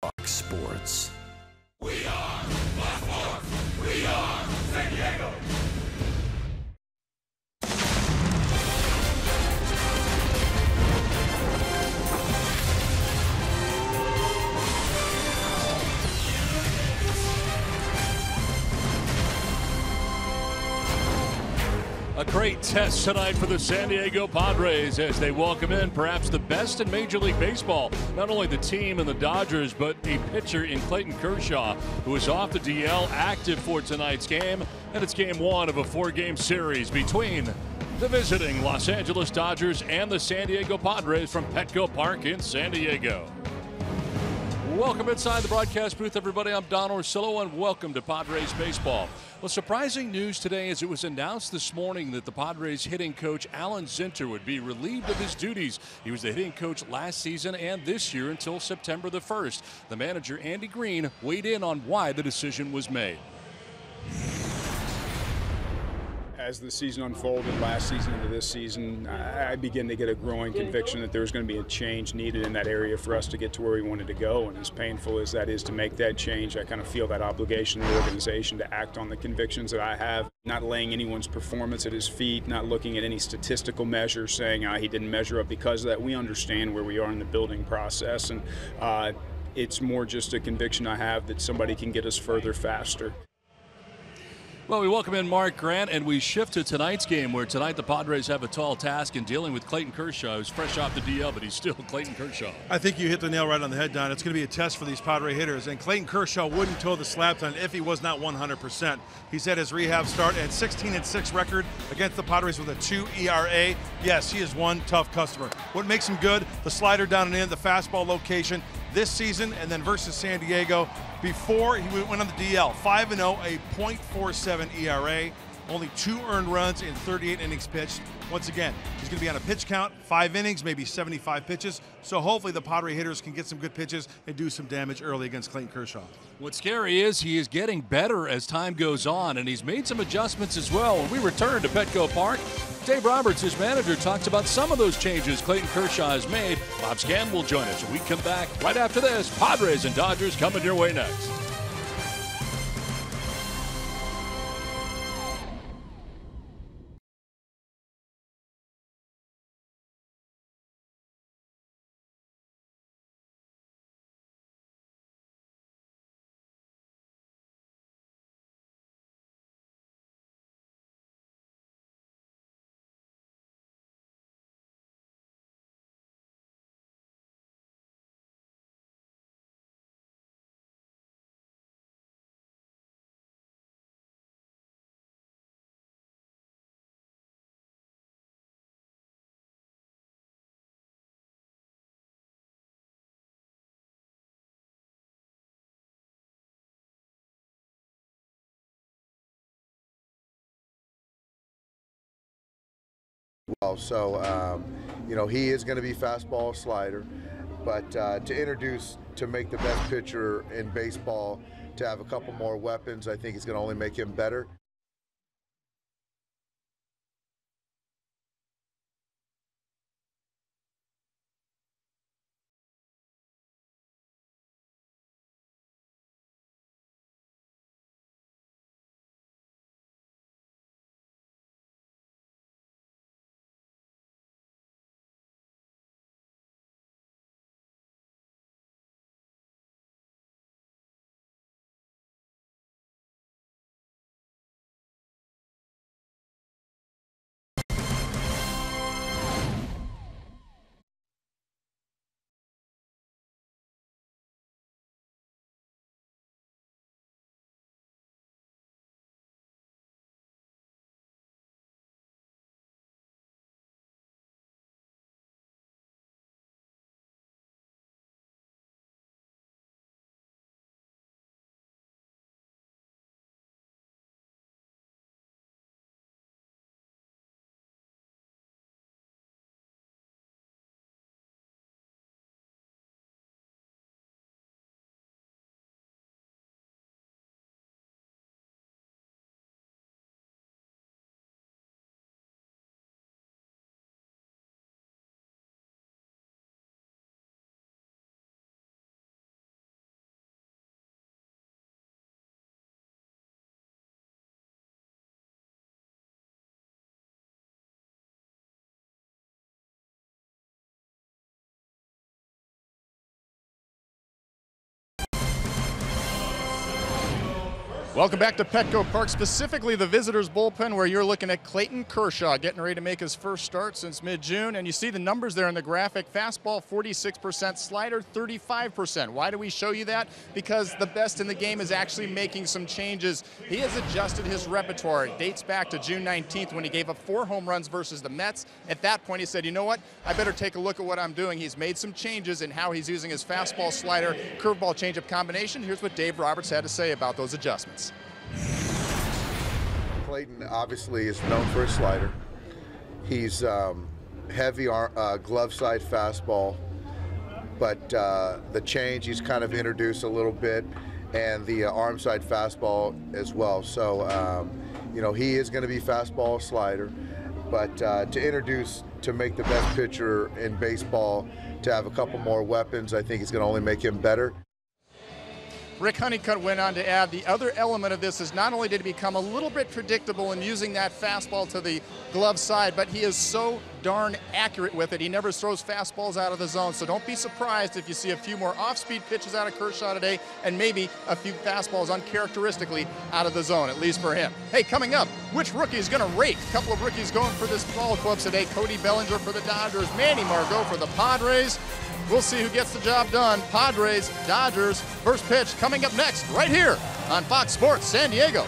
Fox Sports. We are Fox Sports. We are San Diego. A great test tonight for the San Diego Padres as they welcome in perhaps the best in Major League Baseball. Not only the team and the Dodgers, but a pitcher in Clayton Kershaw, who is off the DL, active for tonight's game. And it's game one of a four-game series between the visiting Los Angeles Dodgers and the San Diego Padres from Petco Park in San Diego. Welcome inside the broadcast booth, everybody. I'm Don Orsillo, and welcome to Padres Baseball. Well, surprising news today as it was announced this morning that the Padres hitting coach Alan Zinter would be relieved of his duties. He was the hitting coach last season and this year until September the 1st. The manager, Andy Green, weighed in on why the decision was made. As the season unfolded last season into this season, I began to get a growing conviction that there was going to be a change needed in that area for us to get to where we wanted to go. And as painful as that is to make that change, I kind of feel that obligation to the organization to act on the convictions that I have, not laying anyone's performance at his feet, not looking at any statistical measure saying he didn't measure up because of that. We understand where we are in the building process, and it's more just a conviction I have that somebody can get us further faster. Well, we welcome in Mark Grant, and we shift to tonight's game, where tonight the Padres have a tall task in dealing with Clayton Kershaw, who's fresh off the DL, but he's still Clayton Kershaw. I think you hit the nail right on the head, Don. It's going to be a test for these Padre hitters, and Clayton Kershaw wouldn't toe the slab ton if he was not 100%. He's had his rehab start and 16-6 record against the Padres with a 2 ERA. Yes, he is one tough customer. What makes him good? The slider down and in, the fastball location. This season, and then versus San Diego, before he went on the DL, 5-0, a .47 ERA, only 2 earned runs in 38 innings pitched. Once again, he's going to be on a pitch count, 5 innings, maybe 75 pitches. So hopefully the Padre hitters can get some good pitches and do some damage early against Clayton Kershaw. What's scary is he is getting better as time goes on, and he's made some adjustments as well. When we return to Petco Park, Dave Roberts, his manager, talks about some of those changes Clayton Kershaw has made. Bob Scan will join us when we come back right after this. Padres and Dodgers coming your way next. Well, so he is going to be fastball slider, but to make the best pitcher in baseball, to have a couple more weapons, I think is going to only make him better. Welcome back to Petco Park, specifically the visitors bullpen, where you're looking at Clayton Kershaw getting ready to make his first start since mid-June. And you see the numbers there in the graphic. Fastball 46%, slider 35%. Why do we show you that? Because the best in the game is actually making some changes. He has adjusted his repertoire. It dates back to June 19th when he gave up 4 home runs versus the Mets. At that point, he said, you know what? I better take a look at what I'm doing. He's made some changes in how he's using his fastball, slider, curveball changeup combination. Here's what Dave Roberts had to say about those adjustments. Clayton obviously is known for his slider. He's heavy glove side fastball, but the change he's kind of introduced a little bit, and the arm side fastball as well. So you know, he is going to be fastball slider, but to make the best pitcher in baseball, to have a couple more weapons, I think is going to only make him better. Rick Honeycutt went on to add, the other element of this is not only did he become a little bit predictable in using that fastball to the glove side, but he is so darn accurate with it. He never throws fastballs out of the zone, so don't be surprised if you see a few more off-speed pitches out of Kershaw today and maybe a few fastballs uncharacteristically out of the zone, at least for him. Hey, coming up, which rookie is going to rake? A couple of rookies going for this ball club today. Cody Bellinger for the Dodgers, Manny Margot for the Padres. We'll see who gets the job done. Padres, Dodgers, first pitch coming up next, right here on Fox Sports San Diego.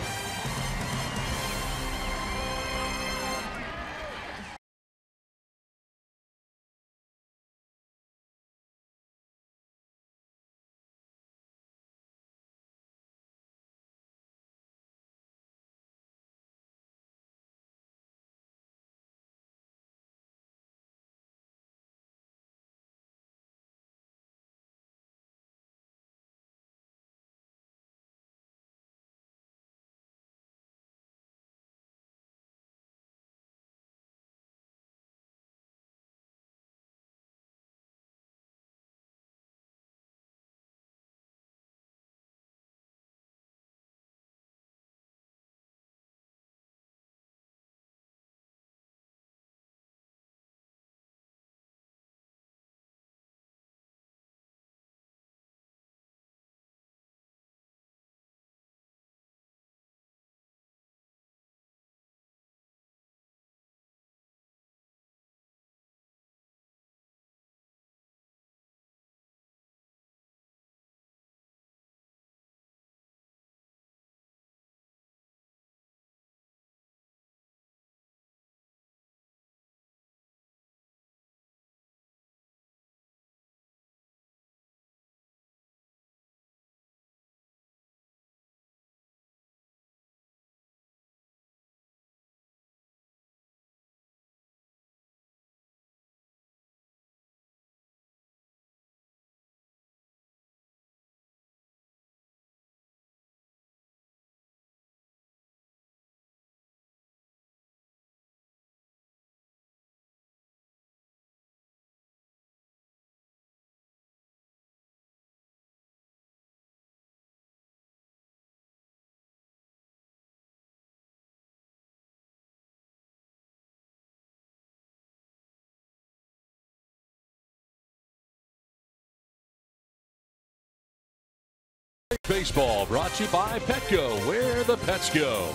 Baseball brought to you by Petco, where the pets go.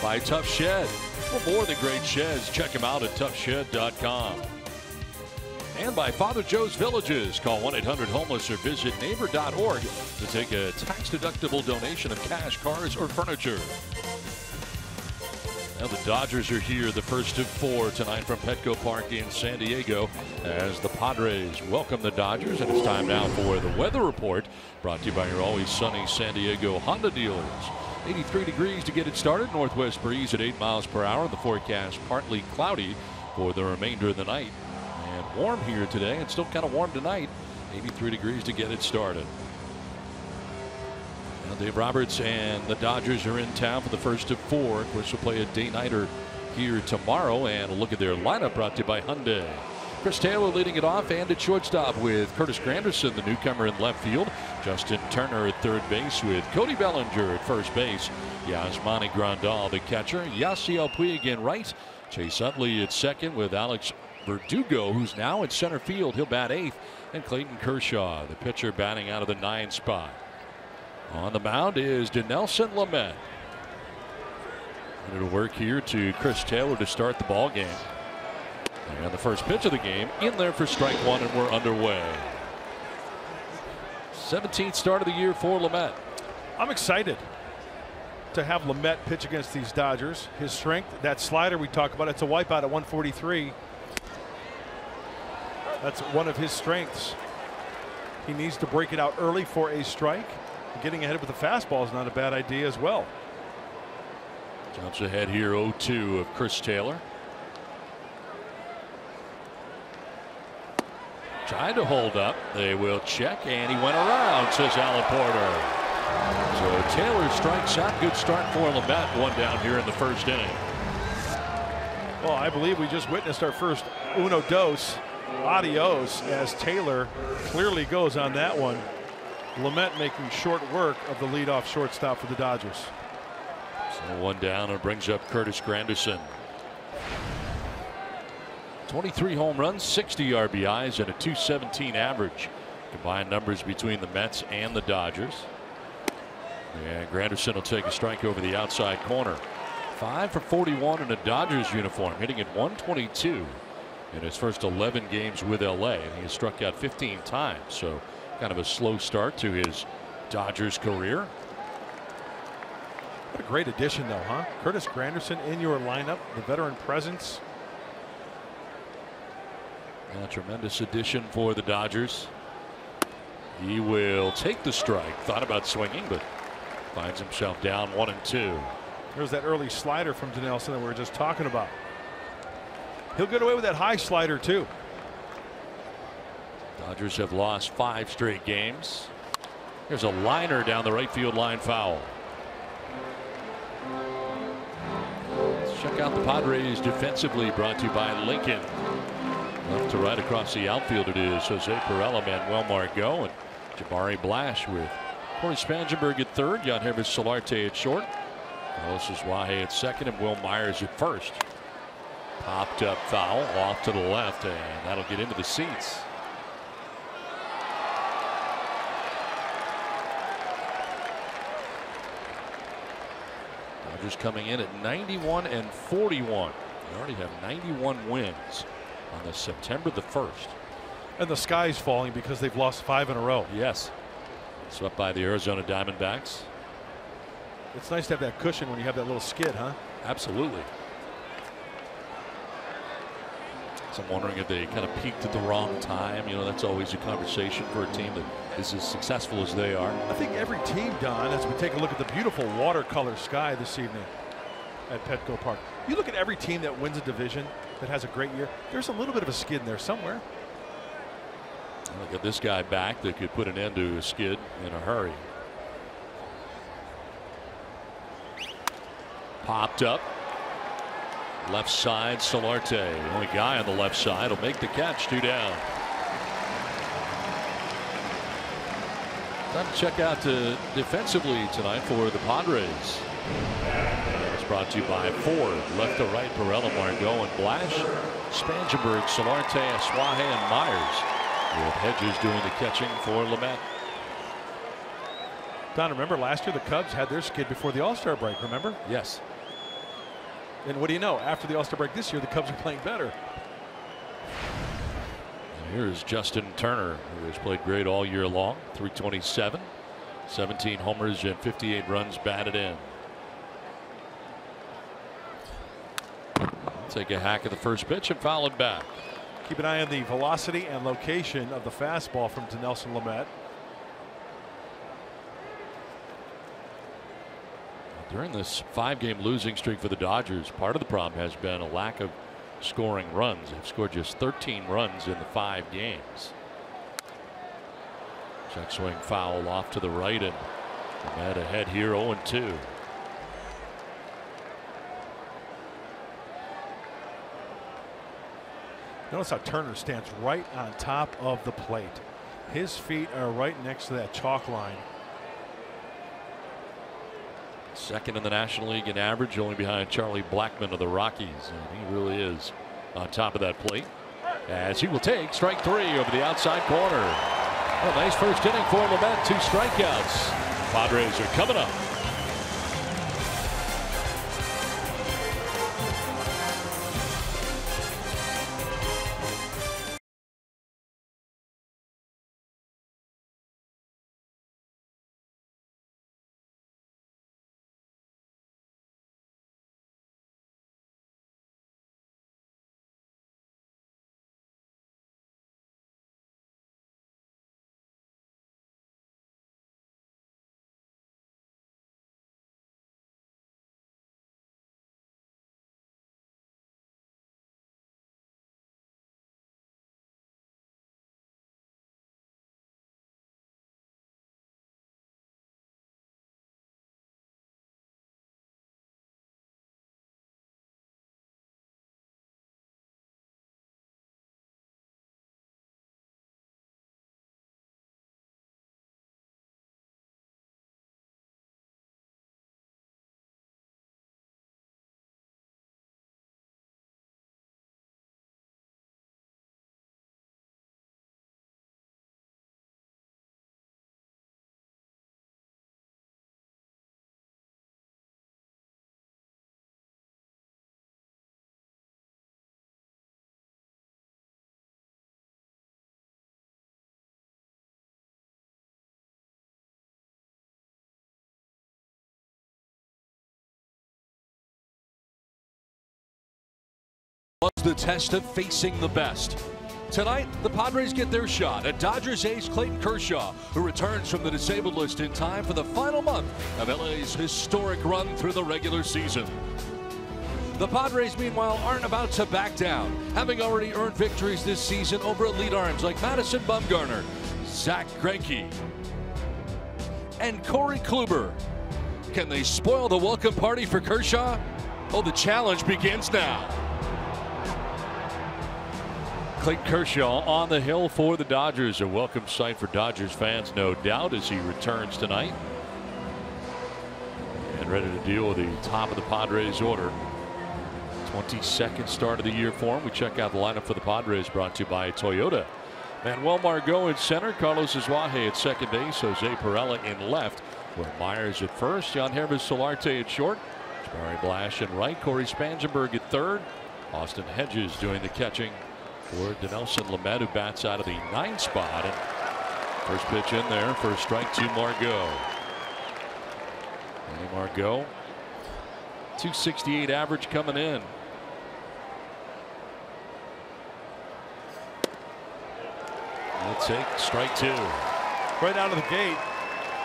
By Tough Shed. For more than great sheds, check them out at toughshed.com. And by Father Joe's Villages. Call 1-800-HOMELESS or visit neighbor.org to take a tax-deductible donation of cash, cars, or furniture. Now the Dodgers are here, the first of 4 tonight from Petco Park in San Diego, as the Padres welcome the Dodgers. And it's time now for the weather report, brought to you by your always sunny San Diego Honda dealers. 83 degrees to get it started. Northwest breeze at 8 miles per hour. The forecast partly cloudy for the remainder of the night. And warm here today, and still kind of warm tonight. 83 degrees to get it started. Now Dave Roberts and the Dodgers are in town for the first of 4. Of course, we'll play a day-nighter here tomorrow, and a look at their lineup brought to you by Hyundai. Chris Taylor leading it off, and at shortstop with Curtis Granderson, the newcomer in left field. Justin Turner at third base with Cody Bellinger at first base. Yasmani Grandal, the catcher. Yasiel Puig in right. Chase Utley at second with Alex Verdugo, who's now at center field. He'll bat 8th. And Clayton Kershaw, the pitcher, batting out of the 9 spot. On the mound is Dinelson Lamet. It'll work here to Chris Taylor to start the ball game. And the first pitch of the game in there for strike one, and we're underway. 17th start of the year for Lamet. I'm excited to have Lamet pitch against these Dodgers. His strength, that slider we talk about, it's a wipeout at 143. That's one of his strengths. He needs to break it out early for a strike. Getting ahead with the fastball is not a bad idea as well. Jumps ahead here 0-2 of Chris Taylor. Tried to hold up. They will check, and he went around, says Alan Porter. So Taylor strikes out. Good start for Lamet. One down here in the first inning. Well, I believe we just witnessed our first uno dos, adios, as Taylor clearly goes on that one. Lamet making short work of the leadoff shortstop for the Dodgers. So one down, and brings up Curtis Granderson. 23 home runs, 60 RBIs, and a .217 average. Combined numbers between the Mets and the Dodgers. And Granderson will take a strike over the outside corner. 5 for 41 in a Dodgers uniform, hitting at 122 in his first 11 games with LA. And he has struck out 15 times, so kind of a slow start to his Dodgers career. What a great addition, though, huh? Curtis Granderson in your lineup, the veteran presence. And a tremendous addition for the Dodgers. He will take the strike. Thought about swinging, but finds himself down 1-2. There's that early slider from Dinelson that we were just talking about. He'll get away with that high slider, too. Dodgers have lost 5 straight games. There's a liner down the right field line, foul. Let's check out the Padres defensively, brought to you by Lincoln. Left to right across the outfield, it is Jose Pirela, Manuel Margot, and Jabari Blash with Corey Spangenberg at third, Yangervis Solarte at short, Carlos Suaje at second, and Will Myers at first. Popped up foul off to the left, and that'll get into the seats. Dodgers coming in at 91-41. They already have 91 wins on the September the 1st. And the sky's falling because they've lost 5 in a row. Yes. Swept by the Arizona Diamondbacks. It's nice to have that cushion when you have that little skid, huh? Absolutely. So I'm wondering if they kind of peaked at the wrong time. You know, that's always a conversation for a team that is as successful as they are. I think every team, Don, as we take a look at the beautiful watercolor sky this evening at Petco Park, you look at every team that wins a division that has a great year, there's a little bit of a skid in there somewhere. Look at this guy back that could put an end to a skid in a hurry. Popped up. Left side, Solarte, the only guy on the left side, will make the catch. 2 down. Time to check out defensively tonight for the Padres. It's brought to you by Ford. Left to right, Pirela, Margot, and Blash. Spangenberg, Solarte, Suaje, and Myers. With Hedges doing the catching for Lamet. Don, remember last year the Cubs had their skid before the All-Star break, remember? Yes. And what do you know? After the All-Star break this year, the Cubs are playing better. And here's Justin Turner, who has played great all year long. 327, 17 homers, and 58 runs batted in. Take a hack at the first pitch and foul it back. Keep an eye on the velocity and location of the fastball from Dinelson Lamet. During this 5-game losing streak for the Dodgers, part of the problem has been a lack of scoring runs. They've scored just 13 runs in the 5 games. Check swing foul off to the right, and Lamet ahead here 0-2. Notice how Turner stands right on top of the plate. His feet are right next to that chalk line. Second in the National League in average, only behind Charlie Blackmon of the Rockies. And he really is on top of that plate. As he will take strike 3 over the outside corner. A nice first inning for Lamet. 2 strikeouts. Padres are coming up. Was the test of facing the best. Tonight, the Padres get their shot at Dodgers ace Clayton Kershaw, who returns from the disabled list in time for the final month of LA's historic run through the regular season. The Padres, meanwhile, aren't about to back down, having already earned victories this season over elite arms like Madison Bumgarner, Zach Greinke, and Corey Kluber. Can they spoil the welcome party for Kershaw? Oh, the challenge begins now. Clayton Kershaw on the hill for the Dodgers. A welcome sight for Dodgers fans, no doubt, as he returns tonight. And ready to deal with the top of the Padres order. 22nd start of the year for him. We check out the lineup for the Padres, brought to you by Toyota. Manuel Margot in center, Carlos Azuaje at second base, Jose Perella in left, Will Myers at first, Jan Hermes Solarte at short, Jabari Blash in right, Corey Spangenberg at third, Austin Hedges doing the catching for Dinelson Lamet, who bats out of the 9th spot. And first pitch in there for a strike to Margot. Manny Margot, 268 average coming in. Let's take strike two. Right out of the gate.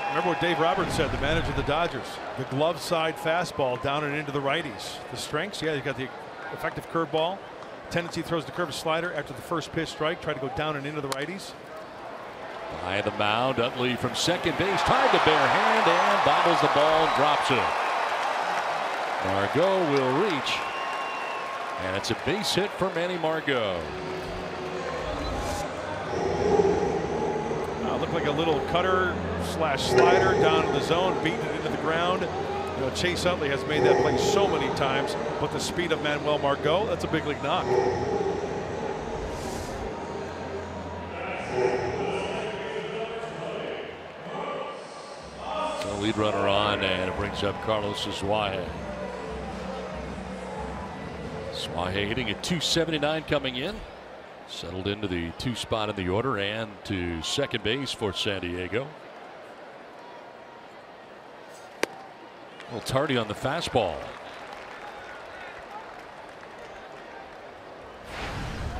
Remember what Dave Roberts said, the manager of the Dodgers. The glove side fastball down and into the righties. The strengths, yeah, you got the effective curveball. Tendency throws the curved slider after the first pitch strike. Try to go down and into the righties. By the mound, Utley from second base tried to bare hand and bobbles the ball and drops it. Margot will reach, and it's a base hit for Manny Margot. Looked like a little cutter slash slider down in the zone, beating it into the ground. You know, Chase Utley has made that play so many times, but the speed of Manuel Margot, that's a big league knock. So lead runner on, and it brings up Carlos Azuaje. Azuaje hitting at 279 coming in. Settled into the 2 spot in the order and to second base for San Diego. A little tardy on the fastball.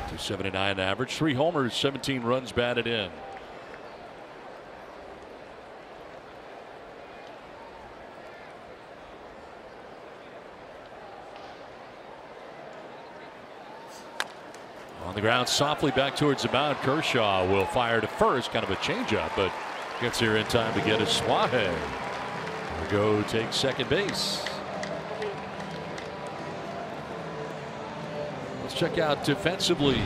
279 average, 3 homers, 17 runs batted in. On the ground softly back towards the mound. Kershaw will fire to first, kind of a changeup, but gets here in time to get Azuaje. Margot takes second base. Let's check out defensively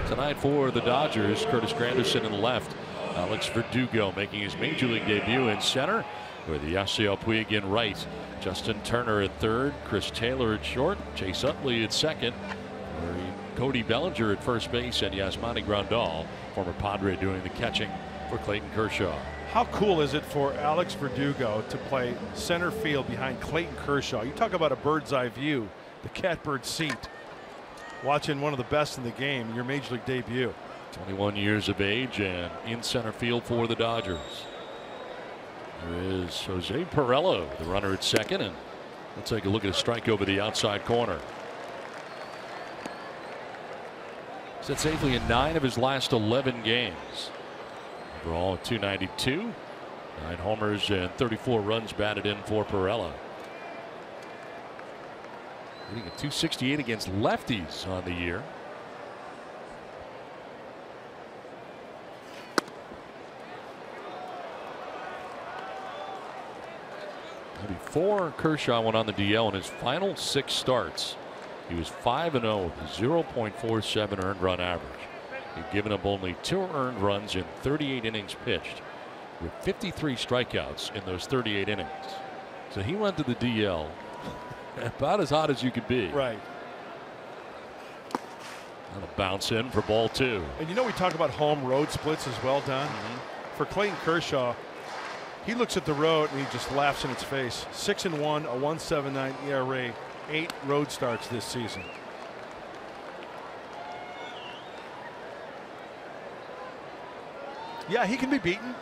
tonight for the Dodgers. Curtis Granderson in the left. Alex Verdugo making his major league debut in center, with Yasiel Puig in right. Justin Turner at third. Chris Taylor at short. Chase Utley at second. Cody Bellinger at first base, and Yasmani Grandal, former Padre, doing the catching for Clayton Kershaw. How cool is it for Alex Verdugo to play center field behind Clayton Kershaw? You talk about a bird's eye view, the catbird seat, watching one of the best in the game, your major league debut. 21 years of age and in center field for the Dodgers. There is Jose Pirello, the runner at second, and we'll take a look at a strike over the outside corner. Set safely in 9 of his last 11 games. Overall, 292, 9 homers and 34 runs batted in for Pirello. Hitting a 268 against lefties on the year. Before Kershaw went on the DL in his final 6 starts, he was 5-0 with a 0.47 earned run average. He'd given up only 2 earned runs in 38 innings pitched, with 53 strikeouts in those 38 innings. So he went to the DL about as hot as you could be. Right. And a bounce in for ball 2. And you know, we talk about home road splits as well, Don. For Clayton Kershaw, he looks at the road and he just laughs in its face. 6-1, a 1.79 ERA, 8 road starts this season. Yeah, he can be beaten,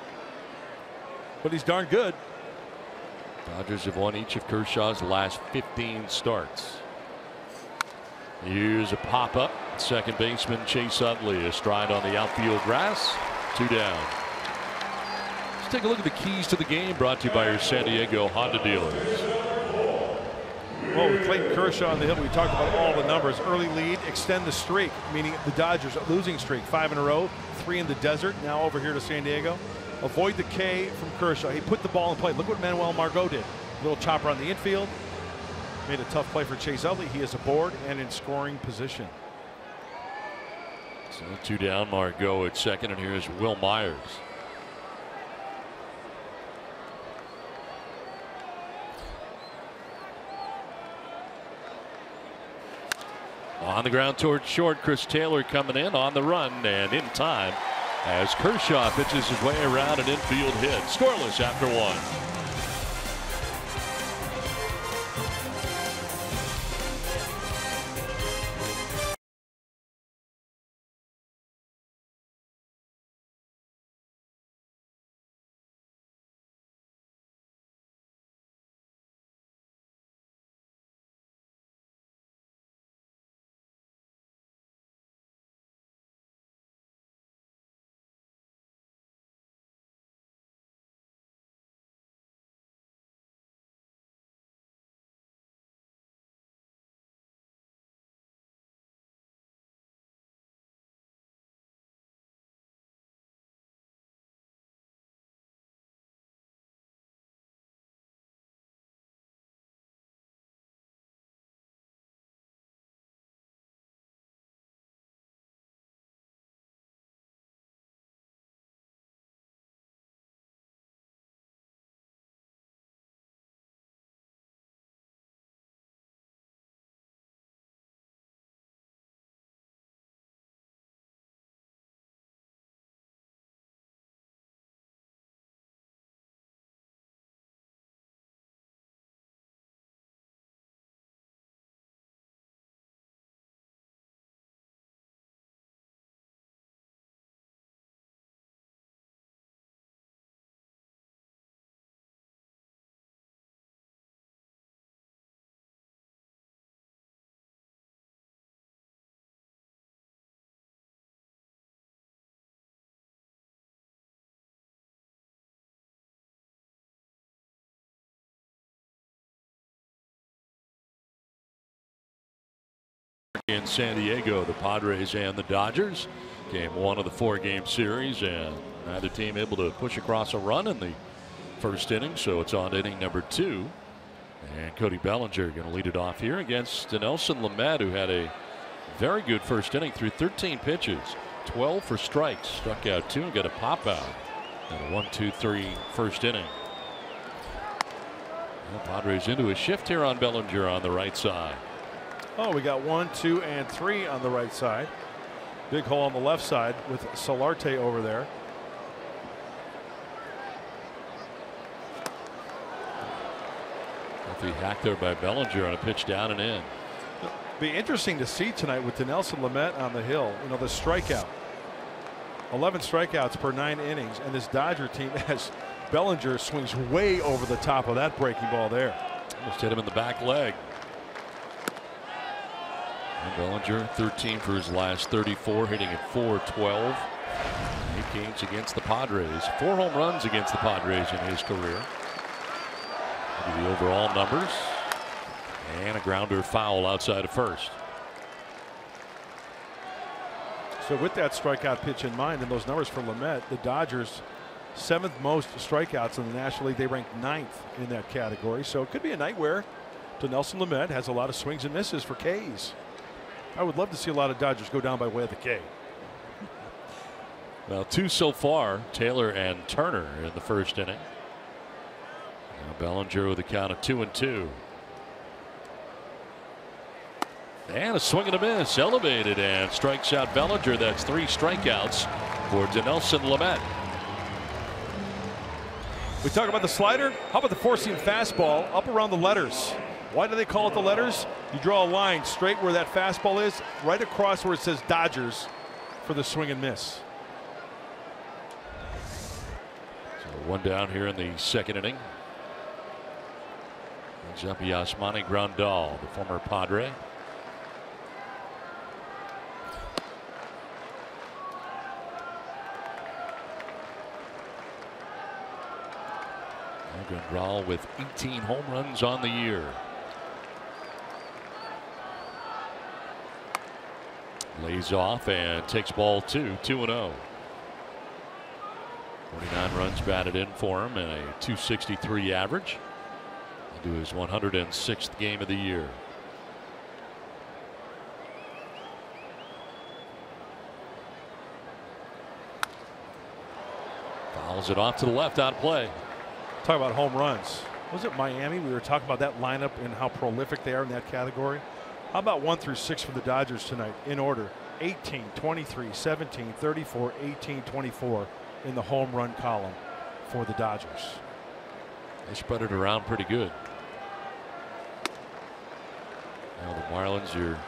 but he's darn good. Dodgers have won each of Kershaw's last 15 starts. Here's a pop-up. Second baseman Chase Utley astride on the outfield grass. 2 down. Let's take a look at the keys to the game, brought to you by your San Diego Honda dealers. Well, with Clayton Kershaw on the hill, we talked about all the numbers. Early lead, extend the streak, meaning the Dodgers losing streak. 5 in a row, 3 in the desert, now over here to San Diego. Avoid the K from Kershaw. He put the ball in play. Look what Manuel Margot did. Little chopper on the infield. Made a tough play for Chase Utley. He is aboard and in scoring position. So 2 down, Margot at second, and here's Will Myers. On the ground toward short, Chris Taylor coming in on the run and in time as Kershaw pitches his way around an infield hit. Scoreless after 1. In San Diego, the Padres and the Dodgers. Game 1 of the 4-game series, and neither team able to push across a run in the first inning, so it's on to inning number 2. And Cody Bellinger going to lead it off here against Nelson Lamet, who had a very good first inning through 13 pitches, 12 for strikes, struck out 2 and got a pop out. And a 1-2-3 first inning. The Padres into a shift here on Bellinger on the right side. Oh, we got 1, 2, and 3 on the right side. Big hole on the left side with Solarte over there. Healthy hack there by Bellinger on a pitch down and in. Be interesting to see tonight with Dinelson Lamet on the hill. You know, the strikeout. 11 strikeouts per 9 innings, and this Dodger team has Bellinger swings way over the top of that breaking ball there. Almost hit him in the back leg. And Bellinger 13 for his last 34, hitting at .412. 8 games against the Padres. 4 home runs against the Padres in his career. The overall numbers. And a grounder foul outside of first. So with that strikeout pitch in mind and those numbers for Lamet, the Dodgers 7th most strikeouts in the National League. They rank 9th in that category. So it could be a night where Dinelson Lamet has a lot of swings and misses for Ks. I would love to see a lot of Dodgers go down by way of the K. Well, 2 so far, Taylor and Turner in the first inning. Now Bellinger with a count of 2-2. And a swing and a miss, elevated and strikes out Bellinger. That's 3 strikeouts for Dinelson Lamet. We talk about the slider. How about the four-seam fastball up around the letters? Why do they call it the letters? You draw a line straight where that fastball is, right across where it says Dodgers for the swing and miss. So 1 down here in the second inning. Brings up Yasmani Grandal, the former Padre. Grandal with 18 home runs on the year. Lays off and takes ball 2, 2-0. 49 runs batted in for him and a .263 average. Into his 106th game of the year. Fouls it off to the left, out of play. Talk about home runs. Was it Miami? We were talking about that lineup and how prolific they are in that category. How about 1 through 6 for the Dodgers tonight in order? 18, 23, 17, 34, 18, 24 in the home run column for the Dodgers. They spread it around pretty good. Now the Marlins, you're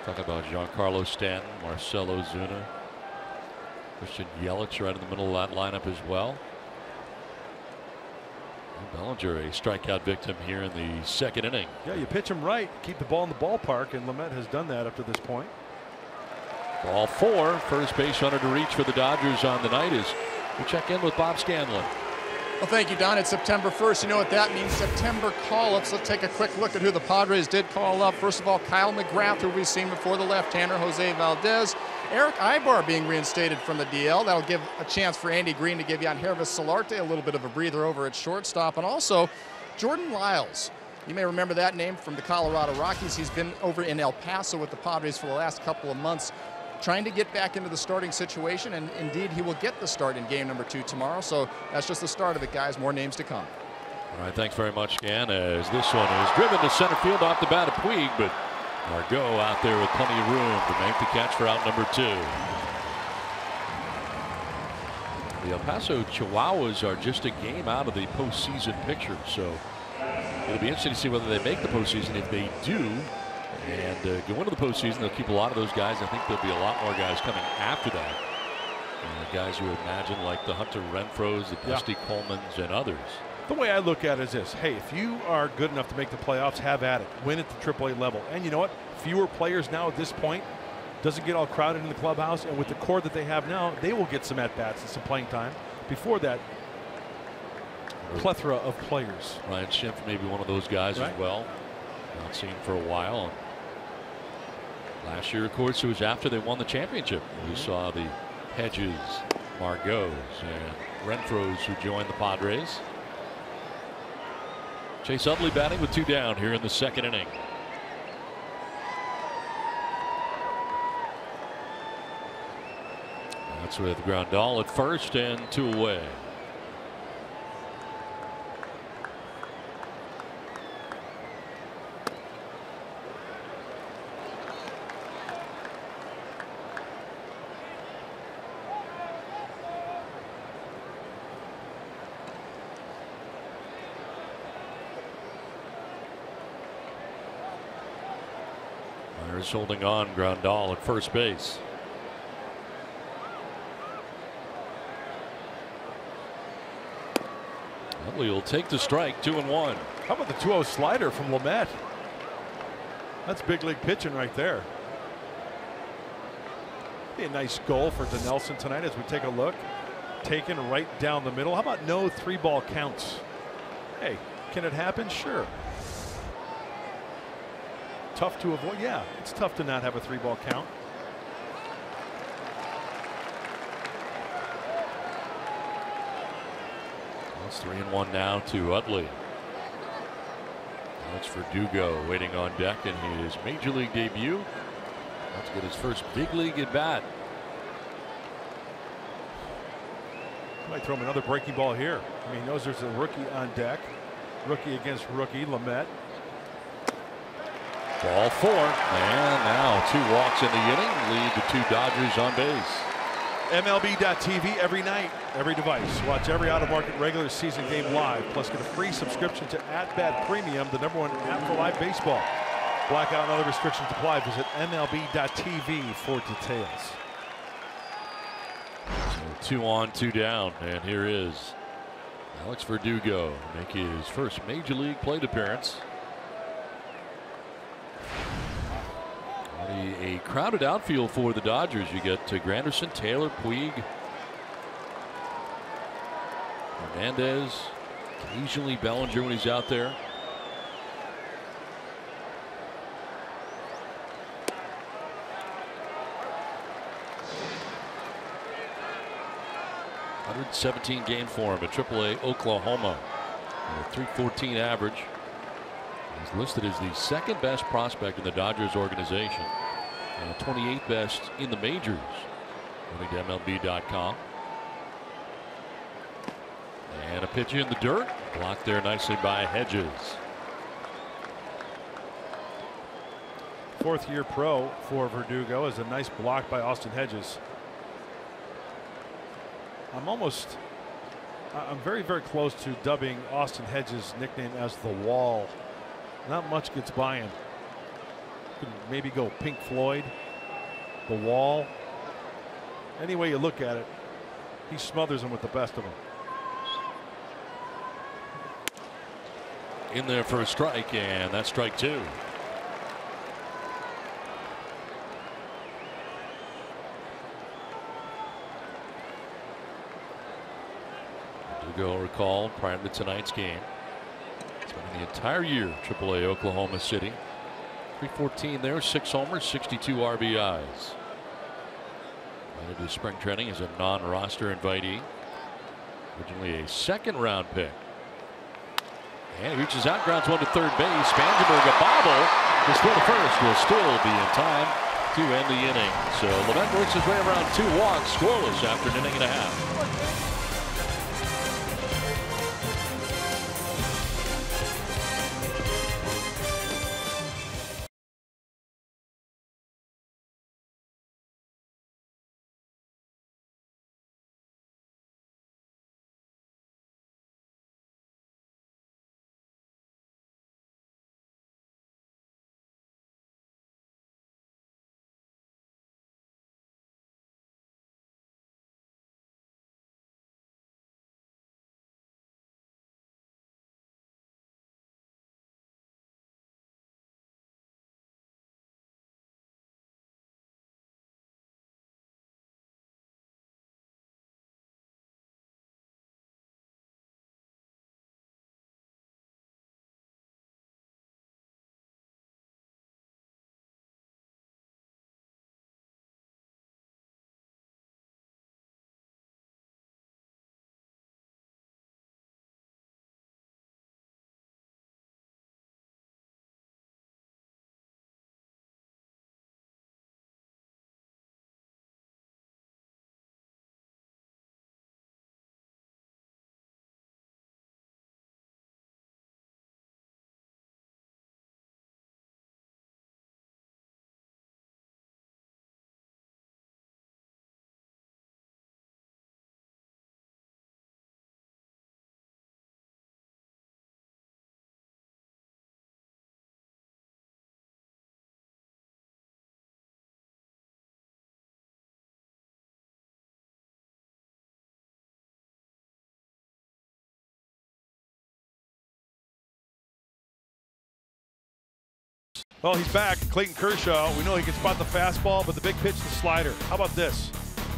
talking about Giancarlo Stanton, Marcell Ozuna, Christian Yelich right in the middle of that lineup as well. Bellinger, a strikeout victim here in the second inning. Yeah, you pitch him right, keep the ball in the ballpark, and Lamet has done that up to this point. Ball 4, first base runner to reach for the Dodgers on the night is we'll check in with Bob Scanlon. Well, thank you, Don. It's September 1st. You know what that means, September call-ups. Let's take a quick look at who the Padres did call up. First of all, Kyle McGrath, who we've seen before, the left-hander, Jose Valdez. Eric Ibar being reinstated from the DL. That'll give a chance for Andy Green to give Yangervis Solarte a little bit of a breather over at shortstop. And also, Jordan Lyles. You may remember that name from the Colorado Rockies. He's been over in El Paso with the Padres for the last couple of months, trying to get back into the starting situation, and indeed he will get the start in game number 2 tomorrow. So that's just the start of it, guys. More names to come. All right, thanks very much, Scan, as this one is driven to center field off the bat of Puig, but Margot out there with plenty of room to make the catch for out number 2. The El Paso Chihuahuas are just a game out of the postseason picture, so it'll be interesting to see whether they make the postseason. If they do, and go into the postseason, they'll keep a lot of those guys. I think there'll be a lot more guys coming after that. Guys you would imagine like the Hunter Renfroes, the Dusty Colemans, and others. The way I look at it is this: hey, if you are good enough to make the playoffs, have at it. Win at the AAA level. And you know what? Fewer players now at this point. Doesn't get all crowded in the clubhouse. And with the core that they have now, they will get some at-bats and some playing time. Before that, plethora of players. Ryan Schimpf may be one of those guys as well. Not seen for a while. Last year, of course, it was after they won the championship. We saw the Hedges, Margots, and Renfroes who joined the Padres. Chase Utley batting with 2 down here in the second inning. That's with Grandal at first and 2 away. There's holding on, Grandal at first base. Utley will take the strike, 2-1. How about the 2-0 slider from Lamet? That's big league pitching right there. Be a nice goal for Dinelson tonight as we take a look. Taken right down the middle. How about no 3-ball counts? Hey, can it happen? Sure. Tough to avoid. Yeah, it's tough to not have a 3-ball count. It's 3-1 now to Utley. That's Verdugo waiting on deck in his major league debut. About to get his first big league at bat. Might throw him another breaking ball here. I mean, he knows there's a rookie on deck. Rookie against rookie, Lamet. Ball 4, and now 2 walks in the inning lead the 2 Dodgers on base. MLB.tv every night, every device. Watch every out-of-market regular season game live. Plus get a free subscription to @Bat Premium, the #1 app for live baseball. Blackout and other restrictions apply. Visit MLB.tv for details. So 2 on, 2 down, and here is Alex Verdugo make his first major league plate appearance. A crowded outfield for the Dodgers. You get Granderson, Taylor, Puig, Hernandez, occasionally Bellinger when he's out there. .117 game for him at AAA Oklahoma. And a .314 average. He's listed as the second best prospect in the Dodgers organization. 28th best in the majors, according to MLB.com. And a pitch in the dirt, blocked there nicely by Hedges. 4th-year pro for Verdugo is a nice block by Austin Hedges. I'm very, very close to dubbing Austin Hedges' nickname as the Wall. Not much gets by him. Maybe go Pink Floyd, the Wall. Any way you look at it, he smothers them with the best of them. In there for a strike, and that's strike 2. Verdugo recalled prior to tonight's game. Spending the entire year AAA Oklahoma City. .314 there, 6 homers, 62 RBIs. Headed to spring training as a non-roster invitee. Originally a 2nd-round pick. And he reaches out, grounds 1 to 3rd base. Spangenberg, a bobble. His throw to first will still be in time to end the inning. So Lamet works his way around 2 walks, scoreless after an inning and a half. Well, he's back. Clayton Kershaw. We know he can spot the fastball, but the big pitch, the slider. How about this?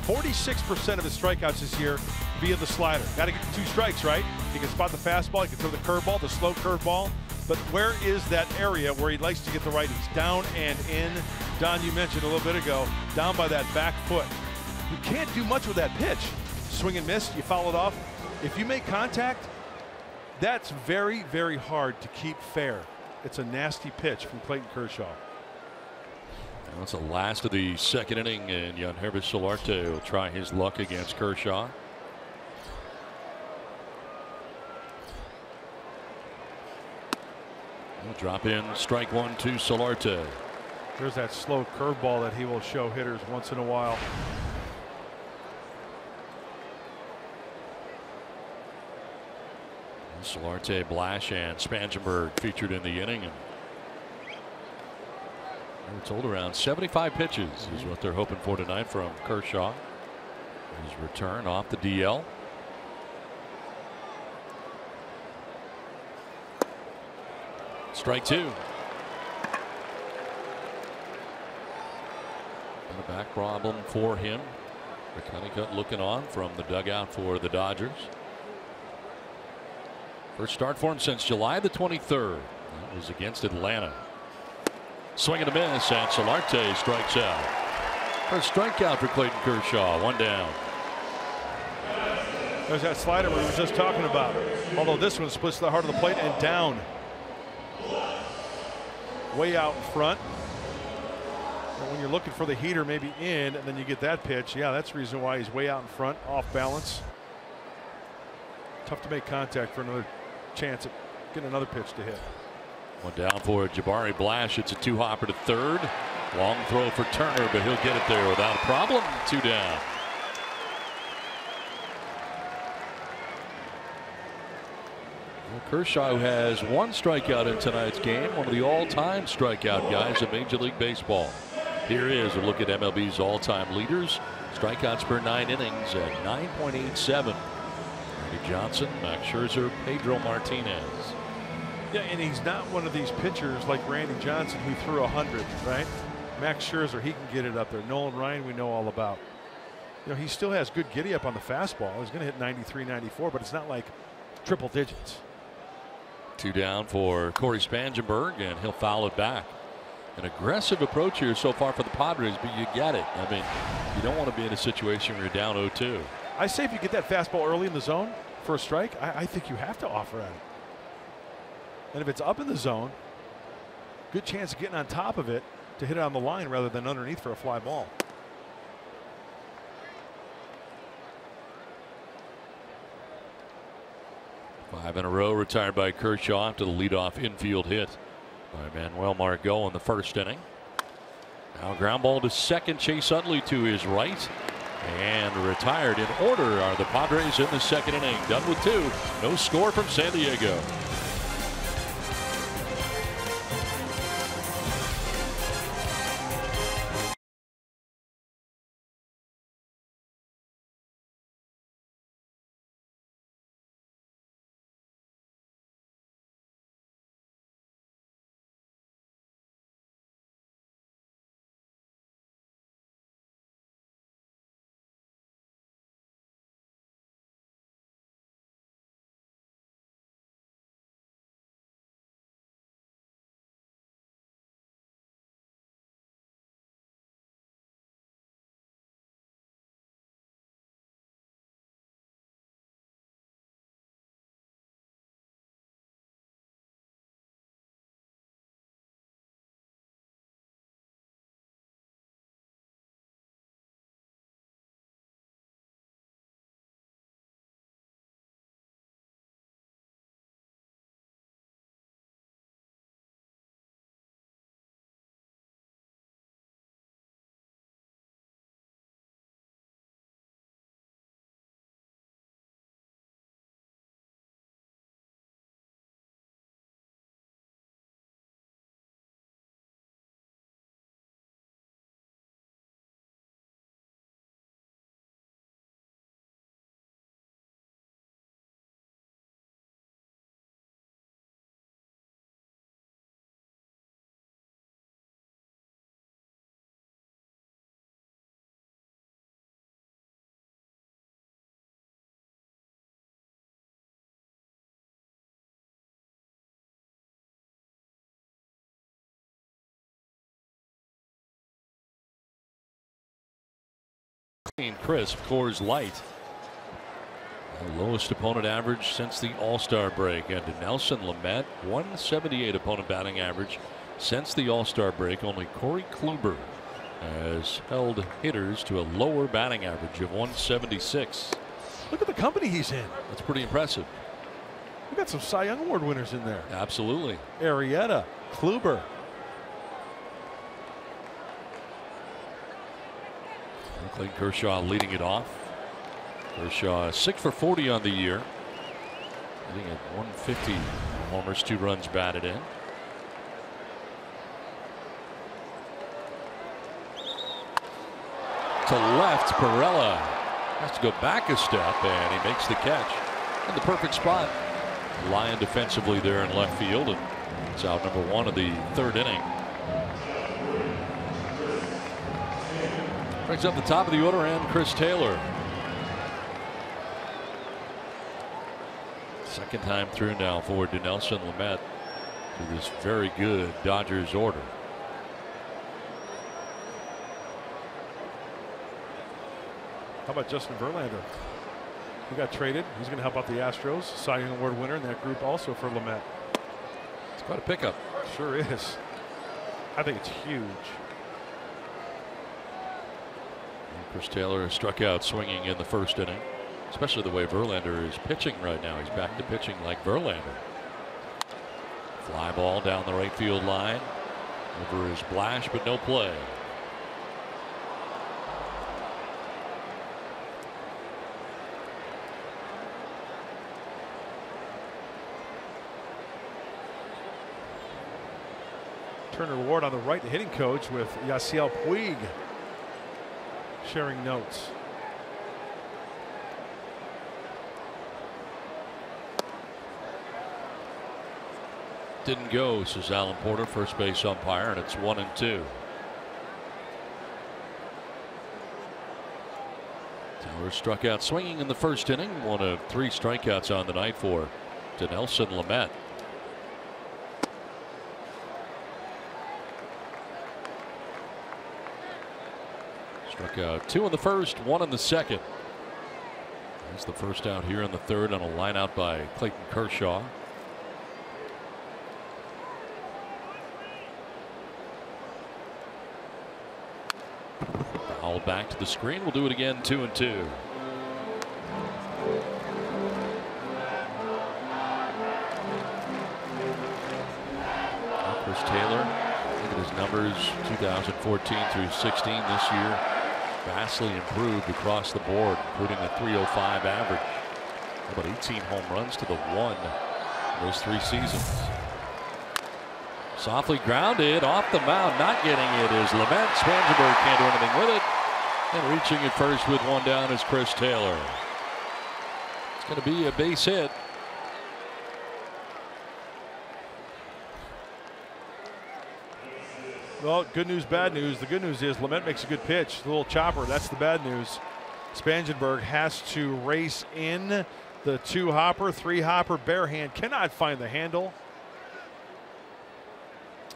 46% of his strikeouts this year via the slider. Got to get 2 strikes, right? He can spot the fastball. He can throw the curveball, the slow curveball. But where is that area where he likes to get the righties? Down and in. Don, you mentioned a little bit ago, down by that back foot. You can't do much with that pitch. Swing and miss, you foul it off. If you make contact, that's very, very hard to keep fair. It's a nasty pitch from Clayton Kershaw. And that's the last of the second inning, and Yangervis Solarte will try his luck against Kershaw. He'll drop in strike 1 to Solarte. There's that slow curveball that he will show hitters once in a while. Solarte, Blash, and Spangenberg featured in the inning. And we're told around 75 pitches is what they're hoping for tonight from Kershaw. His return off the DL. Strike 2. And a back problem for him. McConaughey looking on from the dugout for the Dodgers. First start for him since July the 23rd. That was against Atlanta. Swing and a miss, and Solarte strikes out. First strikeout for Clayton Kershaw. 1 down. There's that slider we were just talking about. Although this one splits the heart of the plate and down. Way out in front. And when you're looking for the heater maybe in, and then you get that pitch, yeah, that's the reason why he's way out in front, off balance. Tough to make contact for another chance at getting another pitch to hit. 1 down for Jabari Blash. It's a 2-hopper to third. Long throw for Turner, but he'll get it there without a problem. 2 down. Well, Kershaw, who has 1 strikeout in tonight's game, one of the all-time strikeout guys in Major League Baseball. Here is a look at MLB's all-time leaders. Strikeouts per 9 innings at 9.87. Randy Johnson, Max Scherzer, Pedro Martinez. Yeah, and he's not one of these pitchers like Randy Johnson who threw 100, right? Max Scherzer, he can get it up there. Nolan Ryan, we know all about. You know, he still has good giddy up on the fastball. He's going to hit 93, 94, but it's not like triple digits. 2 down for Corey Spangenberg, and he'll foul it back. An aggressive approach here so far for the Padres, but you get it. I mean, you don't want to be in a situation where you're down 0-2. I say if you get that fastball early in the zone for a strike, I think you have to offer at it. And if it's up in the zone, good chance of getting on top of it to hit it on the line rather than underneath for a fly ball. Five in a row retired by Kershaw after the leadoff infield hit by Manuel Margot in the first inning. Now ground ball to second. Chase Utley to his right. And retired in order are the Padres in the second inning. Done with 2. No score from San Diego. Crisp, Coors Light. The lowest opponent average since the All-Star break. And Nelson Lamet, 178 opponent batting average since the All-Star break. Only Corey Kluber has held hitters to a lower batting average of 176. Look at the company he's in. That's pretty impressive. We got some Cy Young Award winners in there. Absolutely. Arrieta, Kluber. Clayton Kershaw leading it off. Kershaw 6 for 40 on the year. Hitting at 150 homers, 2 runs batted in. To left, Perella has to go back a step, and he makes the catch in the perfect spot. Lyon defensively there in left field, and it's out number 1 of the 3rd inning. Brings up the top of the order, and Chris Taylor. Second time through now for Dinelson Lamet to this very good Dodgers order. How about Justin Verlander? He got traded. He's going to help out the Astros. Cy Young Award winner in that group also for Lamet. It's quite a pickup. Sure is. I think it's huge. And Chris Taylor struck out swinging in the 1st inning. Especially the way Verlander is pitching right now. He's back to pitching like Verlander. Fly ball down the right field line. Over his Blash, but no play. Turner Ward on the right, the hitting coach, with Yasiel Puig sharing notes. Didn't go, says Alan Porter, first base umpire, and it's 1-2. Taylor struck out swinging in the 1st inning, 1 of 3 strikeouts on the night for Dinelson Lamet. Struck out 2 in the 1st, 1 in the 2nd. That's the first out here in the 3rd on a line out by Clayton Kershaw. Foul back to the screen. We'll do it again, 2-2. Chris Taylor, look at his numbers 2014 through 16 this year. Vastly improved across the board, including a .305 average. About 18 home runs to the 1 in those 3 seasons. Softly grounded off the mound, not getting it is Lamet. Spangenberg can't do anything with it. And reaching at first with 1 down is Chris Taylor. It's going to be a base hit. Well, good news, bad news. The good news is Lamet makes a good pitch. The little chopper, that's the bad news. Spangenberg has to race in the 2-hopper, 3-hopper, bare hand. Cannot find the handle.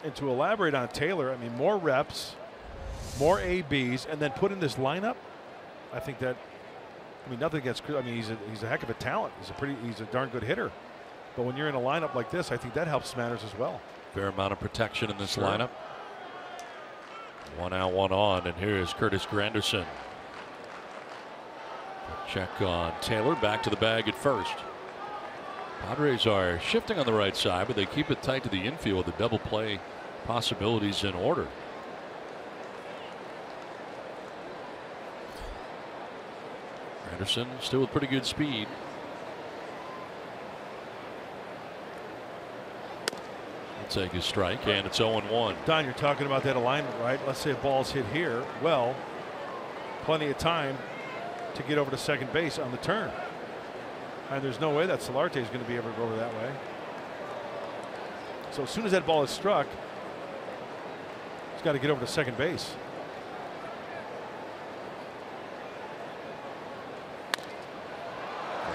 And to elaborate on Taylor, I mean, more reps, more ABs, and then put in this lineup. I think that, I mean, nothing against, I mean, he's a heck of a talent. He's a darn good hitter. But when you're in a lineup like this, I think that helps matters as well. Fair amount of protection in this lineup. 1 out, 1 on, and here is Curtis Granderson. Check on Taylor, back to the bag at first. Padres are shifting on the right side, but they keep it tight to the infield. The double play possibilities in order. Granderson still with pretty good speed. He'll take his strike, and it's 0-1. Don, you're talking about that alignment, right? Let's say a ball's hit here. Well, plenty of time to get over to second base on the turn. And there's no way that Solarte is going to be able to go over that way. So as soon as that ball is struck, he's got to get over to second base.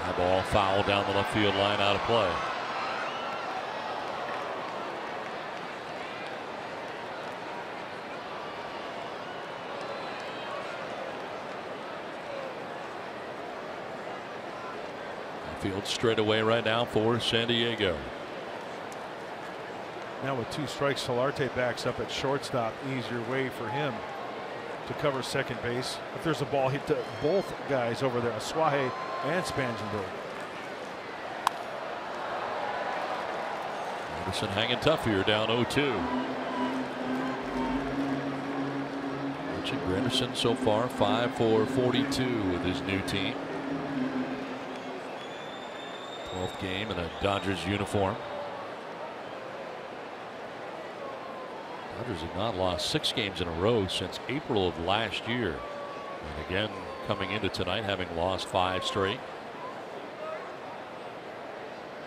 High ball foul down the left field line, out of play. Field straight away right now for San Diego. Now with 2 strikes, Solarte backs up at shortstop. Easier way for him to cover second base. If there's a ball hit to both guys over there, Aswahe and Spangenberg. Anderson hanging tough here, down 0-2. Richard Granderson so far 5 for 42 with his new team. 12th game in a Dodgers uniform. Dodgers have not lost 6 games in a row since April of last year. And again, coming into tonight, having lost 5 straight.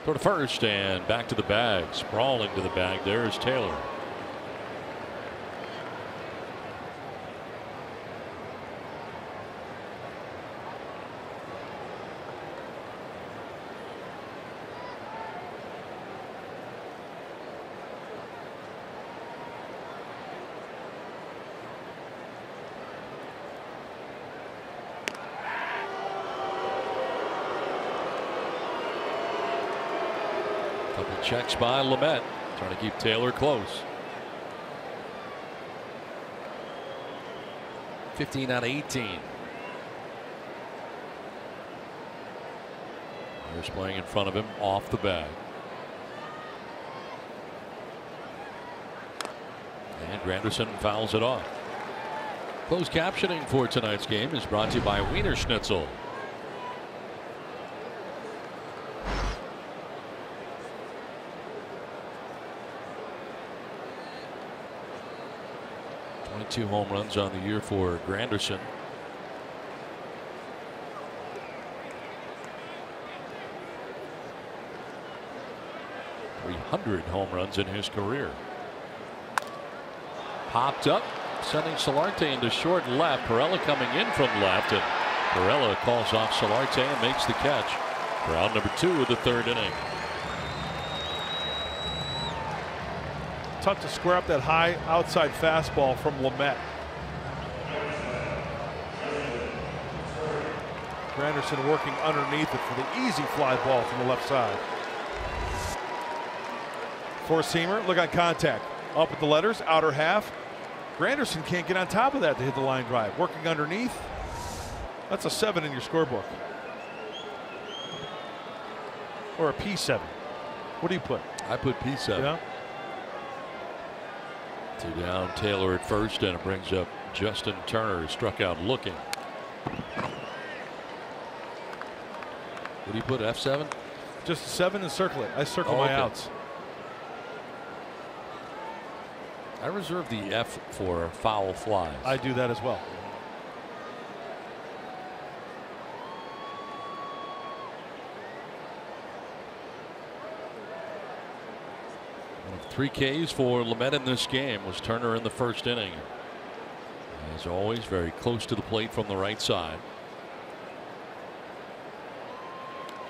Throw to first and back to the bag. Sprawling to the bag. There's Taylor. Couple checks by Lamet, trying to keep Taylor close. 15 out of 18. Myers playing in front of him off the bag. And Granderson fouls it off. Closed captioning for tonight's game is brought to you by Wiener Schnitzel. Two home runs on the year for Granderson. .300 home runs in his career. Popped up, sending Solarte into short left. Perella coming in from left, and Perella calls off Solarte and makes the catch for out number 2 of the 3rd inning. Tough to square up that high outside fastball from Lamet. Granderson working underneath it for the easy fly ball from the left side. Four-seamer, look on contact. Up at the letters, outer half. Granderson can't get on top of that to hit the line drive. Working underneath. That's a 7 in your scorebook. Or a P7. What do you put? I put P7. Yeah. 2 down, Taylor at first, and it brings up Justin Turner, who struck out looking. What do you put, F7? Just a 7 and circle it. I circle my outs. I reserve the F for foul flies. I do that as well. One of 3 Ks for Lamet in this game was Turner in the 1st inning. As always, very close to the plate from the right side.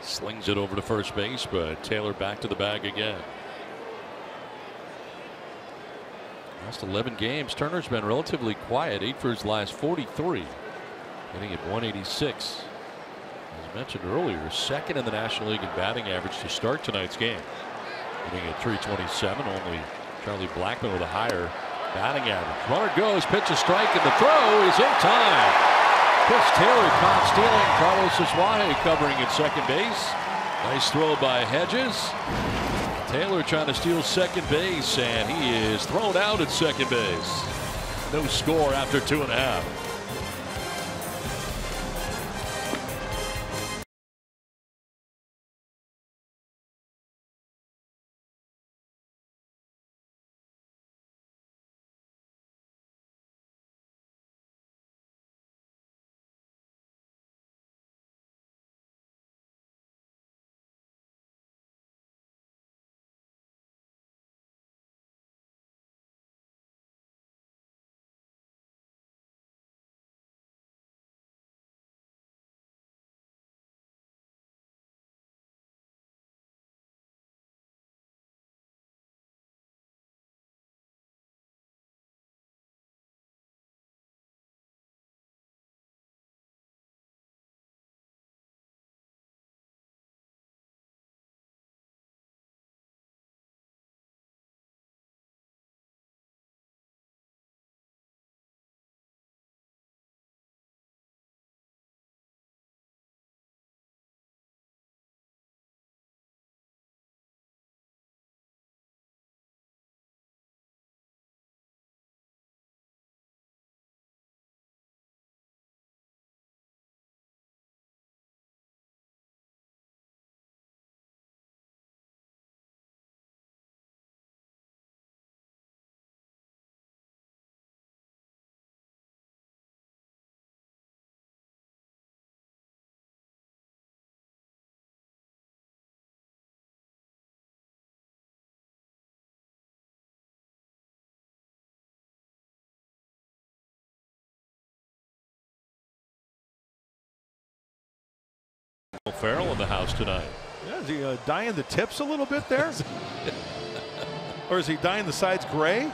Slings it over to first base, but Taylor back to the bag again. Last 11 games, Turner's been relatively quiet. 8 for his last 43. Hitting at 186. As mentioned earlier, 2nd in the National League in batting average to start tonight's game. Hitting at 327. Only Charlie Blackmon with a higher batting average. Runner goes, pitch a strike, and the throw is in time. Chris Taylor caught stealing. Carlos Aswahe covering at second base. Nice throw by Hedges. Taylor trying to steal second base, and he is thrown out at second base. No score after 2.5. Farrell in the house tonight. Yeah, is he dyeing the tips a little bit there? Or is he dyeing the sides gray?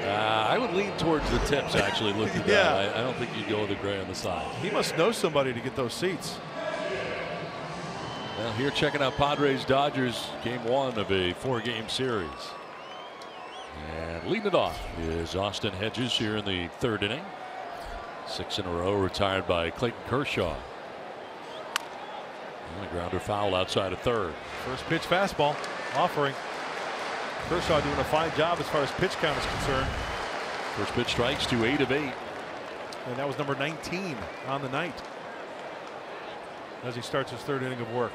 I would lean towards the tips, actually, looking down. I don't think you'd go with the gray on the side. He must know somebody to get those seats. Well, here checking out Padres-Dodgers, game 1 of a 4-game series. And leading it off is Austin Hedges here in the 3rd inning. 6 in a row, retired by Clayton Kershaw. And a grounder foul outside of 3rd. First pitch fastball offering. Kershaw doing a fine job as far as pitch count is concerned. First pitch strikes to 8 of 8. And that was number 19 on the night as he starts his 3rd inning of work.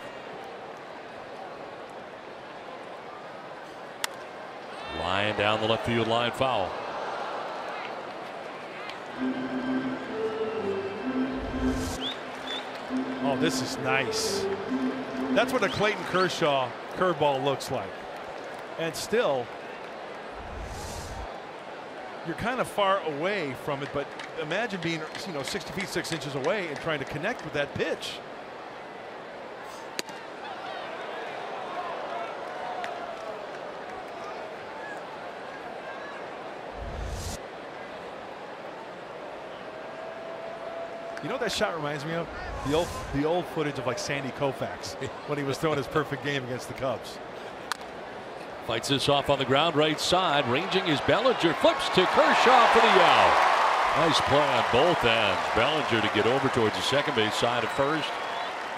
Line down the left field line, foul. Oh, this is nice. That's what a Clayton Kershaw curveball looks like. And still, you're kind of far away from it, but imagine being 60 feet 6 inches away and trying to connect with that pitch. You know what that shot reminds me of? The old footage of like Sandy Koufax when he was throwing his perfect game against the Cubs. Fights this off on the ground right side. Ranging is Bellinger. Flips to Kershaw for the out. Nice play on both ends. Bellinger to get over towards the second base side at first.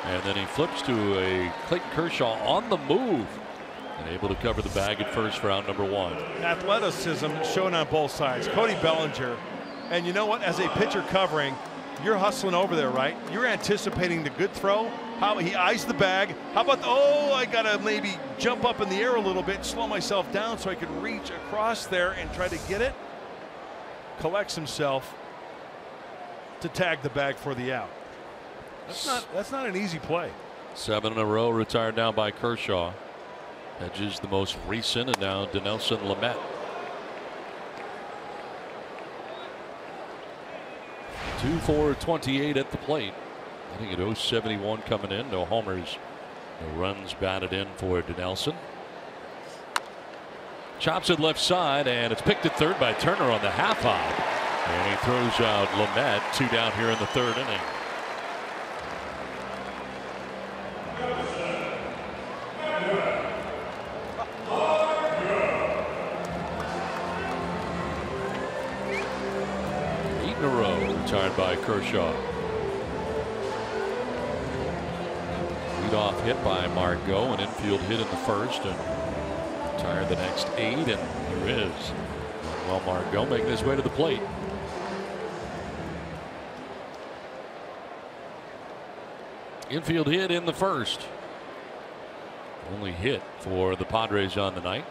And then he flips to a Clayton Kershaw on the move. And able to cover the bag at first for out number 1. Athleticism shown on both sides. Cody Bellinger. And you know what? As a pitcher covering, you're hustling over there, right? You're anticipating the good throw. How he eyes the bag. How about, I got to maybe jump up in the air a little bit, slow myself down so I could reach across there and try to get it. Collects himself to tag the bag for the out. That's not an easy play. 7 in a row retired now by Kershaw. Hedges the most recent, and now Dinelson Lamet. 2 for 28 at the plate. I think at 071 coming in. No homers, no runs batted in for Dinelson. Chops it left side, and it's picked at 3rd by Turner on the half hop. And he throws out Lamet. 2 down here in the 3rd inning. In a row retired by Kershaw. Leadoff hit by Margot, an infield hit in the first, and retired the next 8, and here is Margot making his way to the plate. Infield hit in the first. Only hit for the Padres on the night.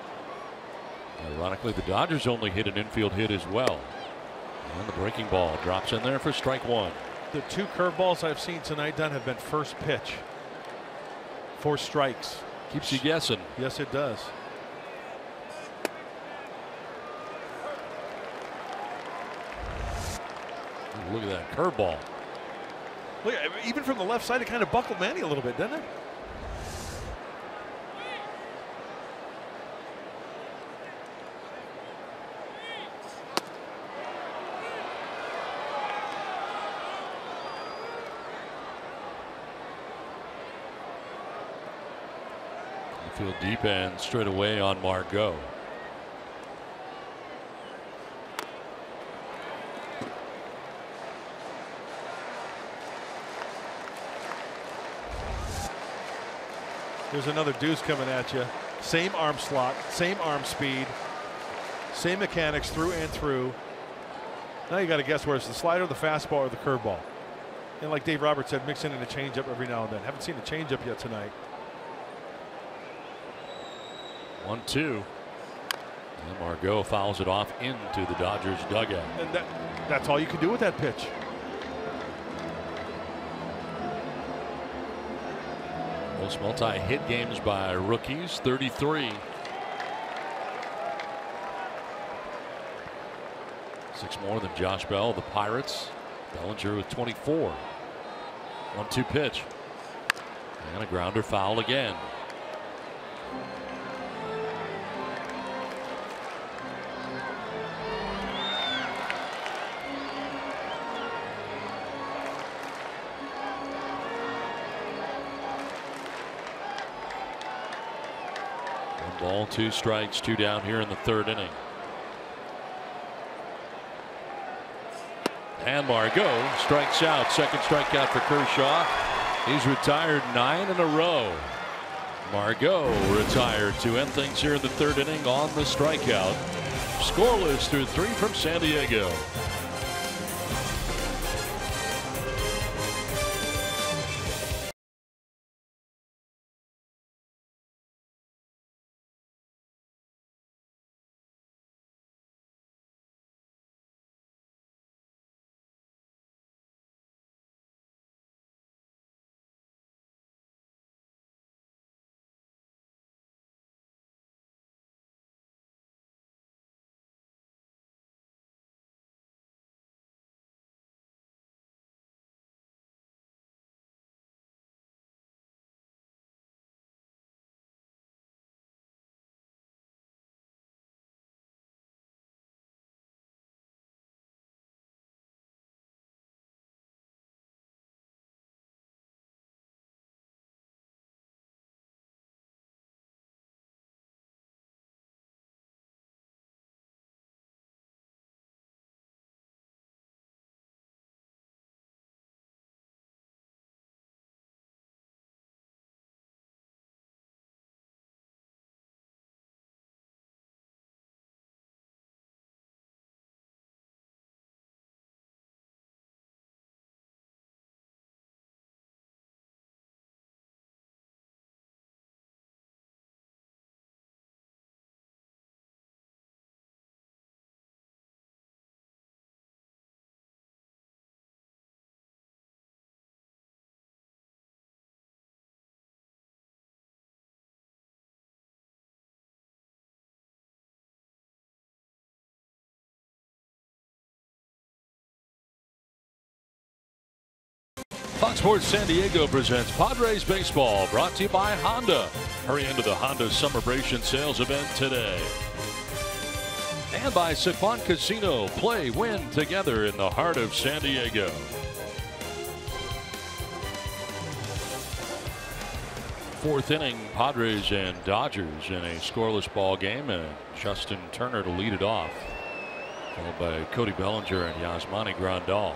Ironically, the Dodgers only hit an infield hit as well. And the breaking ball drops in there for strike 1. The 2 curveballs I've seen tonight, Dunn, have been first pitch. 4 strikes. Keeps you guessing. Yes, it does. Ooh, look at that curveball. Look, even from the left side, it kind of buckled Manny a little bit, didn't it? Field deep and straight away on Margot. There's another deuce coming at you. Same arm slot, same arm speed, same mechanics through and through. Now you got to guess where it's the slider, the fastball, or the curveball. And like Dave Roberts said, mix in a changeup every now and then. Haven't seen a changeup yet tonight. 1-2. And Margot fouls it off into the Dodgers dugout. And that's all you can do with that pitch. Most multi-hit games by rookies, 33. 6 more than Josh Bell, the Pirates. Bellinger with 24. 1-2 pitch. And a grounder foul again. One ball, 2 strikes, 2 down here in the 3rd inning. And Margot strikes out. 2nd strikeout for Kershaw. He's retired 9 in a row. Margot retired to end things here in the 3rd inning on the strikeout. Scoreless through 3 from San Diego. Fox Sports San Diego presents Padres Baseball, brought to you by Honda. Hurry into the Honda Summerbration sales event today. And by Sifon Casino. Play, win together in the heart of San Diego. Fourth inning, Padres and Dodgers in a scoreless ball game, and Justin Turner to lead it off, followed by Cody Bellinger and Yasmani Grandal.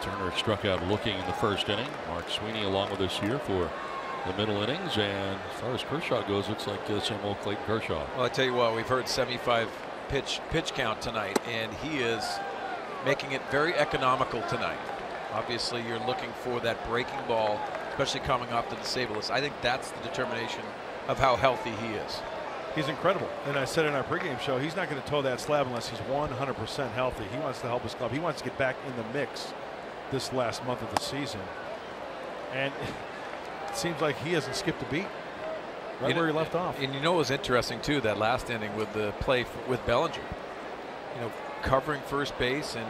Turner struck out looking in the 1st inning. Mark Sweeney along with us here for the middle innings, and as far as Kershaw goes, looks like same old Clayton Kershaw. Well, I tell you what, we've heard 75 pitch count tonight, and he is making it very economical tonight. Obviously, you're looking for that breaking ball, especially coming off the disabled list. I think that's the determination of how healthy he is. He's incredible. And I said in our pregame show, he's not going to toe that slab unless he's 100% healthy. He wants to help his club. He wants to get back in the mix this last month of the season. And it seems like he hasn't skipped a beat right where he left off. And you know, it was interesting too, that last inning with the play with Bellinger, you know, covering first base and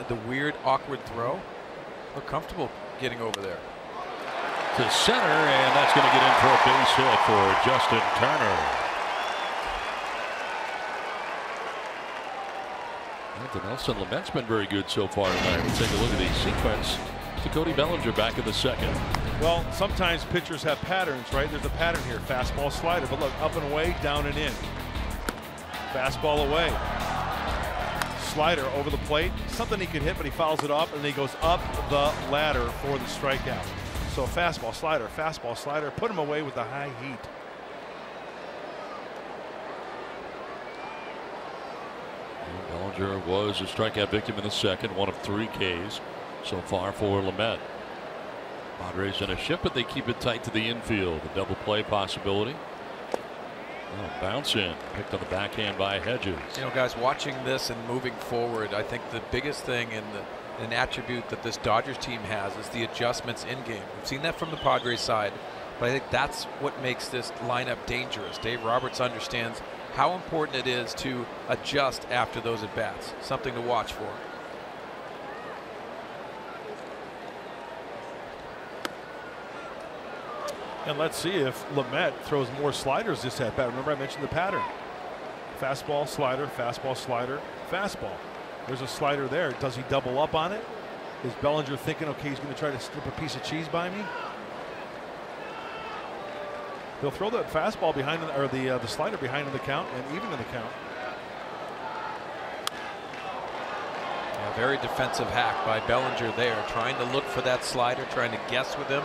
the weird awkward throw. We're comfortable getting over there to center, and that's going to get in for a base hit for Justin Turner. Nelson Lamet's been very good so far tonight. We'll take a look at the sequence to Cody Bellinger back in the 2nd. Well, sometimes pitchers have patterns, right? There's a pattern here. Fastball, slider, but look, up and away, down and in. Fastball away. Slider over the plate. Something he could hit, but he fouls it up, and then he goes up the ladder for the strikeout. So fastball, slider, put him away with the high heat. Bellinger was a strikeout victim in the 2nd, 1 of 3 Ks so far for Lamet. Padres in a shift, but they keep it tight to the infield. A double play possibility. Oh, bounce in, picked on the backhand by Hedges. You know, guys, watching this and moving forward, I think the biggest thing and an attribute that this Dodgers team has is the adjustments in game. We've seen that from the Padres side, but I think that's what makes this lineup dangerous. Dave Roberts understands how important it is to adjust after those at bats. Something to watch for. And let's see if Lamet throws more sliders this at bat. Remember I mentioned the pattern. Fastball, slider, fastball, slider, fastball. There's a slider there. Does he double up on it? Is Bellinger thinking, okay, he's going to try to slip a piece of cheese by me? He'll throw that fastball behind, or the slider behind in the count and even in the count. A very defensive hack by Bellinger there, trying to look for that slider, trying to guess with him.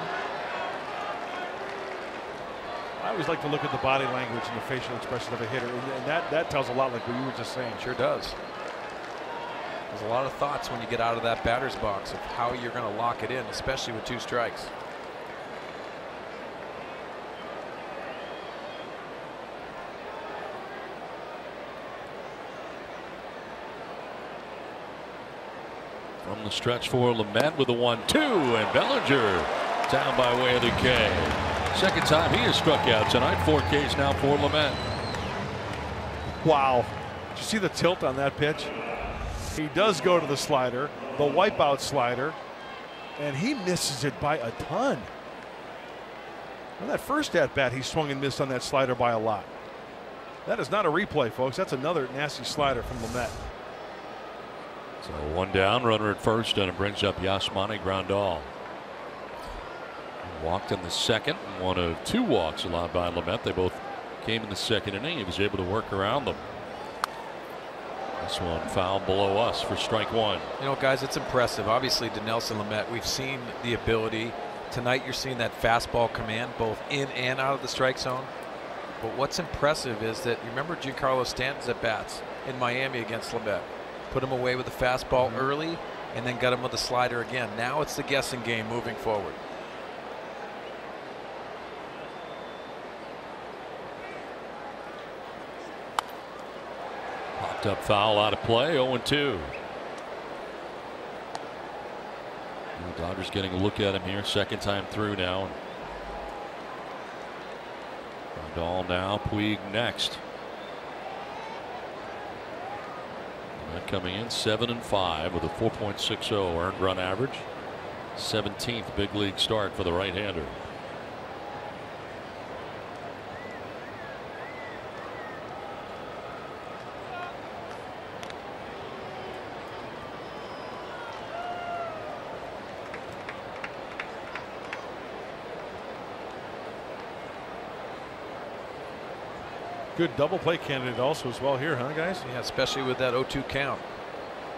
I always like to look at the body language and the facial expression of a hitter, and that tells a lot, like what you were just saying. Sure does. There's a lot of thoughts when you get out of that batter's box of how you're going to lock it in, especially with 2 strikes. From the stretch for Lamet with a 1-2, and Bellinger down by way of the K. Second time he has struck out tonight. 4 Ks now for Lamet. Wow. Did you see the tilt on that pitch? He does go to the slider, the wipeout slider, and he misses it by a ton. On that first at bat, he swung and missed on that slider by a lot. That is not a replay, folks. That's another nasty slider from Lamet. So 1 down, runner at first, and it brings up Yasmani Grandal. Walked in the second, and 1 of 2 walks allowed by Lamet. They both came in the second inning. He was able to work around them. This one foul below us for strike 1. You know, guys, it's impressive. Obviously, Dinelson Lamet, we've seen the ability. Tonight, you're seeing that fastball command both in and out of the strike zone. But what's impressive is that you remember Giancarlo Stanton's at bats in Miami against Lamet. Put him away with the fastball early and then got him with the slider again. Now it's the guessing game moving forward. Popped up foul out of play, 0-2. The Dodgers getting a look at him here, second time through now. Grandal now, Puig next. That coming in 7-5 with a 4.60 earned run average. 17th big league start for the right-hander. Good double play candidate also as well here, huh, guys? Yeah, especially with that 0-2 count.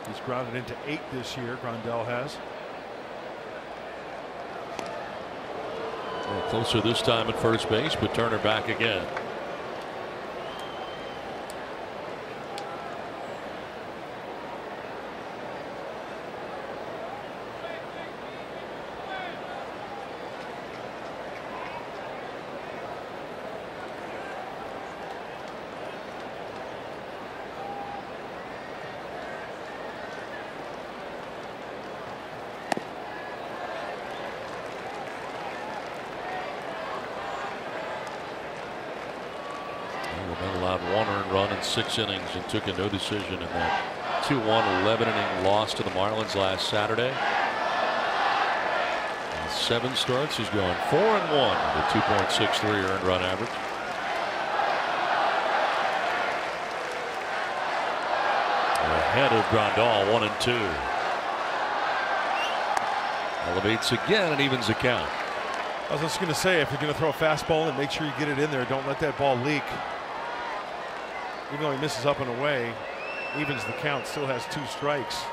He's grounded into 8 this year, Grandal has. A little closer this time at first base, but Turner back again. Allowed 1 earned run in 6 innings and took a no decision in that 2-1 11-inning loss to the Marlins last Saturday. In 7 starts, he's going 4-1 with a 2.63 earned run average. Ahead of Grandal, 1-2. Elevates again and evens the count. I was just going to say, if you're going to throw a fastball and make sure you get it in there, don't let that ball leak. Even though he misses up and away, evens the count, still has 2 strikes.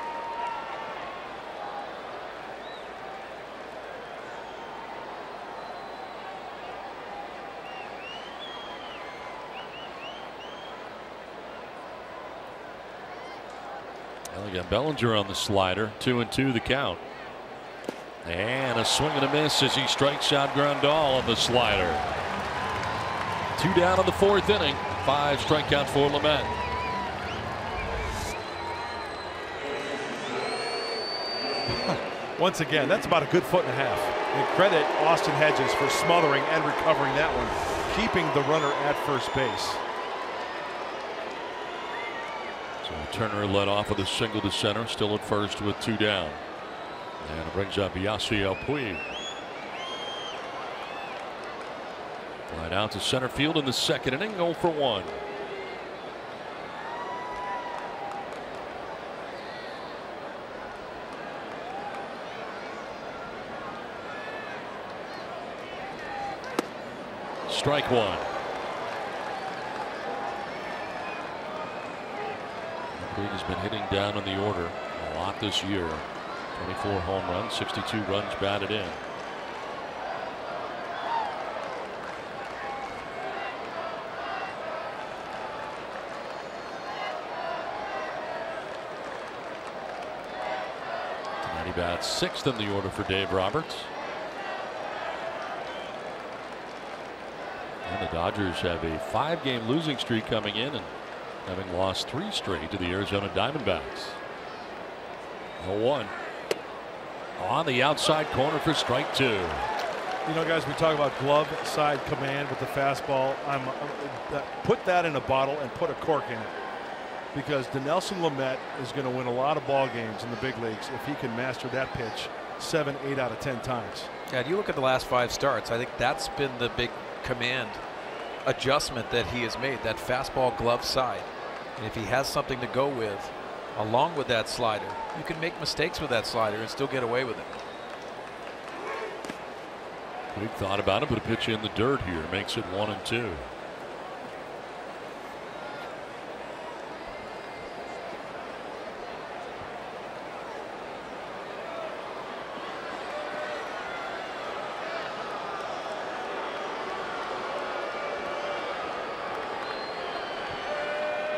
Well, again, Bellinger on the slider, 2-2 the count. And a swing and a miss as he strikes out Grandal on the slider. 2 down in the 4th inning. 5 strikeouts for Lamet. Once again, that's about a good 1.5 feet. And credit Austin Hedges for smothering and recovering that one, keeping the runner at first base. So Turner led off with a single to center, still at first with 2 down. And it brings up Yasiel Puig. Slide out to center field in the second inning, 0 for 1. Strike one. Puig has been hitting down in the order a lot this year. 24 home runs, 62 runs batted in. Tonight he bats 6th in the order for Dave Roberts. And the Dodgers have a 5-game losing streak coming in, and having lost 3 straight to the Arizona Diamondbacks. 0-1 on the outside corner for strike 2. You know, guys, we talk about glove side command with the fastball. Put that in a bottle and put a cork in it, because Dinelson Lamet is going to win a lot of ball games in the big leagues if he can master that pitch 7, 8 out of 10 times. Yeah, you look at the last 5 starts. I think that's been the big command adjustment that he has made, that fastball glove side. And if he has something to go with along with that slider, you can make mistakes with that slider and still get away with it. Big thought about it, but a pitch in the dirt here makes it 1-2.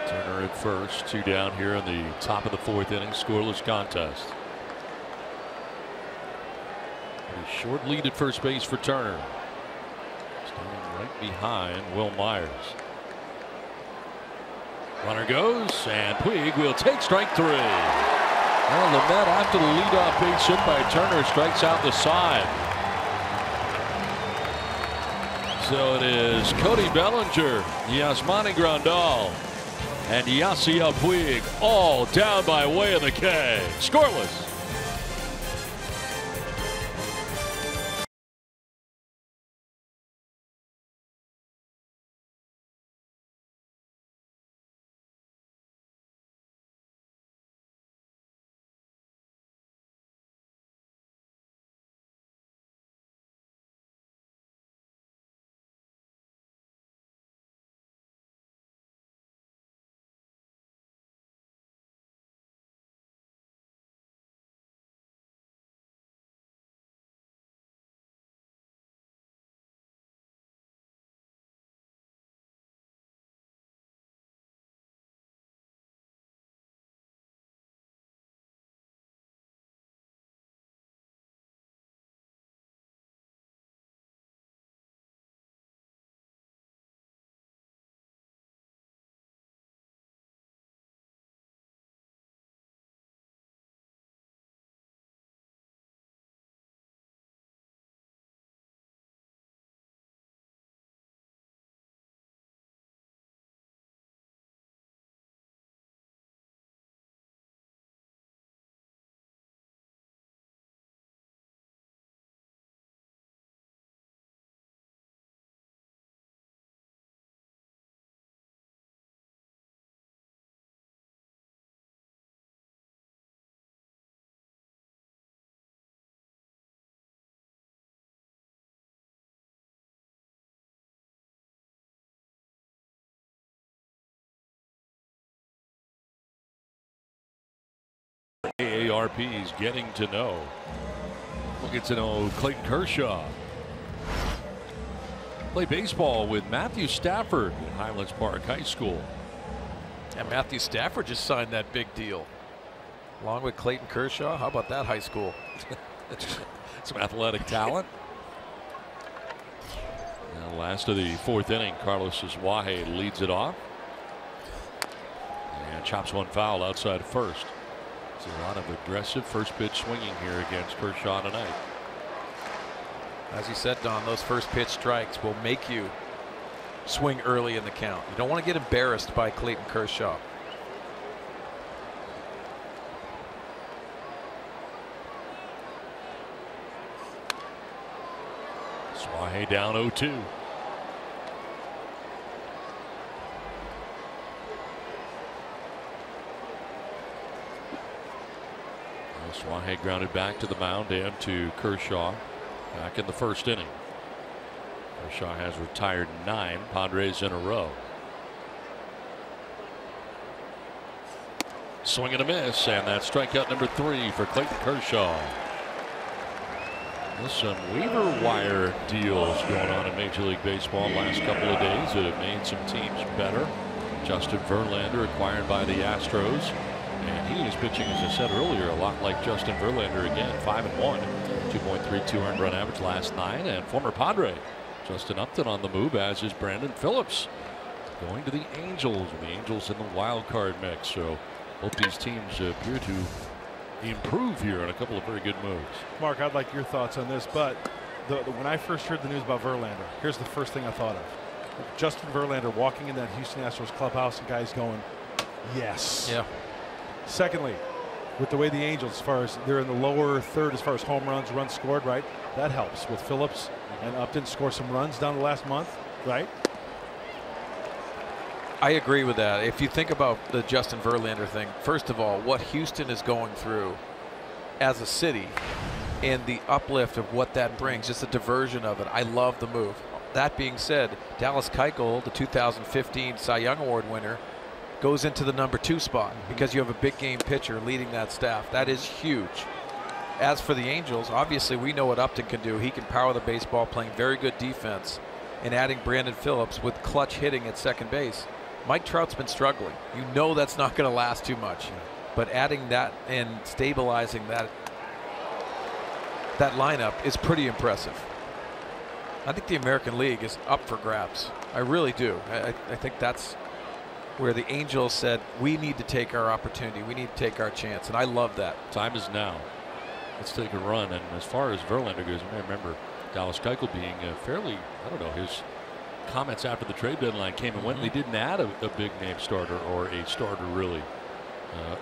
Turner at first, 2 down here in the top of the 4th inning, scoreless contest. A short lead at first base for Turner. Standing right behind Will Myers. Runner goes, and Puig will take strike 3. Well, Lamet, after the leadoff base hit by Turner, strikes out the side. So it is Cody Bellinger, Yasmani Grandal, and Yasiel Puig all down by way of the K. Scoreless. AARP's getting to know. We'll get to know Clayton Kershaw. Play baseball with Matthew Stafford at Highlands Park High School. And Matthew Stafford just signed that big deal along with Clayton Kershaw. How about that high school? Some athletic talent. Now, last of the 4th inning, Carlos Suaje leads it off and chops one foul outside first. It's a lot of aggressive first pitch swinging here against Kershaw tonight. As you said, Don, those first pitch strikes will make you swing early in the count. You don't want to get embarrassed by Clayton Kershaw. Suaje down 0-2. Swahe grounded back to the mound and to Kershaw back in the first inning. Kershaw has retired 9 Padres in a row. Swing and a miss, and that's strikeout number 3 for Clayton Kershaw. There's some waiver wire deals going on in Major League Baseball the last couple of days that have made some teams better. Justin Verlander acquired by the Astros, and he is pitching, as I said earlier, a lot like Justin Verlander again. 5-1, 2.32 earned run average last 9, and former Padre Justin Upton on the move, as is Brandon Phillips going to the Angels, and the Angels in the wild card mix. So both these teams appear to improve here on a couple of very good moves. Mark, I'd like your thoughts on this, but when I first heard the news about Verlander, here's the first thing I thought of. Justin Verlander walking in that Houston Astros clubhouse and guys going, yes. Yeah. Secondly, with the way the Angels, as far as they're in the lower third as far as home runs scored, right? That helps with Phillips and Upton score some runs down the last month, right? I agree with that. If you think about the Justin Verlander thing, first of all, what Houston is going through as a city and the uplift of what that brings, just the diversion of it, I love the move. That being said, Dallas Keuchel, the 2015 Cy Young Award winner, goes into the number 2 spot because you have a big game pitcher leading that staff. That is huge. As for the Angels, obviously we know what Upton can do. He can power the baseball, playing very good defense, and adding Brandon Phillips with clutch hitting at second base. Mike Trout's been struggling. You know that's not going to last too much. But adding that and stabilizing that lineup is pretty impressive. I think the American League is up for grabs. I really do. I think that's where the Angels said, we need to take our opportunity. We need to take our chance. And I love that. Time is now. Let's take a run. And as far as Verlander goes, I remember Dallas Keuchel being fairly, I don't know, his comments after the trade deadline came and went. They didn't add a big name starter or a starter really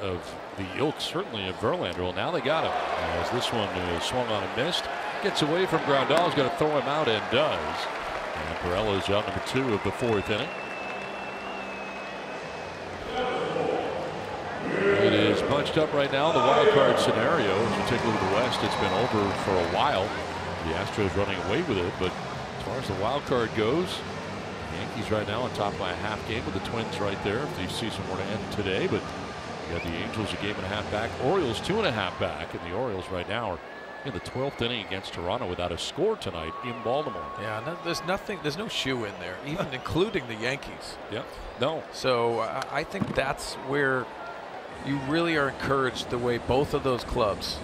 of the ilk, certainly of Verlander. Well, now they got him. As this one swung on and missed, gets away from Grandal. He's going to throw him out and does. And Pirello's out number 2 of the 4th inning. It is bunched up right now. The wild card scenario, as you take a look at the West, it's been over for a while. The Astros running away with it, but as far as the wild card goes, the Yankees right now on top by a half game with the Twins right there. If the season were to end today, but you got the Angels a game and a half back, Orioles 2.5 back, and the Orioles right now are in the 12th inning against Toronto without a score tonight in Baltimore. Yeah, no, there's no shoe in there, even including the Yankees. Yep. No. So I think that's where you really are encouraged, the way both of those clubs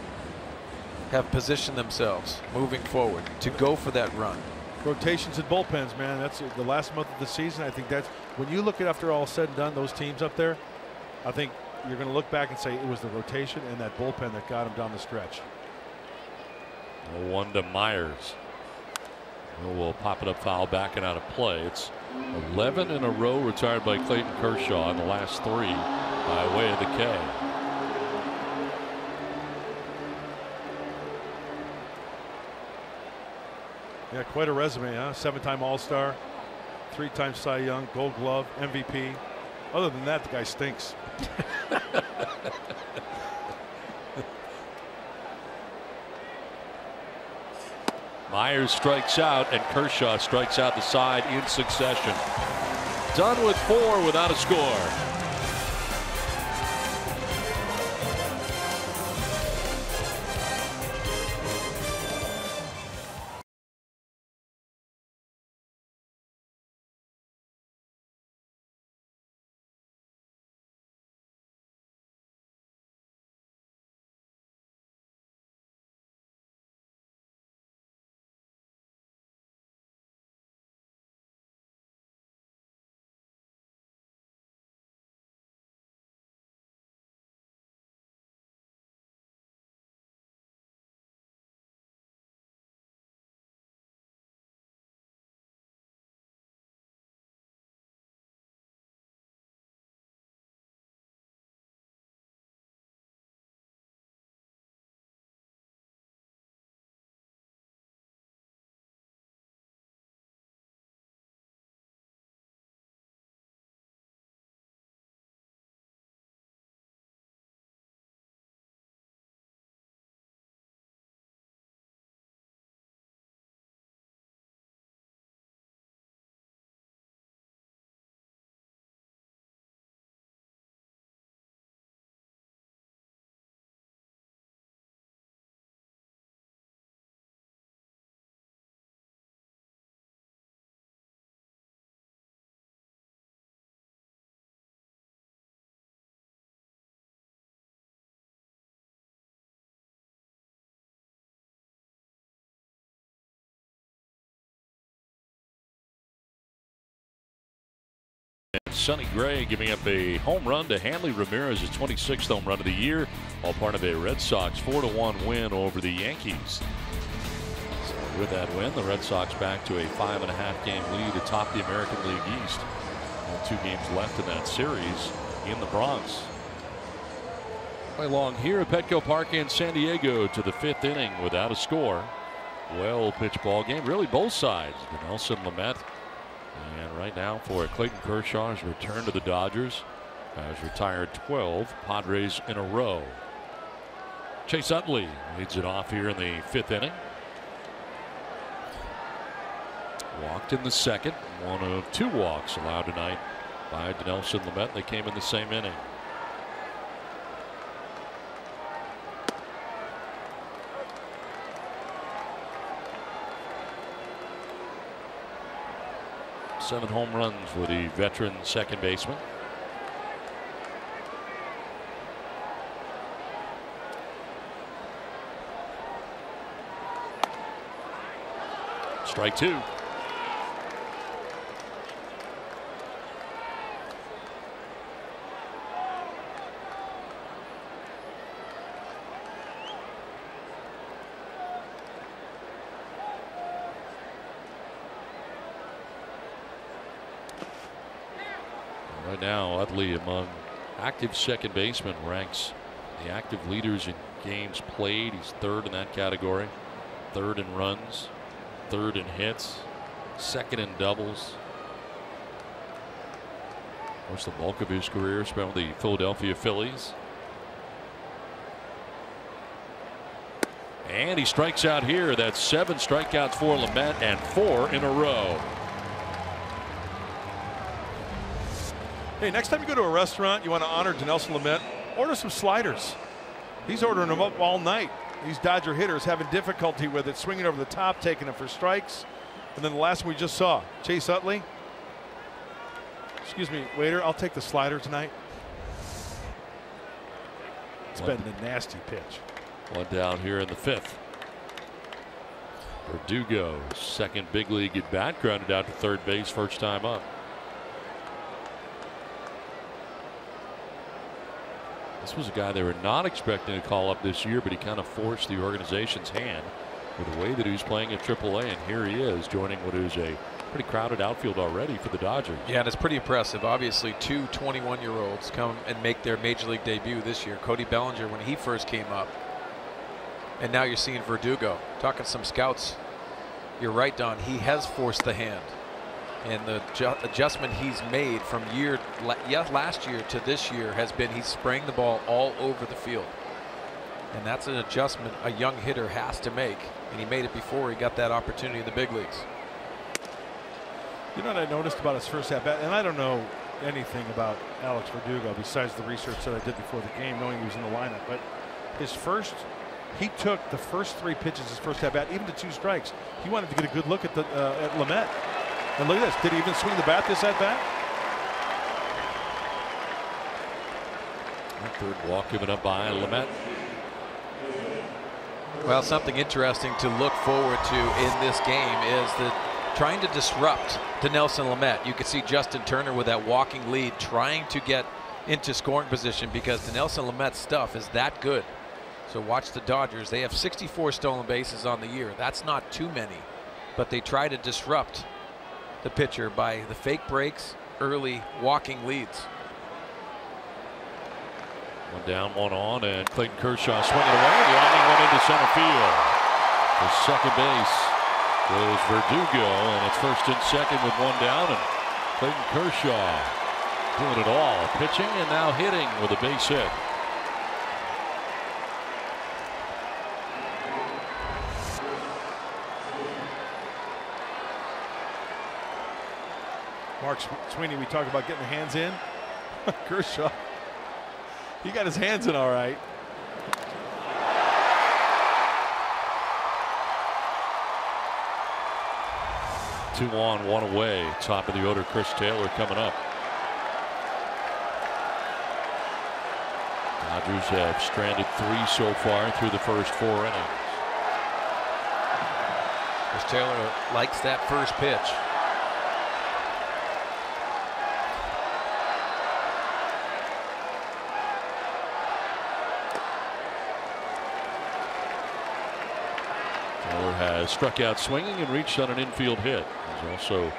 have positioned themselves moving forward to go for that run. Rotations and bullpens, man. That's the last month of the season. I think that's when you look at, after all said and done, those teams up there, I think you're going to look back and say it was the rotation and that bullpen that got them down the stretch. 1 to Myers. We'll pop it up, foul back and out of play. It's 11 in a row retired by Clayton Kershaw in the last 3 by way of the K. Yeah, quite a resume, huh? 7-time All-Star, 3-time Cy Young, Gold Glove, MVP. Other than that, the guy stinks. Myers strikes out, and Kershaw strikes out the side in succession. Done with 4 without a score. Sonny Gray giving up a home run to Hanley Ramirez, his 26th home run of the year, all part of a Red Sox 4-1 win over the Yankees. So with that win, the Red Sox back to a 5.5 game lead atop the American League East. And 2 games left in that series in the Bronx. Play along here at Petco Park in San Diego to the 5th inning without a score. Well pitched ball game, really both sides. Nelson Lamet, and right now for Clayton Kershaw's return to the Dodgers, has retired 12 Padres in a row. Chase Utley leads it off here in the 5th inning. Walked in the 2nd, one of 2 walks allowed tonight by Nelson Lamet. They came in the same inning. Seven home runs for the veteran second baseman. Strike 2. Right now, Utley, among active second basemen, ranks the active leaders in games played. He's 3rd in that category, 3rd in runs, 3rd in hits, 2nd in doubles. Of course, the bulk of his career spent with the Philadelphia Phillies. And he strikes out here. That's 7 strikeouts for Lamet and 4 in a row. Hey, next time you go to a restaurant, you want to honor Dinelson Lamet, order some sliders. He's ordering them up all night. These Dodger hitters having difficulty with it, swinging over the top, taking them for strikes. And then the last one we just saw, Chase Utley. Excuse me, waiter, I'll take the slider tonight. It's been a nasty pitch. One down here in the 5th. Verdugo, 2nd big league at bat, grounded out to 3rd base, first time up. This was a guy they were not expecting to call up this year, but he kind of forced the organization's hand with the way that he was playing at AAA, and here he is joining what is a pretty crowded outfield already for the Dodgers. Yeah, and it's pretty impressive. Obviously, 2 21-year-olds come and make their major league debut this year. Cody Bellinger when he first came up, and now you're seeing Verdugo. Talking some scouts, you're right, Don. He has forced the hand. And the adjustment he's made from last year to this year has been he's spraying the ball all over the field. And that's an adjustment a young hitter has to make. And he made it before he got that opportunity in the big leagues. You know what I noticed about his first at bat, and I don't know anything about Alex Verdugo besides the research that I did before the game, knowing he was in the lineup. But he took the first 3 pitches his first at bat, even to 2 strikes. He wanted to get a good look at Lamet. And look at this. Did he even swing the bat this at bat? Third walk given up by Lamet. Well, something interesting to look forward to in this game is trying to disrupt Dinelson Lamet. You could see Justin Turner with that walking lead trying to get into scoring position because Dinelson Lamet's stuff is that good. So watch the Dodgers. They have 64 stolen bases on the year. That's not too many, but they try to disrupt the pitcher by the fake breaks, early walking leads. One down, one on, and Clayton Kershaw swinging away, lining one into center field. To second base goes Verdugo, and it's first and second with one down, and Clayton Kershaw doing it all, pitching and now hitting with a base hit. Mark Sweeney, we talked about getting the hands in. Kershaw, he got his hands in all right. Two on, one away. Top of the order, Chris Taylor coming up. Dodgers have stranded 3 so far through the first 4 innings. Chris Taylor likes that first pitch. has struck out swinging and reached on an infield hit. He's also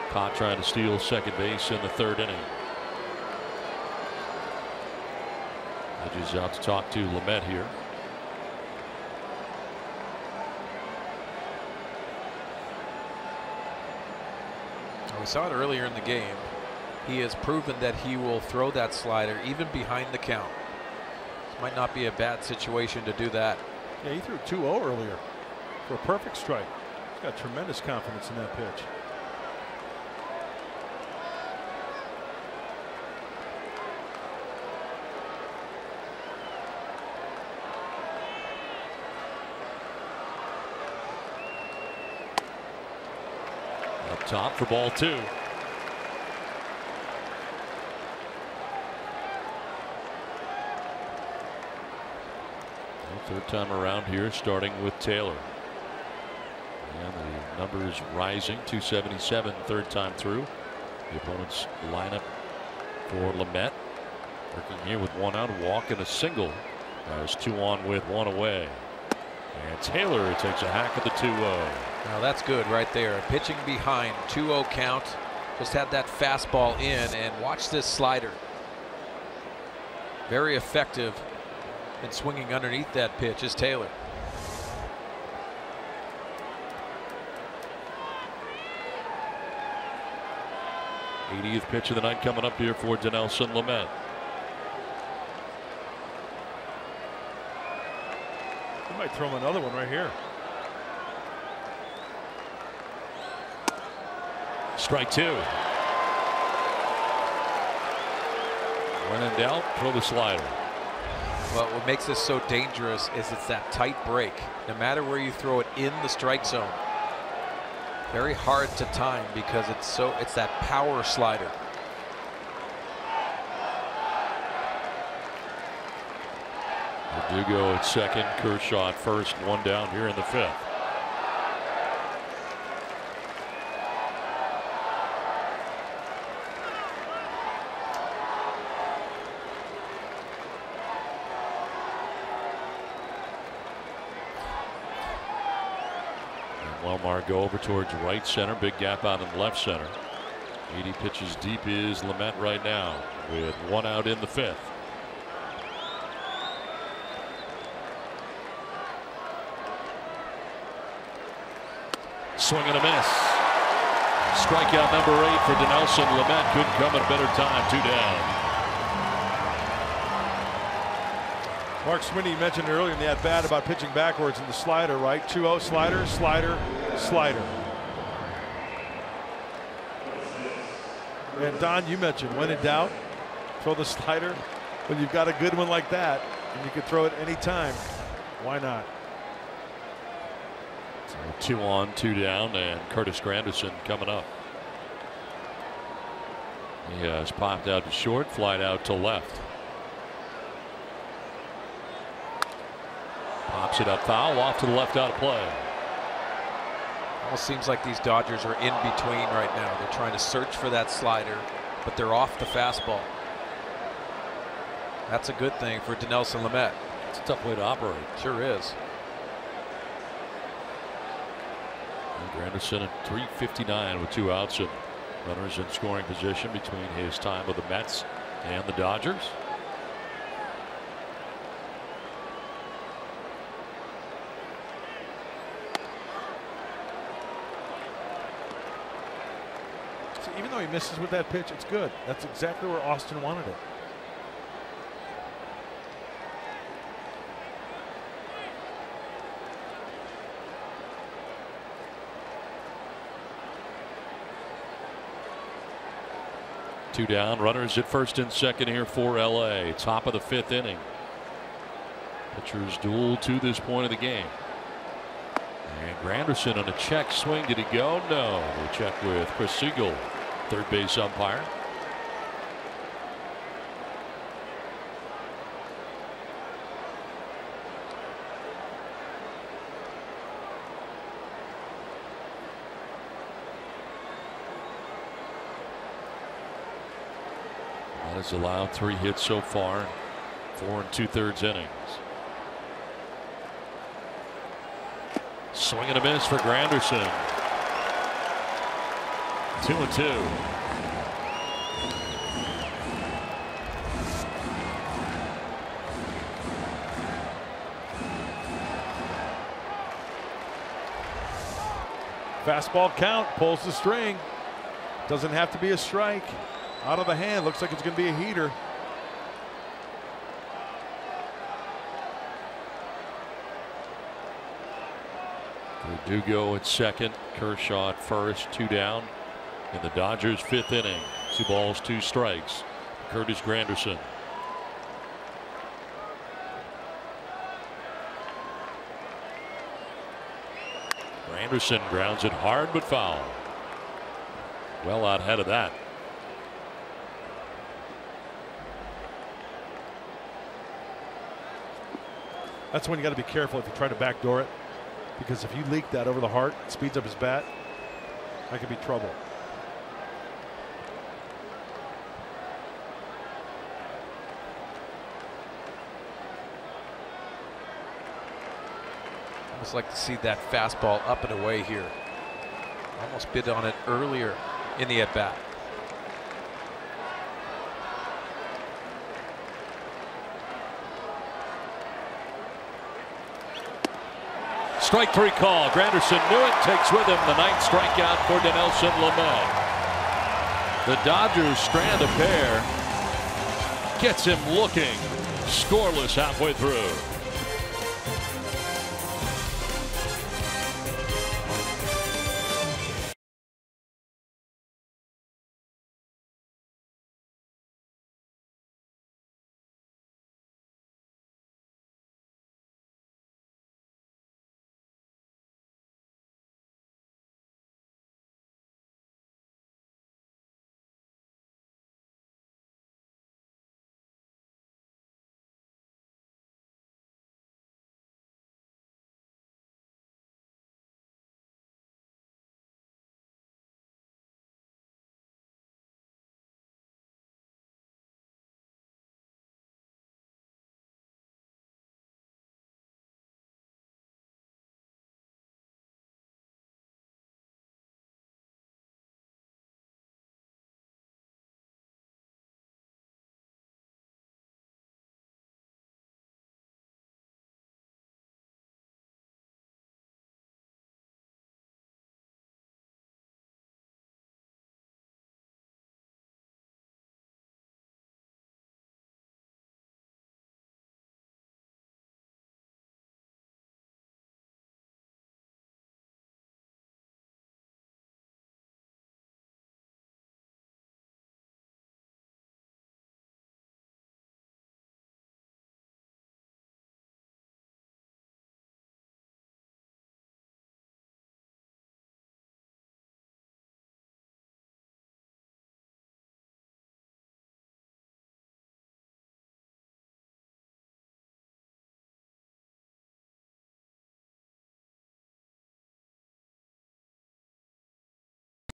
caught trying to steal second base in the third inning. Edges out to talk to Lamet here. We saw it earlier in the game. He has proven that he will throw that slider even behind the count. This might not be a bad situation to do that. Yeah, he threw 2-0 earlier for a perfect strike. He's got tremendous confidence in that pitch. Up top for ball 2. Third time around here, starting with Taylor. And the number is rising, 277 third time through. The opponent's lineup for Lamet. Working here with 1 out, a walk and a single. As 2 on with 1 away. And Taylor takes a hack at the 2-0. Now that's good right there. Pitching behind, 2-0 count. Just had that fastball in, and watch this slider. Very effective. And swinging underneath that pitch is Taylor. '80th pitch of the night coming up here for Dinelson Lamet. He might throw him another one right here. Strike 2. When in doubt, throw the slider. But what makes this so dangerous is it's that tight break. No matter where you throw it in the strike zone, very hard to time because it's that power slider. Verdugo at second, Kershaw at first, 1 down here in the 5th. Wellmar go over towards right center. Big gap out in left center. 80 pitches deep is Lamet right now with 1 out in the 5th. Swing and a miss. Strikeout number 8 for Dinelson Lamet. Couldn't come at a better time. 2 down. Mark Sweeney mentioned earlier in the at-bat about pitching backwards in the slider, right? 2-0 slider, slider, slider. And Don, you mentioned when in doubt, throw the slider. When you've got a good one like that, and you can throw it any time, why not? So 2 on, 2 down, and Curtis Granderson coming up. He has popped out to short, flied out to left. Pops it up foul, off to the left out of play. Almost seems like these Dodgers are in between right now. They're trying to search for that slider, but they're off the fastball. That's a good thing for Dinelson Lamet. It's a tough way to operate. Sure is. And Granderson at 359 with 2 outs and runners in scoring position between his time with the Mets and the Dodgers. Even though he misses with that pitch, it's good. That's exactly where Austin wanted it. Two down, runners at first and second here for LA. Top of the 5th inning. Pitchers duel to this point of the game. And Granderson on a check swing. Did he go? No. We'll check with Chris Siegel, third base umpire. That has allowed 3 hits so far, 4 2/3 innings. Swing and a miss for Granderson. 2-2. Fastball count, pulls the string. Doesn't have to be a strike. Out of the hand, looks like it's going to be a heater. Verdugo at second, Kershaw at first, 2 down in the Dodgers' 5th inning. 2 balls, 2 strikes. Curtis Granderson. Granderson grounds it hard but foul. Well out ahead of that. That's when you got to be careful if you try to backdoor it, because if you leak that over the heart, it speeds up his bat. That could be trouble. Almost like to see that fastball up and away here. Almost bid on it earlier in the at-bat. Strike 3 call. Granderson knew it. Takes with him the 9th strikeout for Dinelson Lamet. The Dodgers strand a pair. Gets him looking. Scoreless halfway through.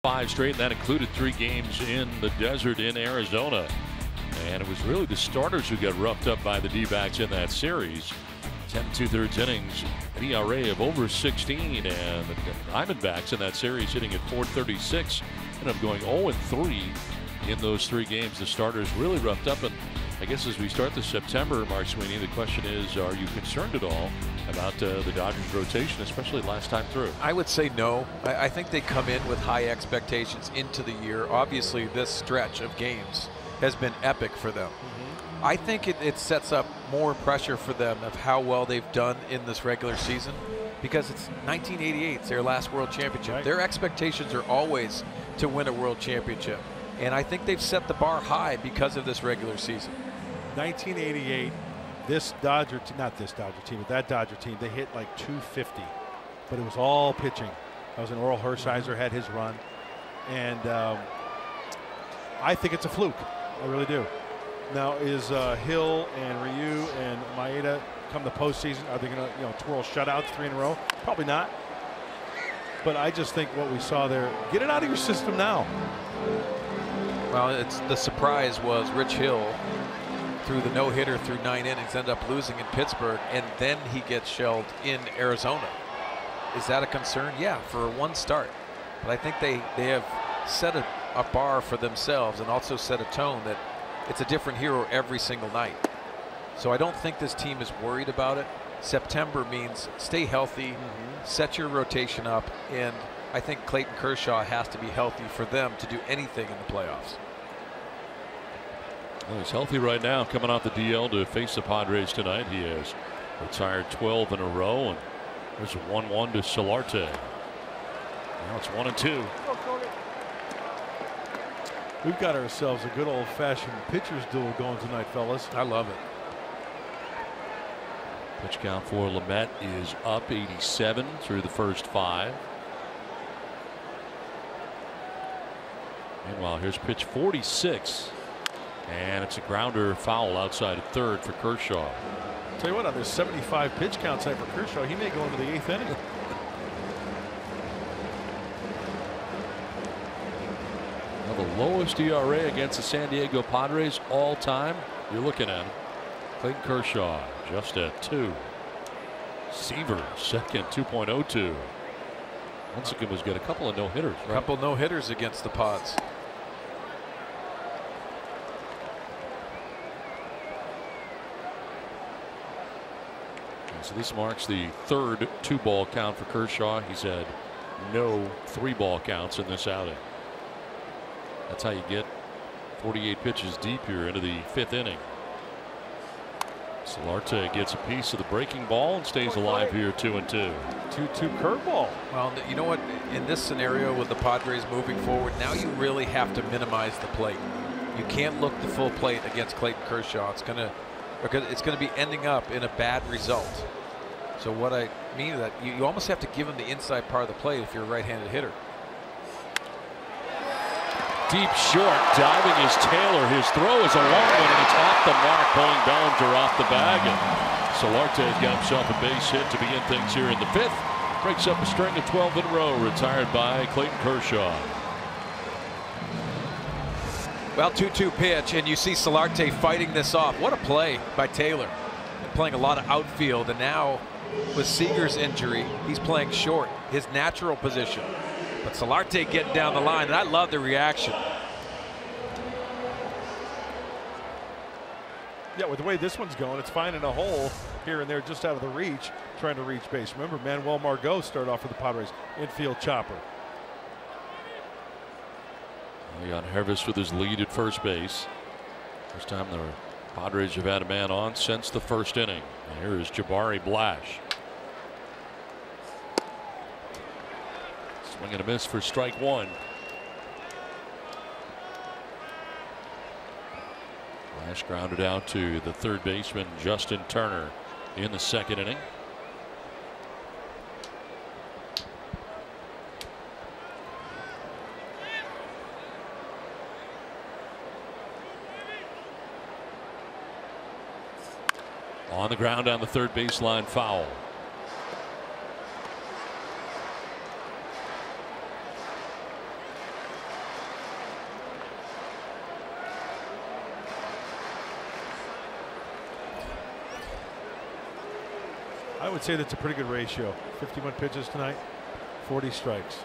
Five straight, and that included 3 games in the desert in Arizona. And it was really the starters who got roughed up by the D-backs in that series. 10 2/3 innings, an ERA of over 16, and the Diamondbacks in that series hitting at .436, ended up going 0-3 in those 3 games. The starters really roughed up, and I guess as we start this September, Mark Sweeney, the question is, are you concerned at all about the Dodgers rotation, especially last time through? I would say no. I think they come in with high expectations into the year. Obviously, this stretch of games has been epic for them. I think it sets up more pressure for them of how well they've done in this regular season, because it's 1988, it's their last World Championship. Right. Their expectations are always to win a World Championship, and I think they've set the bar high because of this regular season. 1988, this Dodger team, not this Dodger team, but that Dodger team, they hit like 250, but it was all pitching. That was when Oral Hershiser had his run, and I think it's a fluke. I really do. Now, is Hill and Ryu and Maeda come the postseason? Are they going to, twirl shutouts 3 in a row? Probably not. But I just think what we saw there, get it out of your system now. Well, the surprise was Rich Hill threw the no-hitter through 9 innings, ended up losing in Pittsburgh, and then he gets shelled in Arizona. Is that a concern? Yeah, for one start. But I think they have set a bar for themselves and also set a tone that it's a different hero every single night. So I don't think this team is worried about it. September means stay healthy, set your rotation up, and I think Clayton Kershaw has to be healthy for them to do anything in the playoffs. Well, he's healthy right now, coming off the DL to face the Padres tonight. He has retired 12 in a row, and there's a 1-1 to Solarte. Now it's 1-2. We've got ourselves a good old-fashioned pitchers duel going tonight, fellas. I love it. Pitch count for Lamet is up 87 through the first 5. Meanwhile, here's pitch 46. And it's a grounder foul outside of third for Kershaw. Tell you what, there's 75 pitch counts tonight for Kershaw. He may go into the 8th inning. Well, the lowest ERA against the San Diego Padres all time. You're looking at him. Clayton Kershaw just at 2. Seaver second, 2.02. Lincecum was good. A couple of no-hitters. A couple no-hitters against the Pods. So this marks the third 2-ball count for Kershaw. He's had no 3-ball counts in this outing. That's how you get 48 pitches deep here into the 5th inning. Solarte gets a piece of the breaking ball and stays alive here, 2-2. 2-2 curveball. Well, you know what? In this scenario with the Padres moving forward, now you really have to minimize the plate. You can't look the full plate against Clayton Kershaw. It's going to be ending up in a bad result. So what I mean is that you almost have to give him the inside part of the plate if you're a right-handed hitter. Deep short, diving is Taylor. His throw is a long one, and it's off the mark, pulling Bellinger off the bag. And Solarte's got himself a base hit to begin things here in the 5th. Breaks up a string of 12 in a row, retired by Clayton Kershaw. Well, 2-2 pitch, and you see Solarte fighting this off. What a play by Taylor. Playing a lot of outfield, and now with Seager's injury, he's playing short, his natural position. But Solarte getting down the line, and I love the reaction. Yeah, with the way this one's going, it's finding a hole here and there just out of the reach, trying to reach base. Remember, Manuel Margot started off for the Padres, infield chopper. Leon Hervis with his lead at first base. First time the Padres have had a man on since the 1st inning. And here is Jabari Blash. Swing and a miss for strike 1. Blash grounded out to the 3rd baseman Justin Turner in the 2nd inning. On the ground on the 3rd baseline, foul. I would say that's a pretty good ratio. 51 pitches tonight, 40 strikes.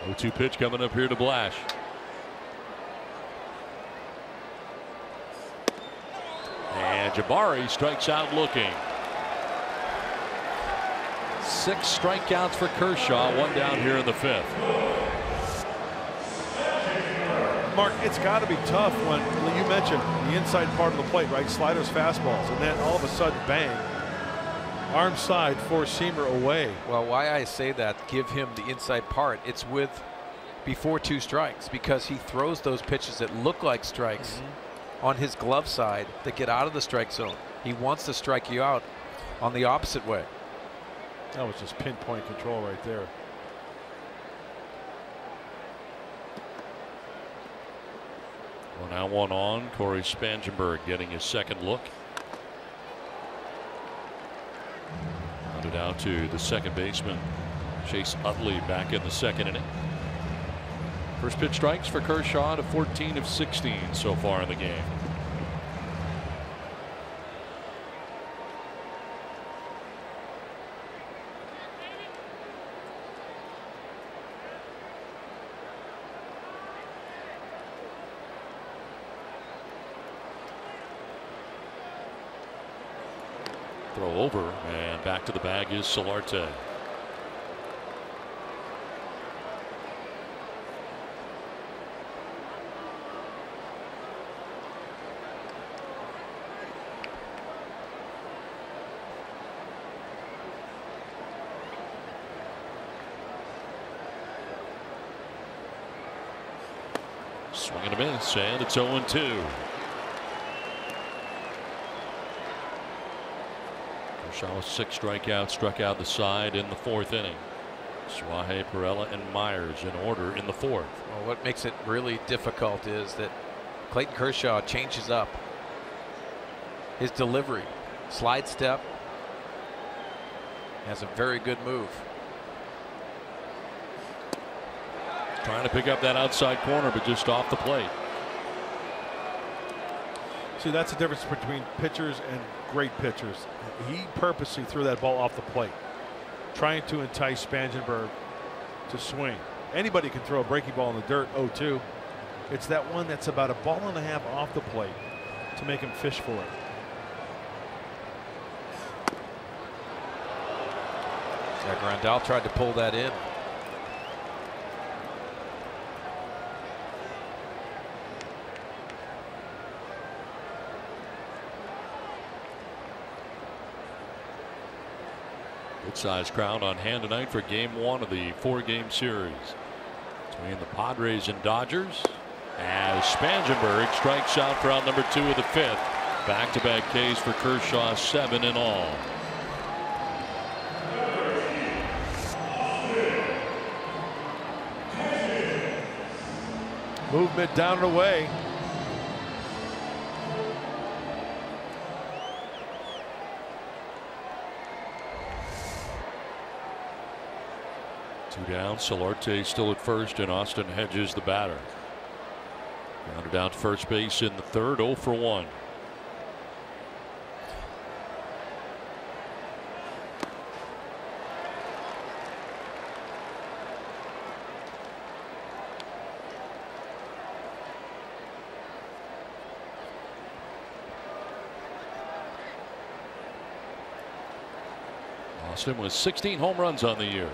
Oh, 0-2 pitch coming up here to Blash. And Jabari strikes out looking. 6 strikeouts for Kershaw, 1 down here in the 5th. Mark, it's got to be tough when you mentioned the inside part of the plate, right? Sliders, fastballs, and then all of a sudden, bang. Arm side, four-seamer away. Well, why I say that, give him the inside part, it's with before 2 strikes, because he throws those pitches that look like strikes on his glove side that get out of the strike zone. He wants to strike you out on the opposite way. That was just pinpoint control right there. Well, now 1 on. Corey Spangenberg getting his 2nd look. Rounded out to the 2nd baseman Chase Utley back in the 2nd inning. First pitch strikes for Kershaw to 14 of 16 so far in the game. Throw over, and back to the bag is Solarte. Swing and a miss, and it's 0-2. Kershaw with 6 strikeouts, struck out the side in the 4th inning. Suaje, Perella, and Myers in order in the 4th. Well, what makes it really difficult is that Clayton Kershaw changes up his delivery. Slide step. Has a very good move. Trying to pick up that outside corner, but just off the plate. See, that's the difference between pitchers and great pitchers. He purposely threw that ball off the plate, trying to entice Spangenberg to swing. Anybody can throw a breaking ball in the dirt, 0-2. It's that one that's about a ball and a half off the plate to make him fish for it. Grandal tried to pull that in. Good-sized crowd on hand tonight for Game 1 of the 4-game series between the Padres and Dodgers, as Spangenberg strikes out for out number 2 of the 5th. Back-to-back Ks for Kershaw, 7 in all. Movement down and away. Two down. Solarte still at first, and Austin Hedges the batter. Grounded down to first base in the 3rd, 0 for 1. Austin with 16 home runs on the year.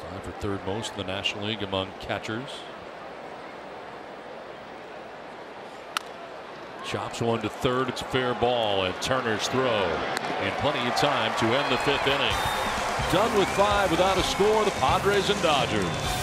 Tied for 3rd most in the National League among catchers. Chops one to 3rd. It's a fair ball, and Turner's throw. And plenty of time to end the 5th inning. Done with 5 without a score, the Padres and Dodgers.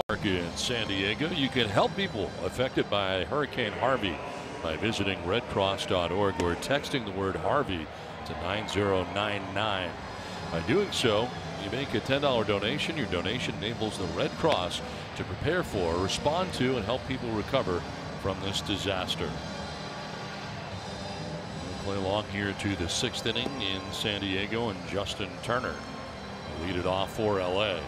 Park in San Diego. You can help people affected by Hurricane Harvey by visiting redcross.org or texting the word Harvey to 9099. By doing so, you make a $10 donation. Your donation enables the Red Cross to prepare for, respond to, and help people recover from this disaster. Play along here to the 6th inning in San Diego, and Justin Turner will lead it off for LA.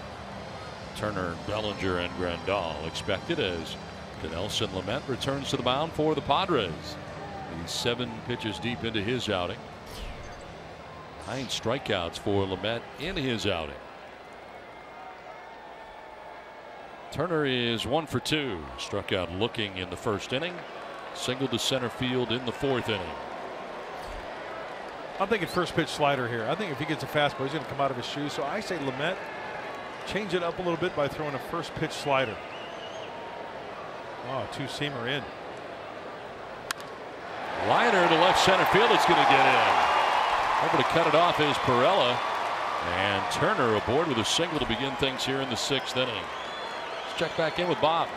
Turner, Bellinger, and Grandal expected as Dinelson Lamet returns to the mound for the Padres. He's 7 pitches deep into his outing. 9 strikeouts for Lamet in his outing. Turner is 1 for 2. Struck out looking in the 1st inning. Singled to center field in the 4th inning. I'm thinking first pitch slider here. I think if he gets a fastball, he's going to come out of his shoes. So I say Lamet, change it up a little bit by throwing a first pitch slider. Oh, 2-seamer in. Liner to left center field. It's going to get in. Over to cut it off is Perella. And Turner aboard with a single to begin things here in the 6th inning. Let's check back in with Bob.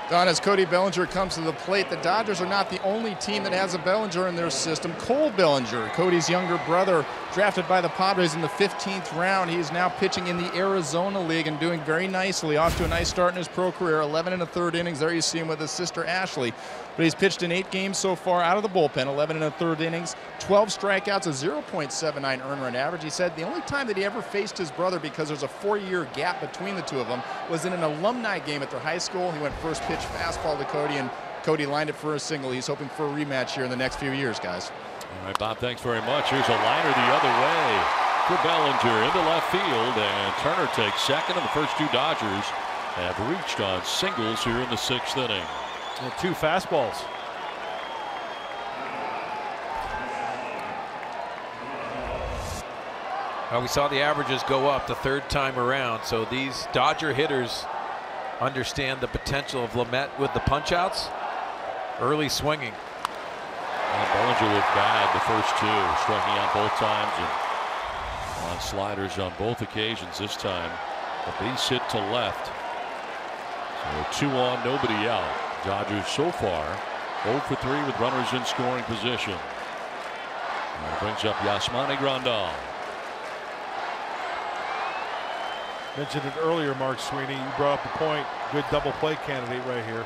Don, as Cody Bellinger comes to the plate, the Dodgers are not the only team that has a Bellinger in their system. Cole Bellinger, Cody's younger brother, drafted by the Padres in the 15th round. He's now pitching in the Arizona League and doing very nicely. Off to a nice start in his pro career. 11 1/3 innings. There you see him with his sister Ashley. But he's pitched in 8 games so far out of the bullpen. 11 1/3 innings, 12 strikeouts, a 0.79 earned run average. He said the only time that he ever faced his brother, because there's a 4-year gap between the two of them, was in an alumni game at their high school. He went first pitch fastball to Cody, and Cody lined it for a single. He's hoping for a rematch here in the next few years, guys. All right, Bob, thanks very much. Here's a liner the other way for Bellinger into left field, and Turner takes second, and the first 2 Dodgers have reached on singles here in the 6th inning. And 2 fastballs. We saw the averages go up the 3rd time around, so these Dodger hitters understand the potential of Lamet with the punch-outs. Early swinging. And Bellinger looked bad the first 2, striking out both times and on sliders on both occasions. This time a base hit to left. So 2 on, nobody out. Dodgers so far 0 for 3 with runners in scoring position. And it brings up Yasmani Grandal. Mentioned it earlier, Mark Sweeney. You brought up the point. Good double play candidate right here.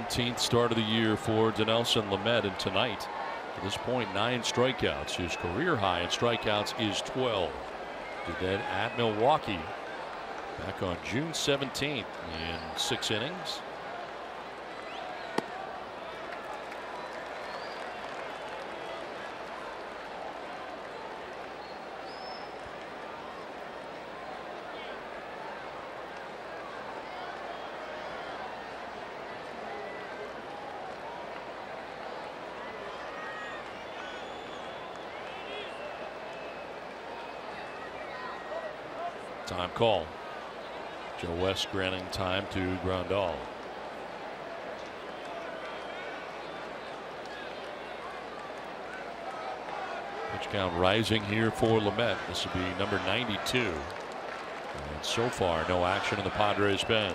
th start of the year for Dinelson Lamet, and tonight at this point 9 strikeouts. His career high in strikeouts is 12. Did that at Milwaukee back on June 17th in 6 innings. Time call. Joe West granting time to Grandal. Pitch count rising here for Lamet. This will be number 92. And so far, no action in the Padres pen.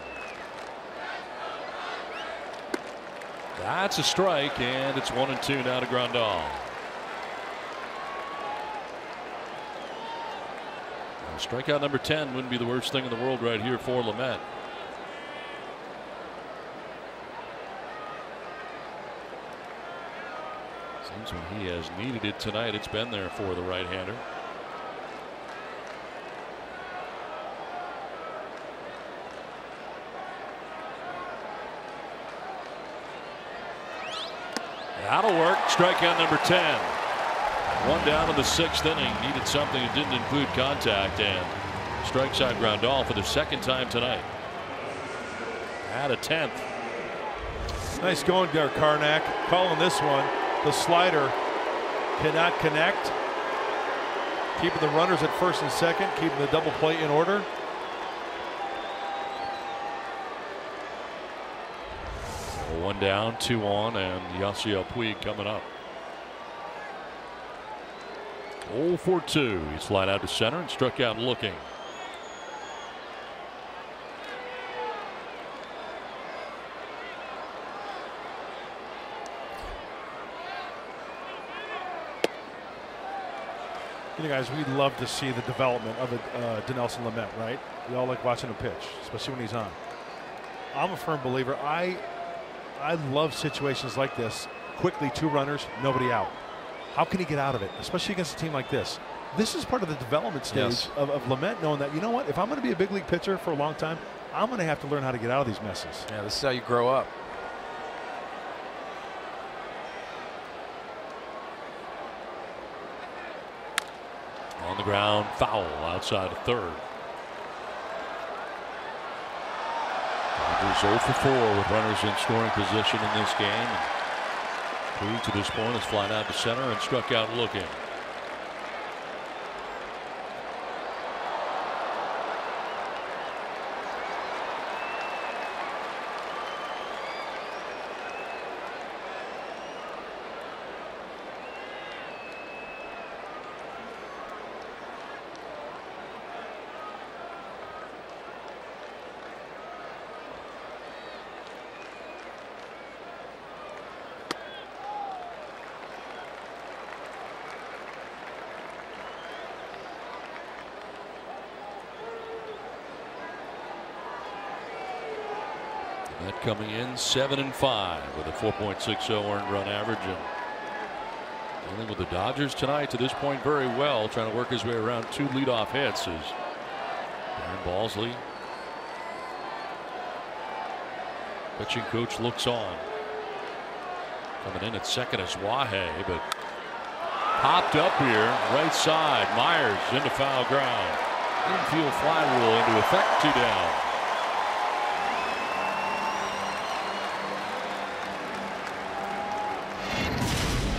That's a strike, and it's 1-2 now to Grandal. Strikeout number 10 wouldn't be the worst thing in the world right here for Lamet. Seems when he has needed it tonight, it's been there for the right-hander. That'll work. Strikeout number 10. 1 down in the 6th inning. Needed something that didn't include contact, and strikes out Grandal for the 2nd time tonight. At a 10th. Nice going there, Karnak. Calling this one. The slider cannot connect. Keeping the runners at 1st and 2nd. Keeping the double play in order. So 1 down, 2 on, and Yasiel Puig coming up. 0 for 2. He slid out to center and struck out looking. You know, guys, we love to see the development of Dinelson Lamet, right? We all like watching him pitch, especially when he's on. I'm a firm believer. I love situations like this. Quickly, 2 runners, nobody out. How can he get out of it, especially against a team like this? This is part of the development stage of Lamet, knowing that, you know what, if I'm going to be a big league pitcher for a long time, I'm going to have to learn how to get out of these messes. Yeah, this is how you grow up. On the ground, foul outside of third. Dodgers 0 for 4 with runners in scoring position in this game. Puig to this point has flied out to center and struck out looking. That coming in 7-5 with a 4.60 earned run average, and dealing with the Dodgers tonight to this point very well, trying to work his way around 2 leadoff hits as Darren Balsley, pitching coach, looks on. Coming in at second is Wahe, but popped up here right side. Myers into foul ground. Infield fly rule into effect, 2 down.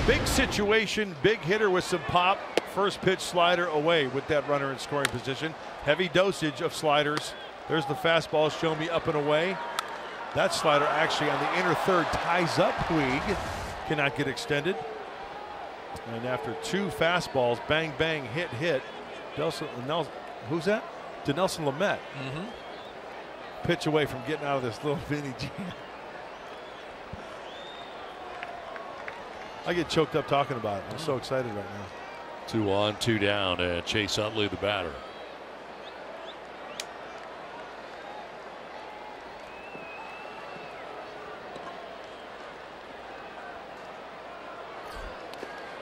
Big situation, big hitter with some pop. First pitch slider away with that runner in scoring position. Heavy dosage of sliders. There's the fastball, show me up and away. That slider actually on the inner third ties up Puig. Cannot get extended. And after 2 fastballs, bang, bang, hit. Who's that? Dinelson Lamet. Pitch away from getting out of this little mini jam. I get choked up talking about it. I'm so excited right now. 2 on, 2 down, and Chase Utley, the batter.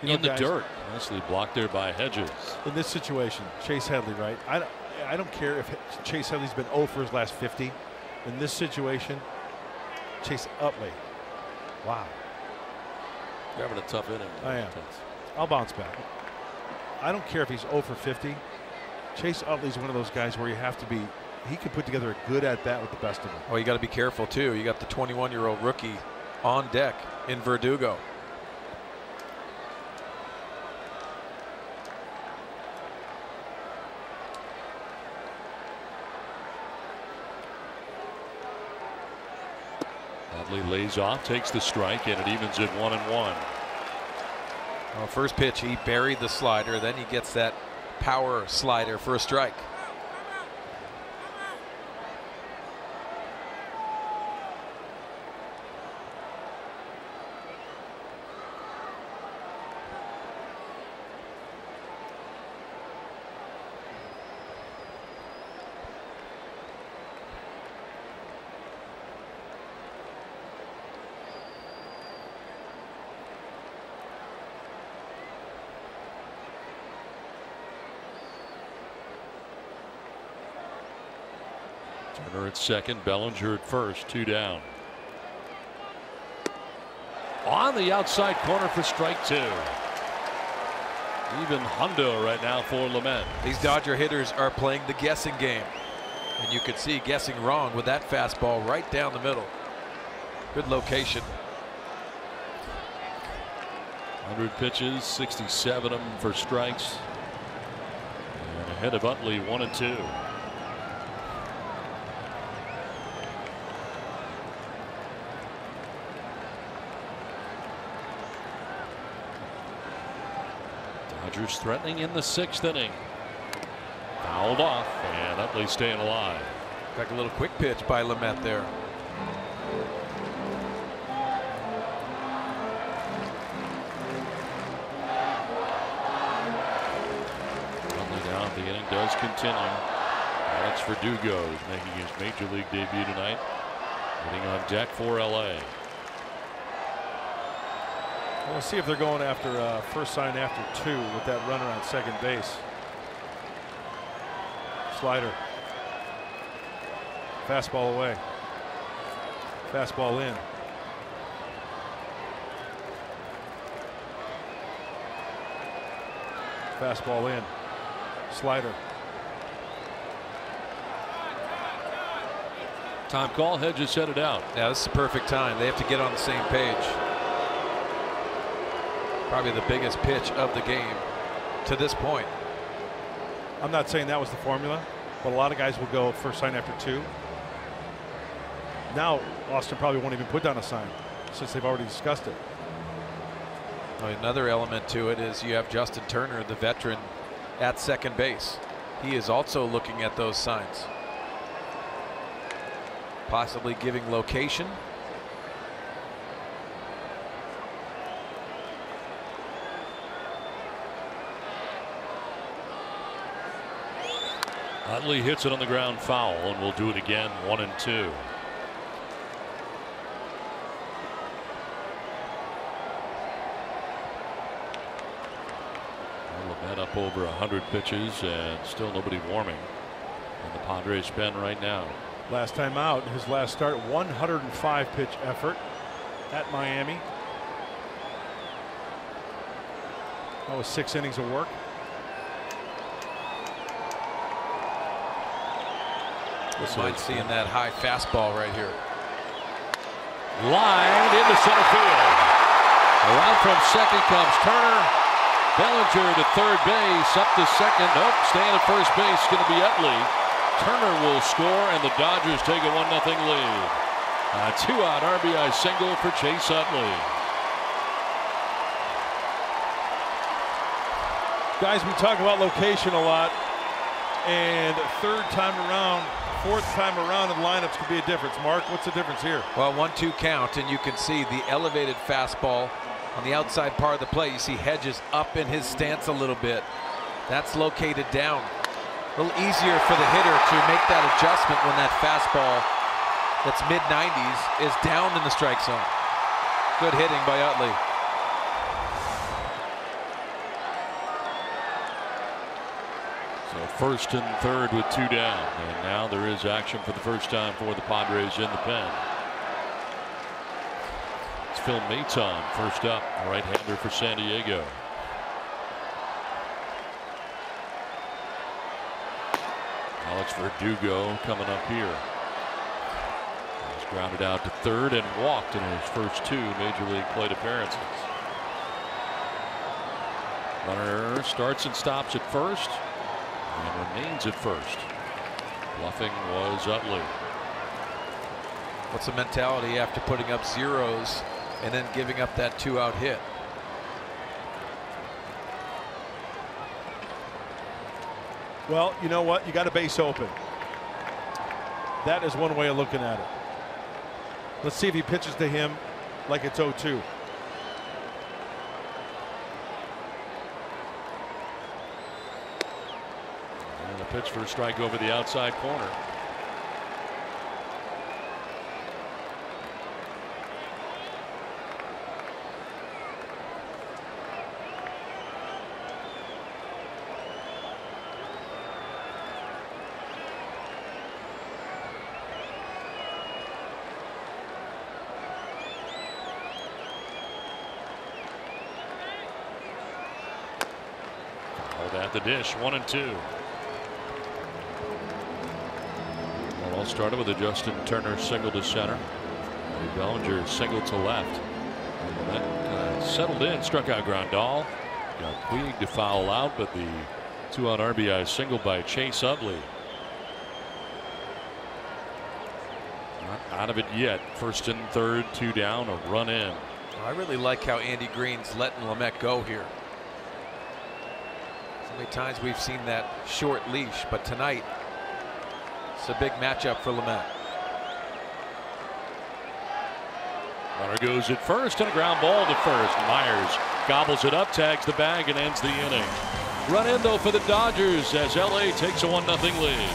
In the dirt, nicely blocked there by Hedges. In this situation, Chase Headley, right? I don't care if Chase Headley's been 0 for his last 50. In this situation, Chase Utley. Wow. You're having a tough inning. I am. I'll bounce back. I don't care if he's 0 for 50. Chase Utley's one of those guys where you have to be, he can put together a good at bat with the best of them. Well, you got to be careful too. You got the 21-year-old rookie on deck in Verdugo. Utley lays off, takes the strike, and it evens at 1-1. Well, first pitch, he buried the slider. Then he gets that power slider for a strike. Turner at second, Bellinger at first, 2 down. On the outside corner for strike 2. Even hundo right now for Lamet. These Dodger hitters are playing the guessing game, and you could see guessing wrong with that fastball right down the middle. Good location. 100 pitches, 67 of them for strikes. And ahead of Utley, 1-2. Dodgers threatening in the 6th inning. Fouled off, and Utley staying alive. Got a little quick pitch by Lamet there. continue. Alex Verdugo is making his major league debut tonight, getting on deck for LA. Well, let's see if they're going after first sign after 2 with that runner on second base. Slider. Fastball away. Fastball in. Fastball in. Slider. Time call. Hedges set it out. Yeah, this is the perfect time. They have to get on the same page. Probably the biggest pitch of the game to this point. I'm not saying that was the formula, but a lot of guys will go first sign after 2. Now Austin probably won't even put down a sign since they've already discussed it. Well, another element to it is you have Justin Turner, the veteran, at second base. He is also looking at those signs, possibly giving location. Utley hits it on the ground foul, and we'll do it again. 1-2. Lamet up over 100 pitches and still nobody warming in the Padres pen right now. Last time out, his last start, 105 pitch effort at Miami. That was 6 innings of work. Mind seeing that high fastball right here. Line into center field. Around from second comes Turner. Bellinger to third base, up to second. Nope, staying at first base going to be Utley. Turner will score, and the Dodgers take a 1-0 lead. A 2-out RBI single for Chase Utley. Guys, we talk about location a lot, and third time around, fourth time around in lineups could be a difference. Mark, what's the difference here? Well, 1-2 count, and you can see the elevated fastball on the outside part of the plate. You see Hedges up in his stance a little bit. That's located down. A little easier for the hitter to make that adjustment when that fastball that's mid-90s is down in the strike zone. Good hitting by Utley. So first and third with 2 down, and now there is action for the first time for the Padres in the pen. It's Phil Maton first up, right-hander for San Diego. Alex Verdugo coming up here. He's grounded out to third and walked in his first 2 major league plate appearances. Runner starts and stops at first and remains at first. Bluffing was Utley. What's the mentality after putting up zeros and then giving up that 2-out hit? Well, you know what? You got a base open. That is one way of looking at it. Let's see if he pitches to him like it's 0-2. And a pitch for a strike over the outside corner. At the dish, 1-2. Well, all started with a Justin Turner single to center. Bellinger single to left. And that settled in, struck out Grandal. Got Puig to foul out, but the 2-out RBI single by Chase Utley. Not out of it yet. First and third, 2 down, a run in. I really like how Andy Green's letting Lamet go here. So many times we've seen that short leash, but tonight it's a big matchup for Lamet. Runner goes at first and a ground ball to first. Myers gobbles it up, tags the bag, and ends the inning. Run in though for the Dodgers as LA takes a 1-0 lead.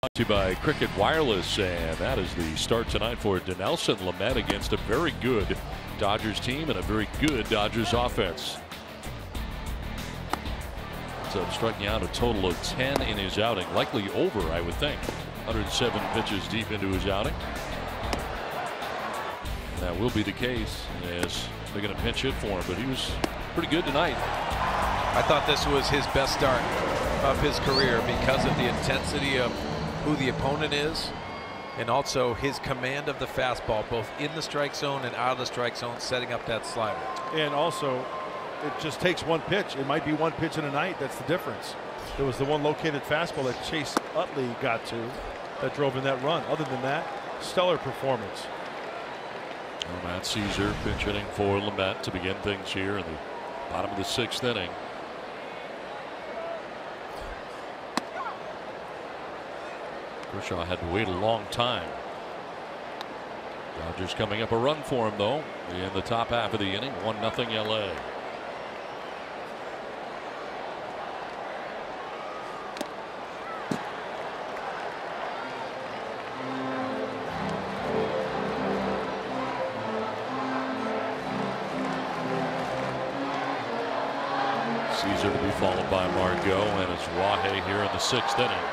Brought to you by Cricket Wireless, and that is the start tonight for Dinelson Lamet against a very good Dodgers team and a very good Dodgers offense. So striking out a total of 10 in his outing, likely over, I would think. 107 pitches deep into his outing. That will be the case as they're going to pinch hit for him, but he was pretty good tonight. I thought this was his best start of his career because of the intensity of who the opponent is and also his command of the fastball, both in the strike zone and out of the strike zone, setting up that slider. And also, it just takes one pitch. It might be one pitch in a night. That's the difference. There was the one located fastball that Chase Utley got to that drove in that run. Other than that, stellar performance. Well, Matt Caesar pinch hitting for Lamet to begin things here in the bottom of the 6th inning. Kershaw had to wait a long time. Dodgers coming up a run for him though in the top half of the inning. 1-0 LA. Caesar to be followed by Margot, and it's Wahe here in the 6th inning.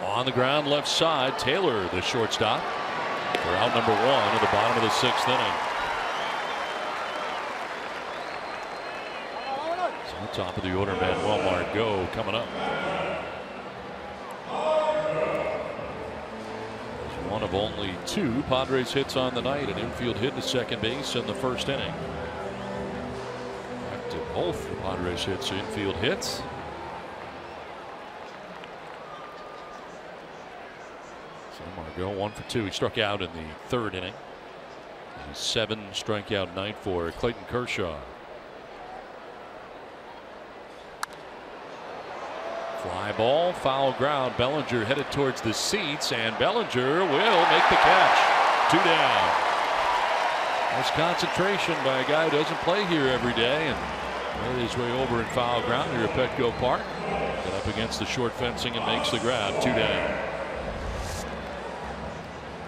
On the ground left side, Taylor the shortstop for out number 1 at the bottom of the 6th inning. So top of the order, Manuel Margot coming up. He's one of only 2 Padres hits on the night, an infield hit to second base in the 1st inning. Back to both the Padres hits, infield hits. Margot 1 for 2. He struck out in the 3rd inning. A 7 strikeout night for Clayton Kershaw. Fly ball, foul ground. Bellinger headed towards the seats, and Bellinger will make the catch. 2 down. Nice concentration by a guy who doesn't play here every day, and made his way over in foul ground here at Petco Park. Got up against the short fencing and makes the grab. 2 down.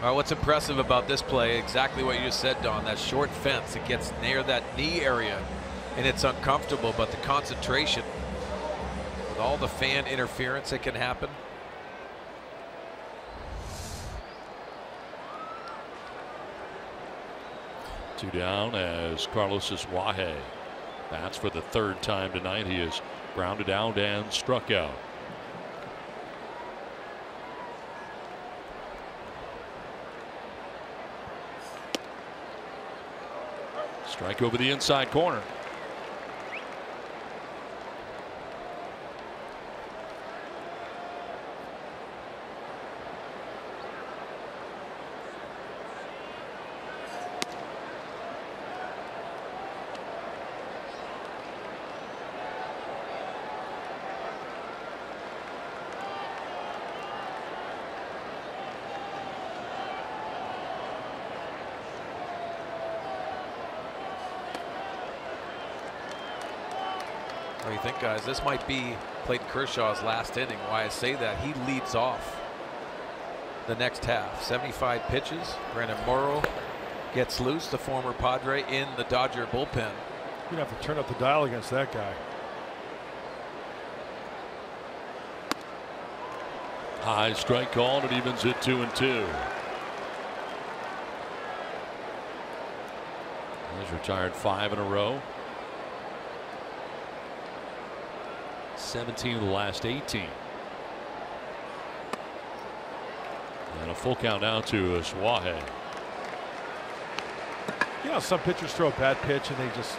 What's impressive about this play, exactly what you just said, Don, that short fence, it gets near that knee area and it's uncomfortable, but the concentration with all the fan interference that can happen. Two down as Carlos Wahe bats for the 3rd time tonight. He has Grounded out and struck out. Strike over the inside corner. What do you think, guys? This might be Clayton Kershaw's last inning. Why I say that, he leads off the next half. 75 pitches. Brandon Morrow gets loose, the former Padre, in the Dodger bullpen. You'd have to turn up the dial against that guy. High strike called. It evens it 2-2. He's retired 5 in a row. 17 of the last 18. And a full count now to Suaje. You know, some pitchers throw a bad pitch and they just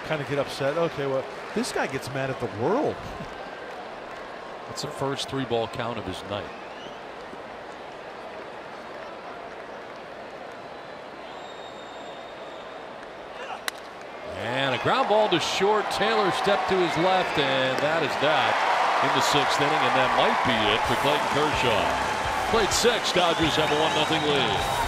kind of get upset. Okay, well, this guy gets mad at the world. That's the first 3-ball count of his night. And a ground ball to short. Taylor stepped to his left, and that is that in the 6th inning, and that might be it for Clayton Kershaw. Played 6. Dodgers have a 1-0 lead.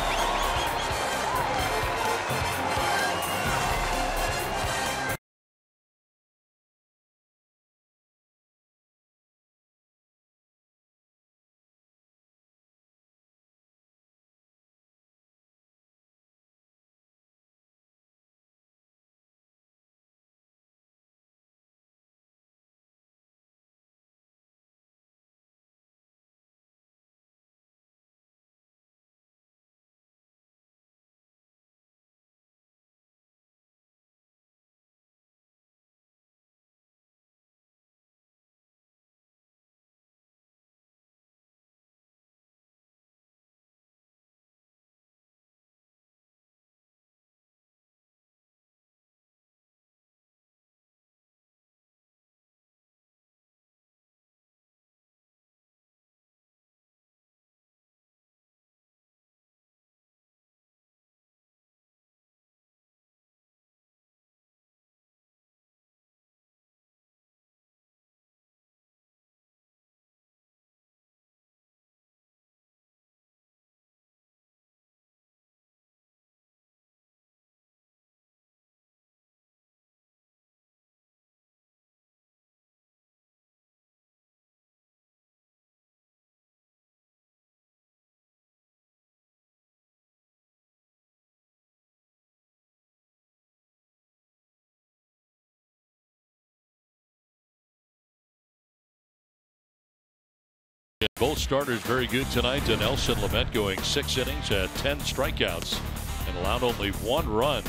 Both starters very good tonight. Nelson Lamet going 6 innings at 10 strikeouts and allowed only 1 run.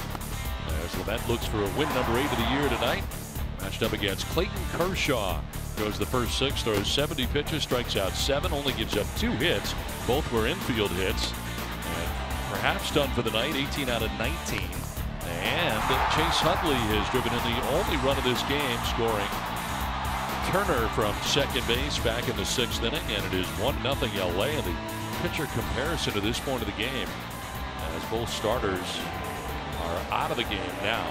As Lamet looks for a win number 8 of the year tonight. Matched up against Clayton Kershaw. Goes the first 6, throws 70 pitches, strikes out 7, only gives up 2 hits. Both were infield hits. And perhaps done for the night, 18 out of 19. And Chase Utley has driven in the only run of this game, scoring Turner from second base back in the 6th inning, and it is 1-0 LA. And the pitcher comparison to this point of the game, as both starters are out of the game now.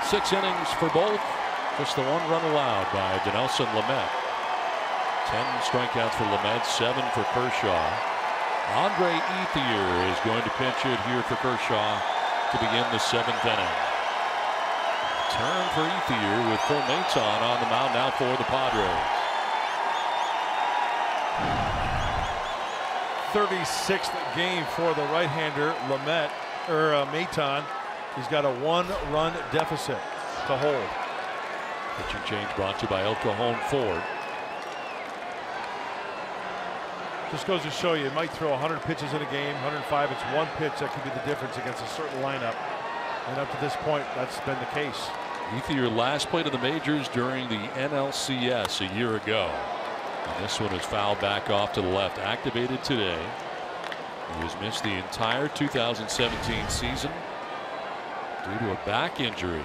6 innings for both, just the 1 run allowed by Dinelson Lamet. 10 strikeouts for Lamet, 7 for Kershaw. Andre Ethier is going to pinch it here for Kershaw to begin the 7th inning. Turn for Ethier with full mates on the mound now for the Padres. 36th game for the right-hander Lamet or Maton. He's got a 1-run deficit to hold. Pitching change brought to you by El Cajon Ford. Just goes to show you, it might throw 100 pitches in a game, 105. It's 1 pitch that could be the difference against a certain lineup. And up to this point, that's been the case. Ethier last played in the majors during the NLCS a year ago. And this one is fouled back off to the left. Activated today. He has missed the entire 2017 season due to a back injury.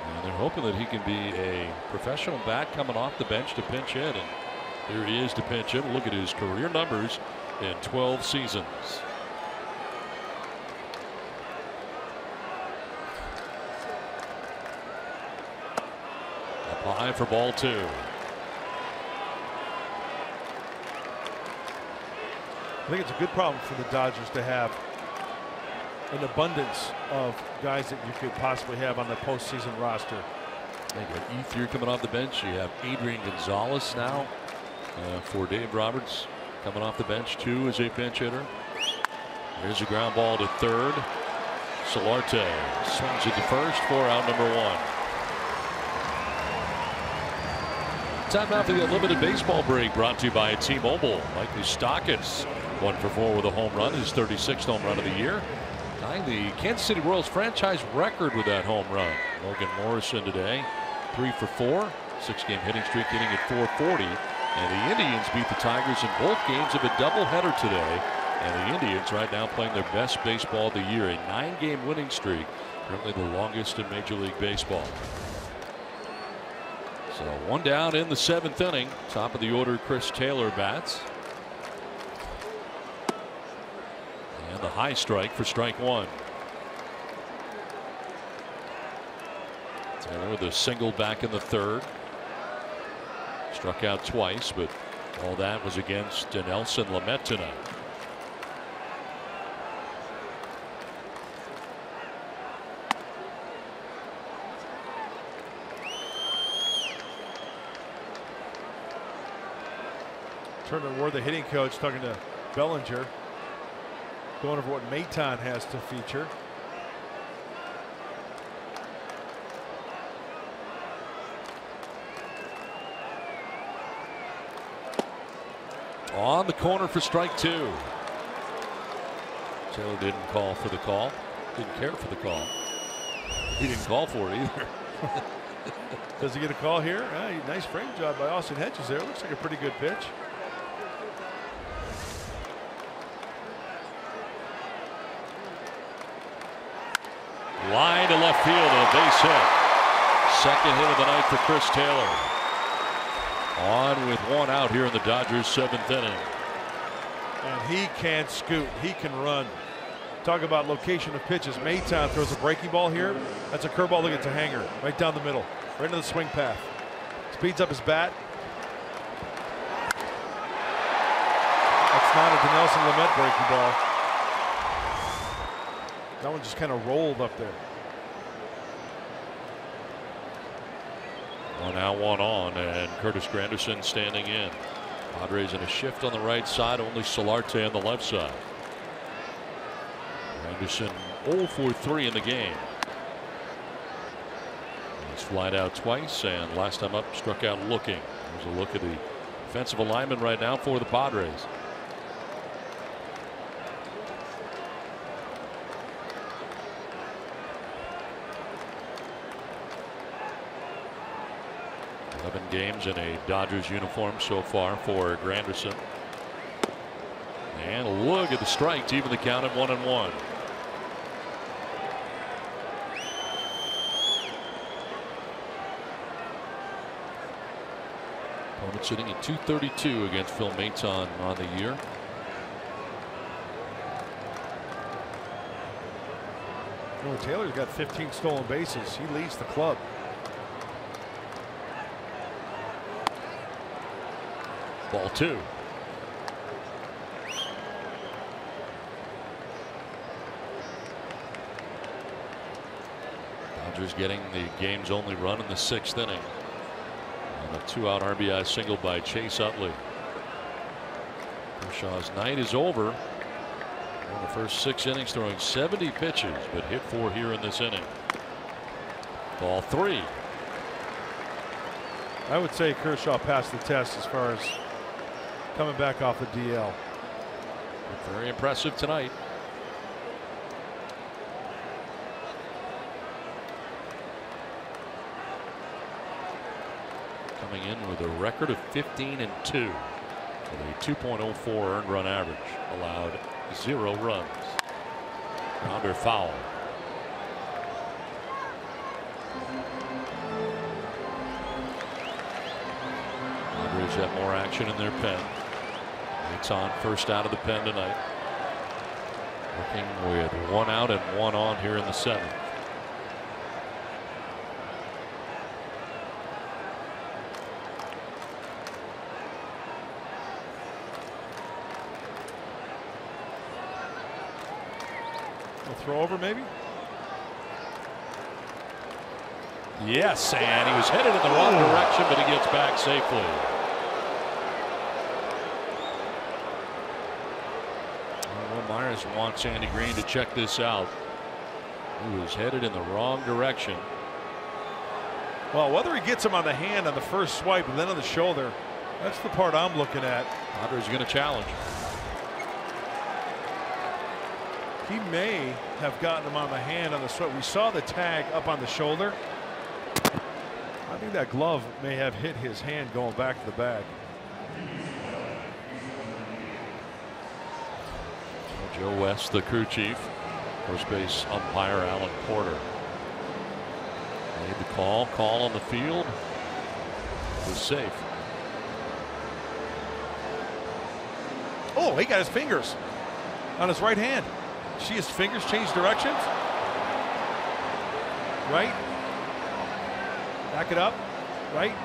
And they're hoping that he can be a professional bat coming off the bench to pinch hit. And here he is to pinch hit. Look at his career numbers in 12 seasons. Up high for ball 2. I think it's a good problem for the Dodgers to have an abundance of guys that you could possibly have on the postseason roster. You got Ethier coming off the bench. You have Adrian Gonzalez now for Dave Roberts coming off the bench too as a pinch hitter. Here's a ground ball to third. Solarte swings it to first for out number 1. Time now for the Unlimited Baseball break, brought to you by T-Mobile. Mike Moustakas 1 for 4 with a home run, his 36th home run of the year, tying the Kansas City Royals franchise record with that home run. Logan Morrison today 3 for 4, 6-game hitting streak, hitting at 440. And the Indians beat the Tigers in both games of a doubleheader today. And the Indians right now playing their best baseball of the year, a 9-game winning streak, currently the longest in Major League Baseball. So 1 down in the 7th inning. Top of the order, Chris Taylor bats. And the high strike for strike 1. Taylor with a single back in the 3rd. Struck out twice, but all that was against Nelson Lamet tonight. Turner Ward, the hitting coach, talking to Bellinger, going over what Maton has to feature. On the corner for strike 2. Taylor didn't call for the call. Didn't care for the call. He didn't call for it either. Does he get a call here? Nice frame job by Austin Hedges there. Looks like a pretty good pitch. Line to left field, a base hit. Second hit of the night for Chris Taylor. On with 1 out here in the Dodgers 7th inning. And he can scoot. He can run. Talk about location of pitches. Maton throws a breaking ball here. That's a curveball. Look, it's a hanger right down the middle, right into the swing path. Speeds up his bat. That's not a Dinelson Lamet breaking ball. That one just kind of rolled up there. 1 out, 1 on, and Curtis Granderson standing in. Padres in a shift on the right side, only Solarte on the left side. Granderson 0 for 3 in the game. He's flied out twice, and last time up struck out looking. There's a look at the defensive alignment right now for the Padres. Games in a Dodgers uniform so far for Granderson. And a look at the strike to even the count at 1-1. Opponent sitting at 232 against Phil Maton on the year. Well, Taylor's got 15 stolen bases. He leads the club. Ball 2. Dodgers getting the game's only run in the 6th inning. And a 2-out RBI single by Chase Utley. Kershaw's night is over. In the first 6 innings, throwing 70 pitches, but hit 4 here in this inning. Ball 3. I would say Kershaw passed the test as far as coming back off the DL. Very impressive tonight. coming in with a record of 15-2 with a 2.04 earned run average, allowed 0 runs. Grounder foul. Padres have more action in their pen. It's on first out of the pen tonight. Working with 1 out and 1 on here in the 7th. Throw over maybe? Yes, and he was headed in the wrong direction, but he gets back safely. Will Myers wants Andy Green to check this out. He was headed in the wrong direction. Well, whether he gets him on the hand on the first swipe and then on the shoulder, that's the part I'm looking at. Padres going to challenge. He may have gotten him on the hand on the sweat. We saw the tag up on the shoulder. I think that glove may have hit his hand going back to the bag. Joe West, the crew chief. First base umpire Alan Porter made the call. Call on the field was safe. Oh, he got his fingers on his right hand. See his fingers change directions? Right? Back it up. Right?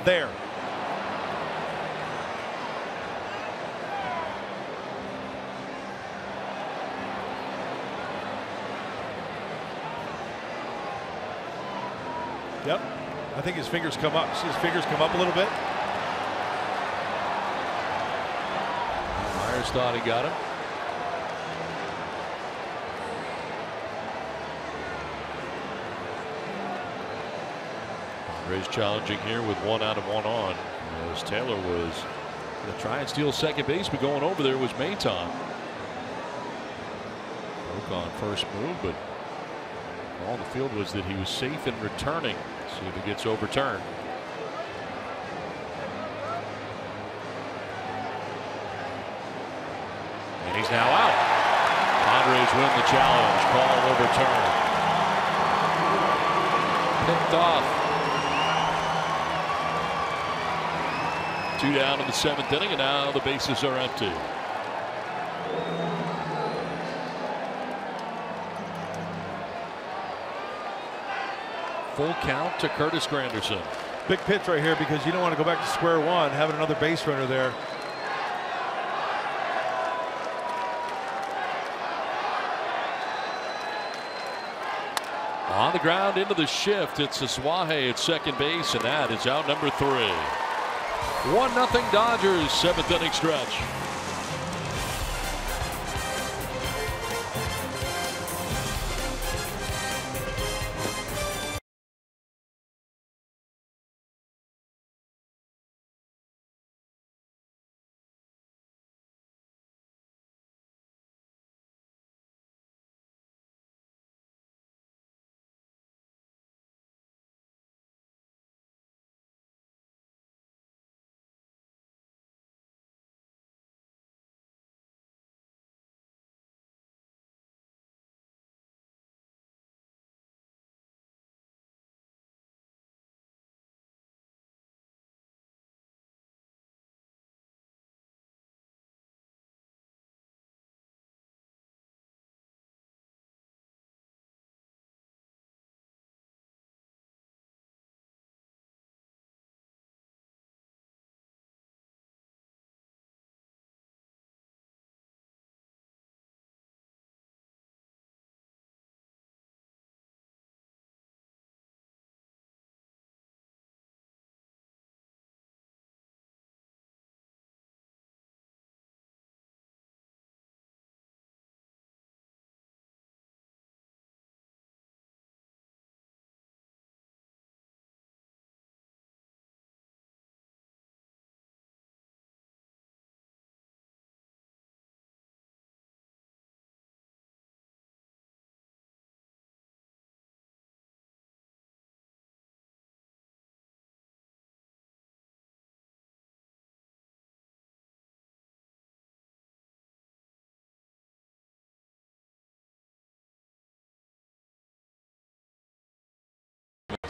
There. Yep. I think his fingers come up. See his fingers come up a little bit? Myers thought he got him. Padres challenging here with 1 out and 1 on, as Taylor was going to try and steal second base, but going over there was Maton. Broke on first move, but all the field was that he was safe in returning. See if it gets overturned. And he's now out. Padres win the challenge. Call overturned. Picked off. 2 down in the 7th inning, and now the bases are empty. Full count to Curtis Granderson. Big pitch right here because you don't want to go back to square one, having another base runner there. On the ground into the shift, it's Asuaje at second base, and that is out number 3. 1-0 Dodgers, 7th inning stretch.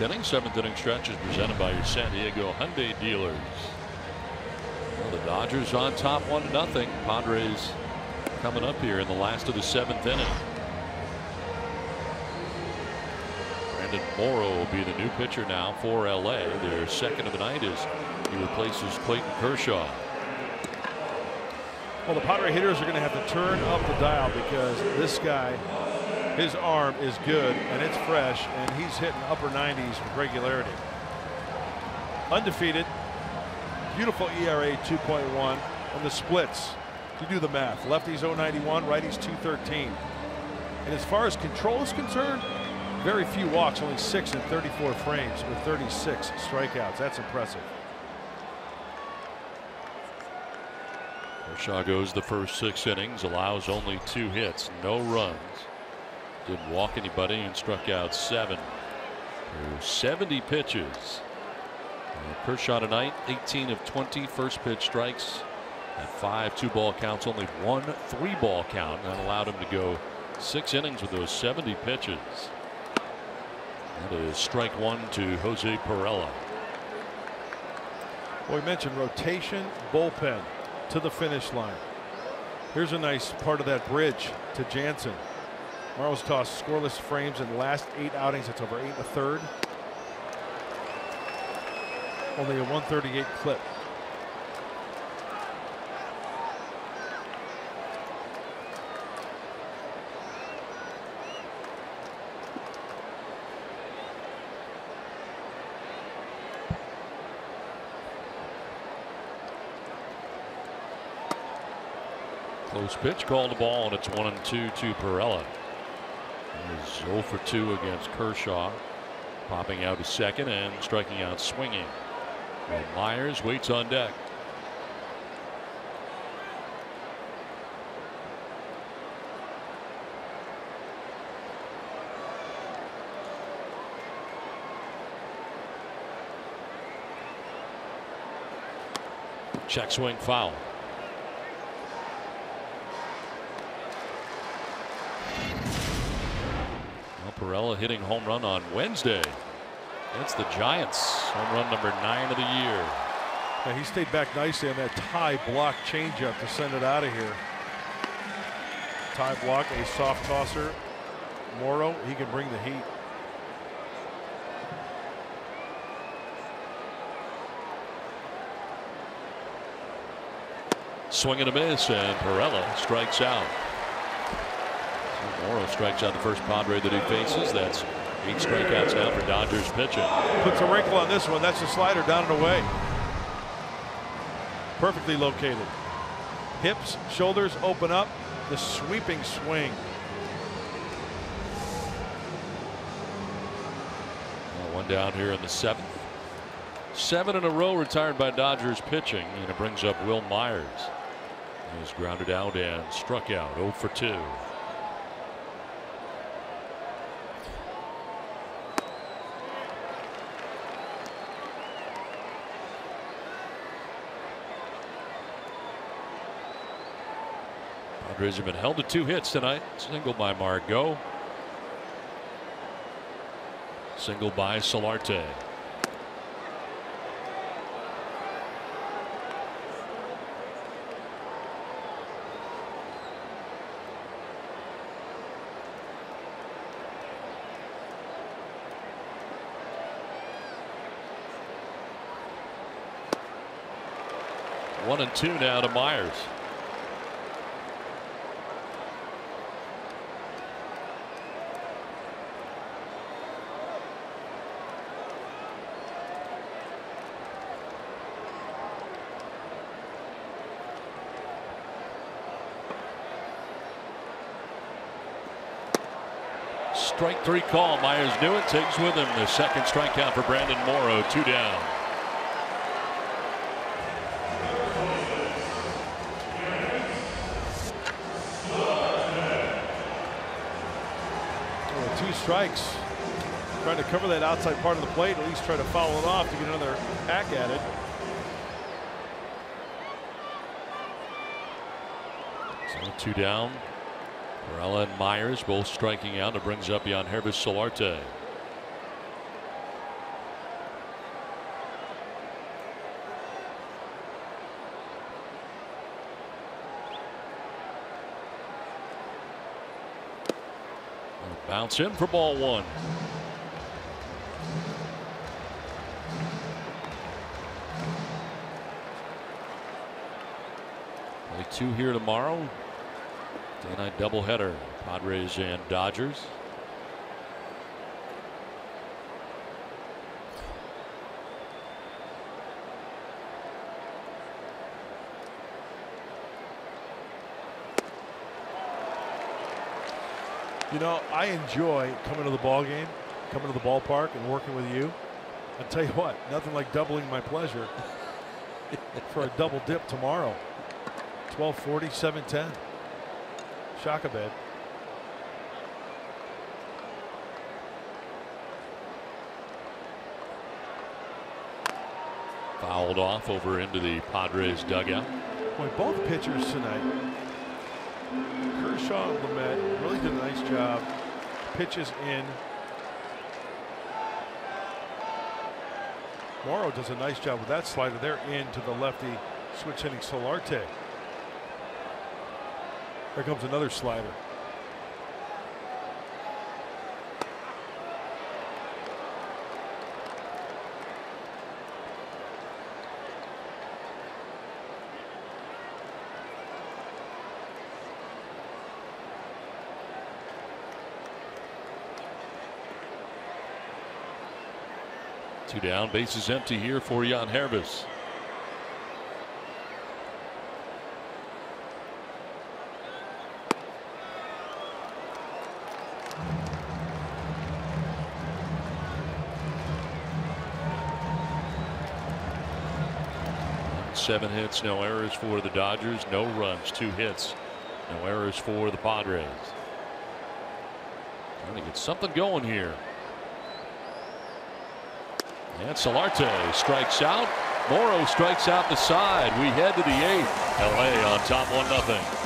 inning. 7th inning stretch is presented by your San Diego Hyundai dealers. Well, the Dodgers on top 1-0. Padres coming up here in the last of the 7th inning. Brandon Morrow will be the new pitcher now for LA. Their second of the night as he replaces Clayton Kershaw. Well, the Padre hitters are going to have to turn up the dial because this guy, his arm is good and it's fresh, and he's hitting upper 90s with regularity. Undefeated, beautiful ERA 2.1, and the splits. You do the math. Lefties 091, righties 213. And as far as control is concerned, very few walks, only 6 in 34 frames with 36 strikeouts. That's impressive. Kershaw goes the first 6 innings, allows only 2 hits, no runs. Didn't walk anybody and struck out 7 through 70 pitches. Kershaw tonight, 18 of 20 first pitch strikes at 5 2-ball counts, only 1 3-ball count. That allowed him to go 6 innings with those 70 pitches. That is strike 1 to Jose Perella. Well, we mentioned rotation, bullpen to the finish line. Here's a nice part of that bridge to Jansen. Marlins tossed scoreless frames in the last 8 outings. That's over 8 1/3. Only a 138 clip. Close pitch, called the ball, and it's 1-2 to Perella. He's 0 for 2 against Kershaw, popping out to second and striking out swinging. Well, Myers waits on deck. Check swing foul. Perella hitting home run on Wednesday. That's the Giants. Home run number 9 of the year. Yeah, he stayed back nicely on that tie block changeup to send it out of here. Tie block, a soft tosser. Morrow, he can bring the heat. Swing and a miss, and Perella strikes out. Morrow strikes out the first Padre that he faces. That's 8 strikeouts now for Dodgers pitching. Puts a wrinkle on this one. That's a slider down and away. Perfectly located. Hips, shoulders open up. The sweeping swing. One down here in the 7th. 7 in a row retired by Dodgers pitching, and it brings up Will Myers. He's grounded out and struck out 0 for 2. Padres have been held to 2 hits tonight. Single by Margot. Single by Solarte. One and 2 now to Myers. Strike 3 call. Myers knew it. Takes with him the second strikeout for Brandon Morrow. 2 down. Well, 2 strikes. Trying to cover that outside part of the plate. At least try to foul it off to get another hack at it. So 2 down. Perella and Myers both striking out. It brings up Yangervis Solarte. Bounce in for ball one. Only 2 here tomorrow. Day-night doubleheader. Padres and Dodgers. You know, I enjoy coming to the ball game, coming to the ballpark and working with you. I'll tell you what, nothing like doubling my pleasure for a double dip tomorrow. 12:40, 7:10. Shock a bed. Fouled off over into the Padres dugout. Boy, both pitchers tonight, Kershaw and Lamet, really did a nice job. Pitches in. Morrow does a nice job with that slider. They're into the lefty switch hitting Solarte. Here comes another slider. Two down, bases empty here for Jan Hervis. Seven hits, no errors for the Dodgers, no runs, 2 hits, no errors for the Padres. Trying to get something going here. And Solarte strikes out. Morrow strikes out the side. We head to the 8th. LA on top 1-0.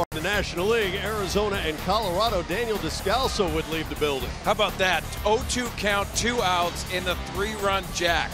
The National League, Arizona and Colorado. Daniel Descalso would leave the building. How about that? 0-2 count, 2 outs in the 3-run jack.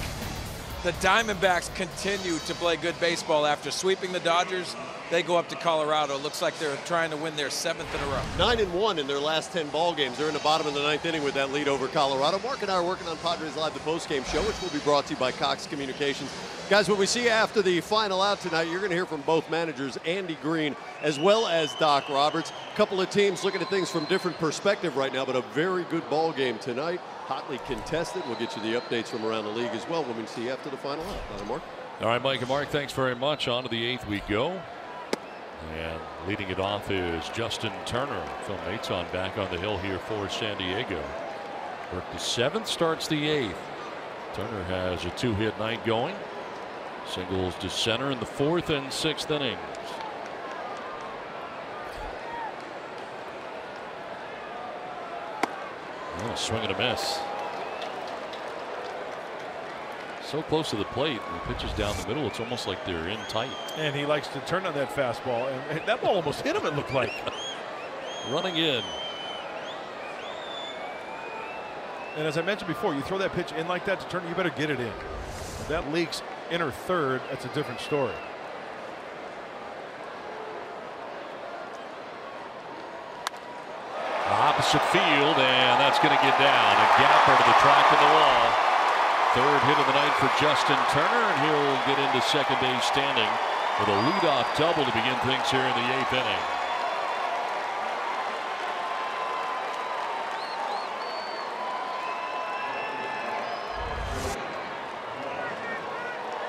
The Diamondbacks continue to play good baseball after sweeping the Dodgers. They go up to Colorado. Looks like they're trying to win their 7th in a row. 9-1 in their last 10 ball games. They're in the bottom of the 9th inning with that lead over Colorado. Mark and I are working on Padres Live, the postgame show, which will be brought to you by Cox Communications. Guys, what we see after the final out tonight, you're going to hear from both managers, Andy Green as well as Doc Roberts. A couple of teams looking at things from different perspective right now, but a very good ball game tonight. Hotly contested. We'll get you the updates from around the league as well when we see you after the final out. Mark. All right, Mike and Mark, thanks very much. On to the 8th we go. And leading it off is Justin Turner. Phil Maton back on the hill here for San Diego. Work the 7th, starts the 8th. Turner has a 2-hit night going. Singles to center in the 4th and 6th innings. Oh, swing and a miss. So close to the plate, and the pitch is down the middle. It's almost like they're in tight. And he likes to turn on that fastball, and that ball almost hit him, it looked like. Running in. And as I mentioned before, you throw that pitch in like that to turn, you better get it in. If that leaks in or third, that's a different story. Opposite field, and that's going to get down. A gapper to the track of the wall. Third hit of the night for Justin Turner, and he'll get into second base standing with a leadoff double to begin things here in the 8th inning.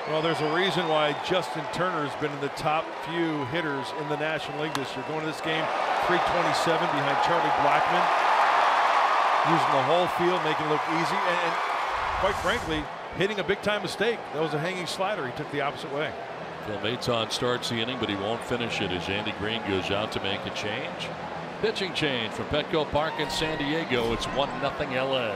Well, there's a reason why Justin Turner has been in the top few hitters in the National League this year. Going to this game, 327 behind Charlie Blackmon. Using the whole field, making it look easy, and quite frankly, hitting a big-time mistake. That was a hanging slider. He took the opposite way. Phil Maton starts the inning, but he won't finish it as Andy Green goes out to make a change. Pitching change from Petco Park in San Diego. It's 1-0 LA.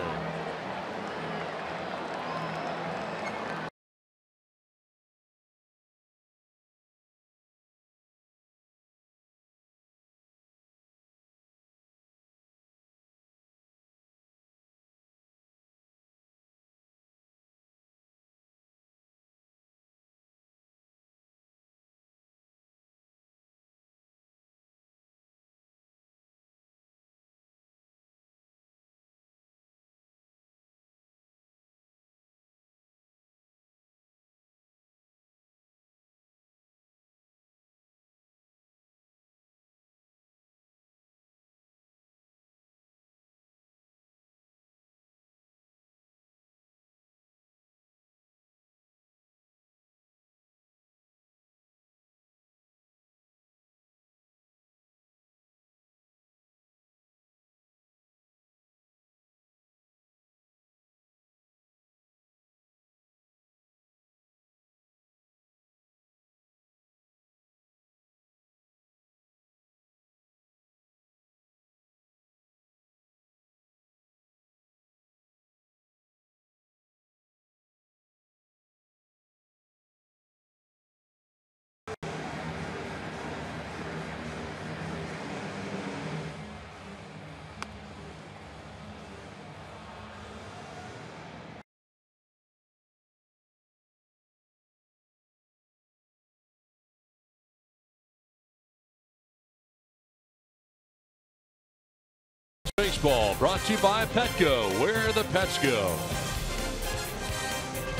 Baseball brought to you by Petco, where the pets go.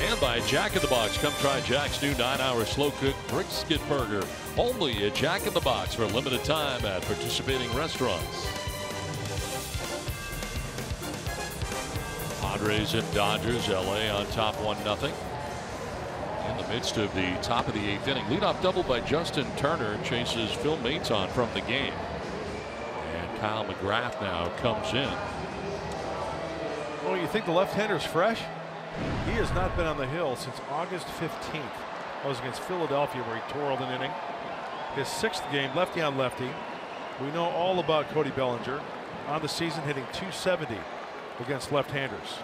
And by Jack in the Box. Come try Jack's new 9-hour slow-cooked brisket burger. Only at Jack in the Box for a limited time at participating restaurants. Padres and Dodgers, LA on top 1-0. In the midst of the top of the 8th inning. Leadoff double by Justin Turner chases Phil Maton from the game. Kyle McGrath now comes in. Well, you think the left-hander's fresh? He has not been on the hill since August 15th. That was against Philadelphia, where he twirled an inning. His 6th game, lefty on lefty. We know all about Cody Bellinger. On the season, hitting .270 against left-handers.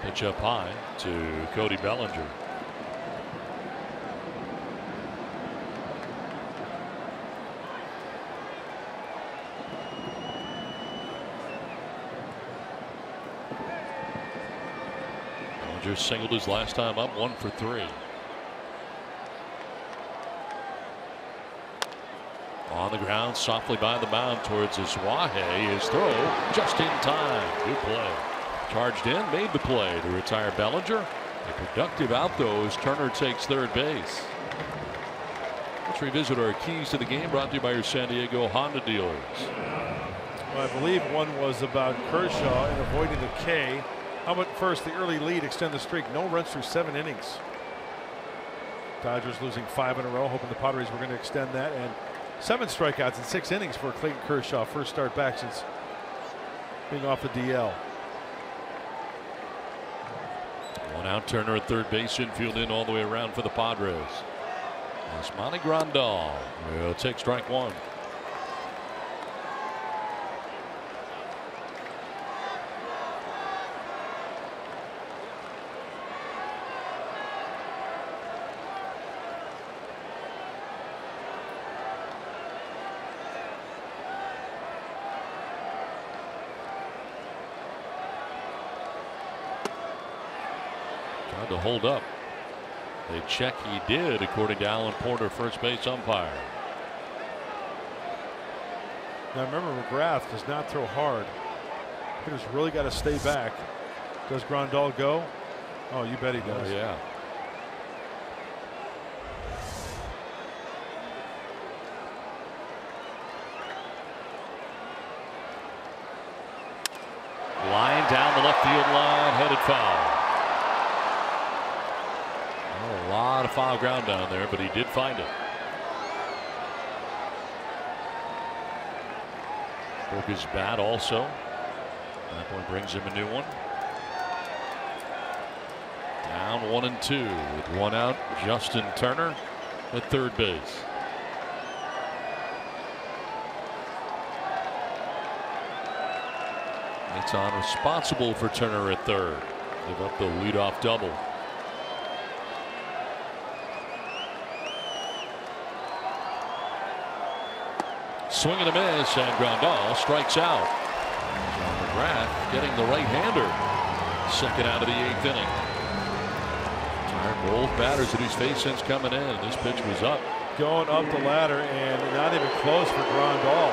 Pitch up high to Cody Bellinger. Bellinger singled his last time up, 1 for 3. On the ground, softly by the mound towards Iswahe. His throw just in time. Good play. Charged in, made the play to retire Bellinger. A productive out though as Turner takes third base. Let's revisit our keys to the game, brought to you by your San Diego Honda dealers. Well, I believe one was about Kershaw and avoiding the K. How about first the early lead, extend the streak? No runs through 7 innings. Dodgers losing 5 in a row, hoping the Padres were going to extend that. And 7 strikeouts in 6 innings for Clayton Kershaw, first start back since being off the DL. One out, Turner at third base, infield in all the way around for the Padres. Yasmani Grandal will take strike one. Tried to hold up. They check he did, according to Alan Porter, first base umpire. Now remember, McGrath does not throw hard. Hitters really got to stay back. Does Grandal go? Oh, you bet he does. Oh, yeah. Line down the left field line, headed foul. A lot of foul ground down there, but he did find it. Broke his bat also. That point brings him a new one. Down 1-2 with one out. Justin Turner at third base. It's unresponsible for Turner at third. Give up the leadoff double. Swing and a miss, and Grandal strikes out. John McGrath getting the right-hander. Second out of the eighth inning. Tired both batters that he's faced since coming in. This pitch was up. Going up the ladder and not even close for Grandal.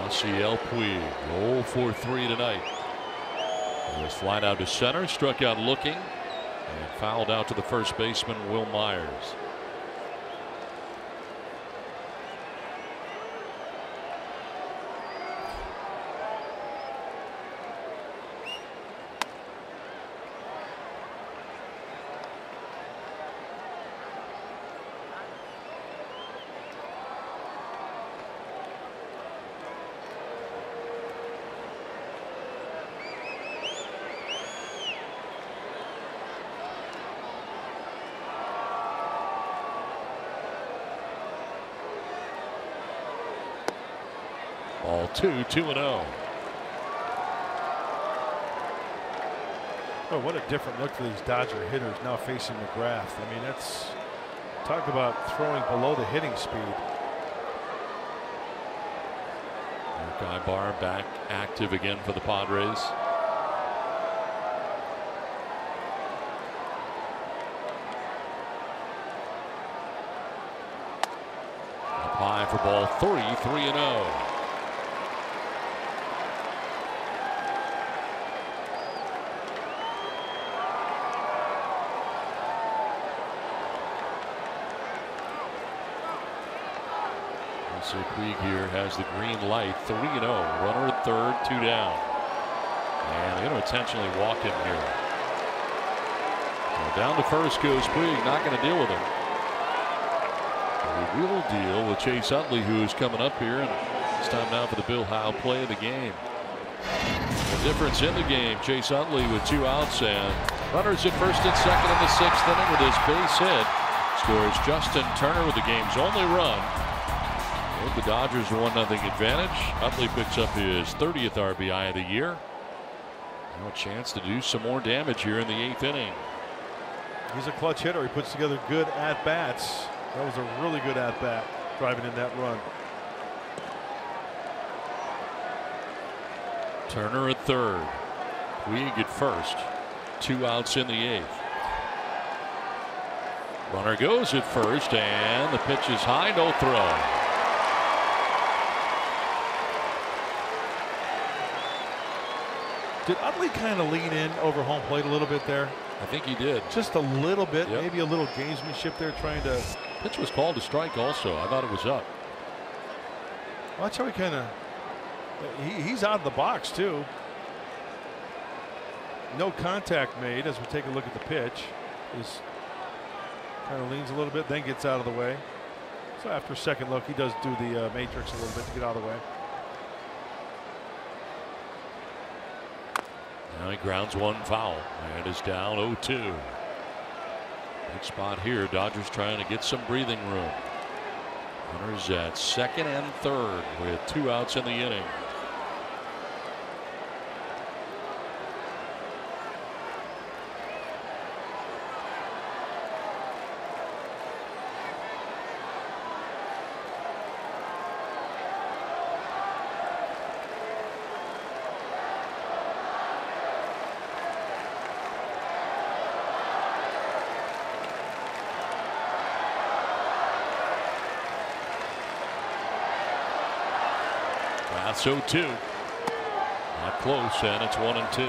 Yasiel Puig 0 for 3 tonight. He was flying out to center, struck out looking, and fouled out to the first baseman, Will Myers. Ball 2-0. Oh, what a different look for these Dodger hitters now facing McGrath. I mean, that's talk about throwing below the hitting speed. Guy Barr back active again for the Padres. Up high for ball 3-0. So Puig here has the green light. 3-0. Runner at third, 2 down. And they're going to intentionally walk him here. So down to first goes Puig. Not going to deal with him. We will deal with Chase Utley, who's coming up here. And it's time now for the Bill Howe play of the game. The difference in the game. Chase Utley with 2 outs and runners at first and second in the 6th inning with his base hit. Scores Justin Turner with the game's only run. The Dodgers 1-0 advantage. Utley picks up his 30th RBI of the year. Now a chance to do some more damage here in the 8th inning. He's a clutch hitter. He puts together good at-bats. That was a really good at-bat driving in that run. Turner at third. Puig at first. 2 outs in the 8th. Runner goes at first, and the pitch is high, no throw. Did Utley kind of lean in over home plate a little bit there? I think he did. Just a little bit, Yep. Maybe a little gamesmanship there trying to. Pitch was called a strike also. I thought it was up. Watch how he kind of. He's out of the box too. No contact made as we take a look at the pitch. He's kind of leans a little bit, then gets out of the way. So after a second look, he does do the matrix a little bit to get out of the way. Now he grounds one foul and is down 0-2. Big spot here. Dodgers trying to get some breathing room. Runners at second and third with 2 outs in the inning. That's 0-2. Not close, and it's 1-2.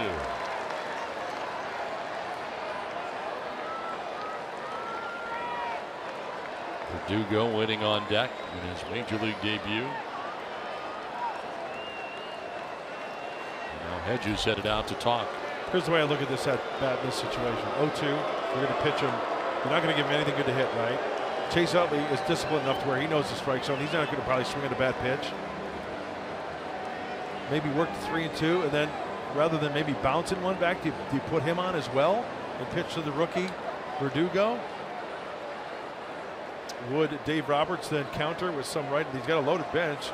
Verdugo waiting on deck in his major league debut. Now Hedges headed out to talk. Here's the way I look at this in this situation. 0-2. You're going to pitch him. You're not going to give him anything good to hit, right? Chase Utley is disciplined enough to where he knows the strike zone. He's not going to probably swing at a bad pitch. Maybe work to 3-2, and then rather than maybe bouncing one back, do you put him on as well and pitch to the rookie Verdugo? Would Dave Roberts then counter with some right? He's got a loaded bench.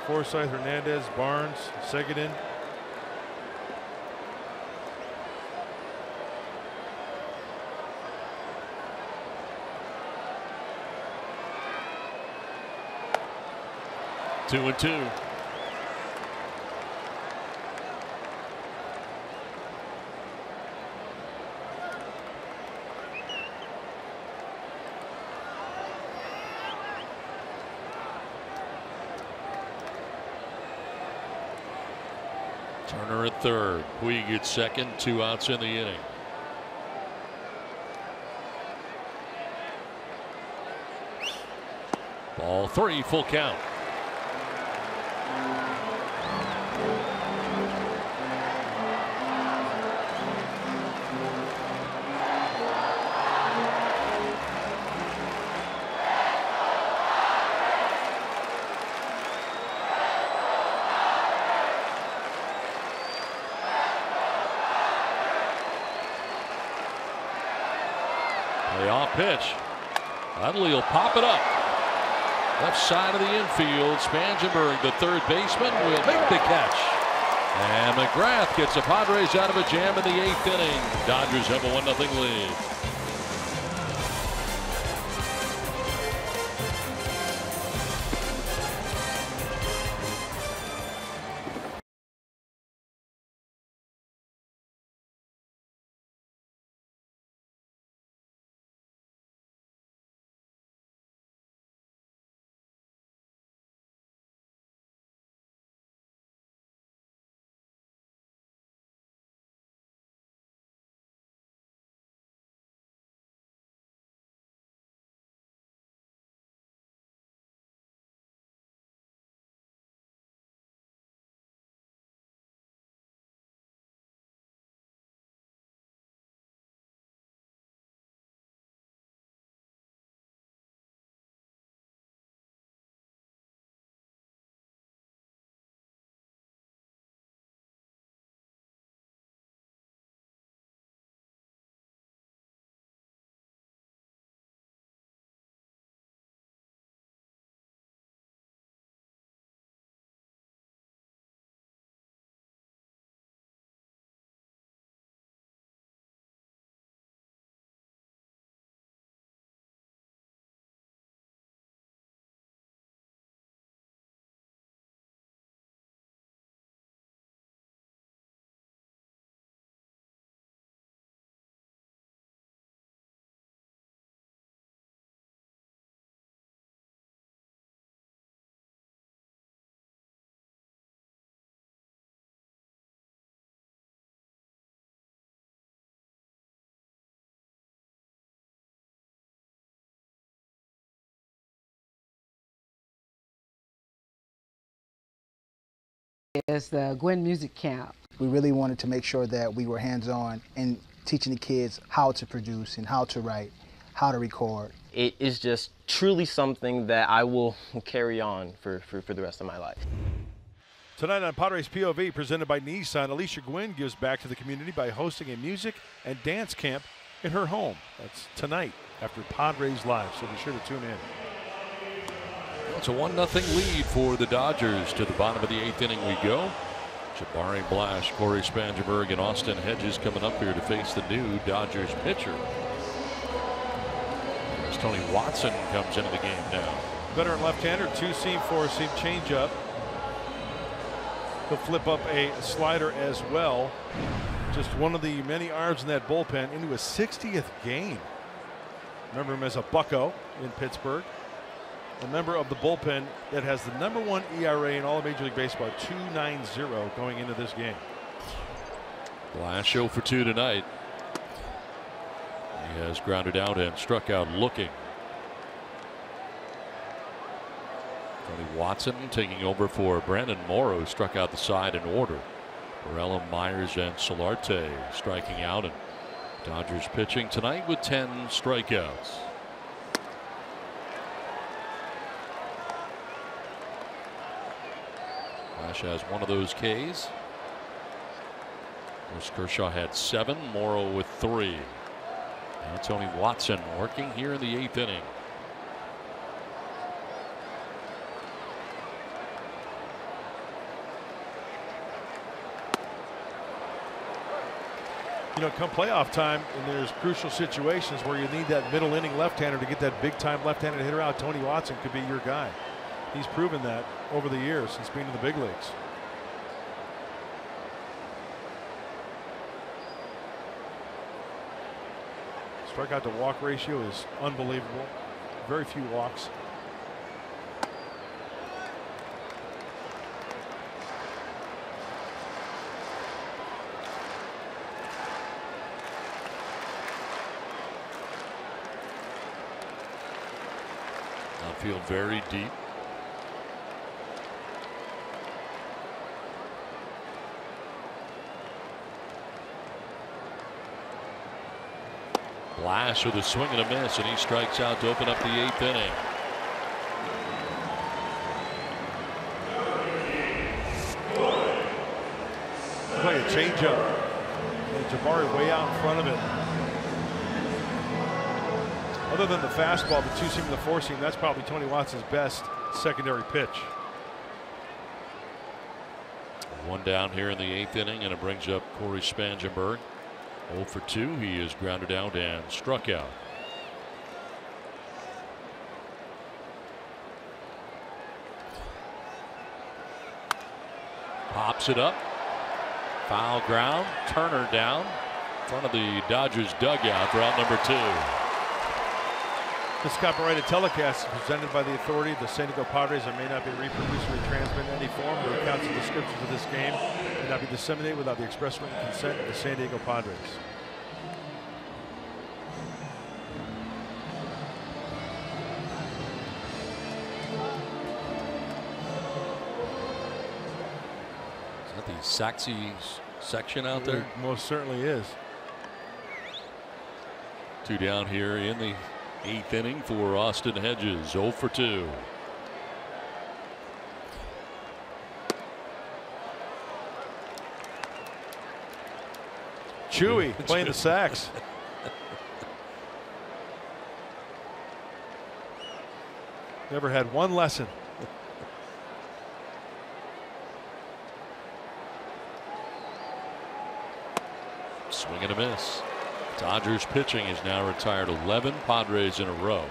Forsythe, Hernandez, Barnes, Seguin. Two and two. Turner at third. Puig at second. 2 outs in the inning. Ball 3, full count. Payoff pitch. Utley will pop it up. Left side of the infield. Spangenberg, the third baseman, will make the catch. And McGrath gets the Padres out of a jam in the 8th inning. Dodgers have a 1-0 lead. It's the Gwen Music Camp. We really wanted to make sure that we were hands-on in teaching the kids how to produce and how to write, how to record. It is just truly something that I will carry on for the rest of my life. Tonight on Padres POV, presented by Nissan, Alicia Gwynn gives back to the community by hosting a music and dance camp in her home. That's tonight after Padres Live, so be sure to tune in. Well, it's a 1-0 lead for the Dodgers. To the bottom of the 8th inning we go. Jabari Blash, Corey Spangenberg, and Austin Hedges coming up here to face the new Dodgers pitcher. As Tony Watson comes into the game now. Veteran left-hander, 2-seam, 4-seam changeup. He'll flip up a slider as well. Just one of the many arms in that bullpen into his 60th game. Remember him as a bucko in Pittsburgh. A member of the bullpen that has the #1 ERA in all of Major League Baseball, 2.90 going into this game. Last show for 2 tonight. He has grounded out and struck out looking. Tony Watson taking over for Brandon Morrow, struck out the side in order. Morello, Myers, and Solarte striking out, and Dodgers pitching tonight with 10 strikeouts. Flash has one of those Ks. Kershaw had 7, Morrow with 3. Now Tony Watson working here in the 8th inning. You know, come playoff time, and there's crucial situations where you need that middle inning left-hander to get that big-time left-handed hitter out. Tony Watson could be your guy. He's proven that over the years since being in the big leagues. Strikeout to walk ratio is unbelievable. Very few walks. Outfield very deep. Blash with a swing and a miss, and he strikes out to open up the 8th inning. Looks like a changeup. And Jabari way out in front of it. Other than the fastball, the 2-seam and the 4-seam, that's probably Tony Watson's best secondary pitch. One down here in the 8th inning, and it brings up Corey Spangenberg. 0 for 2. He is grounded out and struck out. Pops it up. Foul ground. Turner down in front of the Dodgers dugout for out number 2. This copyrighted telecast is presented by the authority of the San Diego Padres and may not be reproduced or retransmitted in any form. The accounts and descriptions of this game may not be disseminated without the express written consent of the San Diego Padres. Is that the Saxy section out there? It most certainly is. 2 down here in the 8th inning for Austin Hedges. 0 for 2. Chewy playing the sax. Never had one lesson. Swing and a miss. Dodgers pitching is now retired 11 Padres in a row.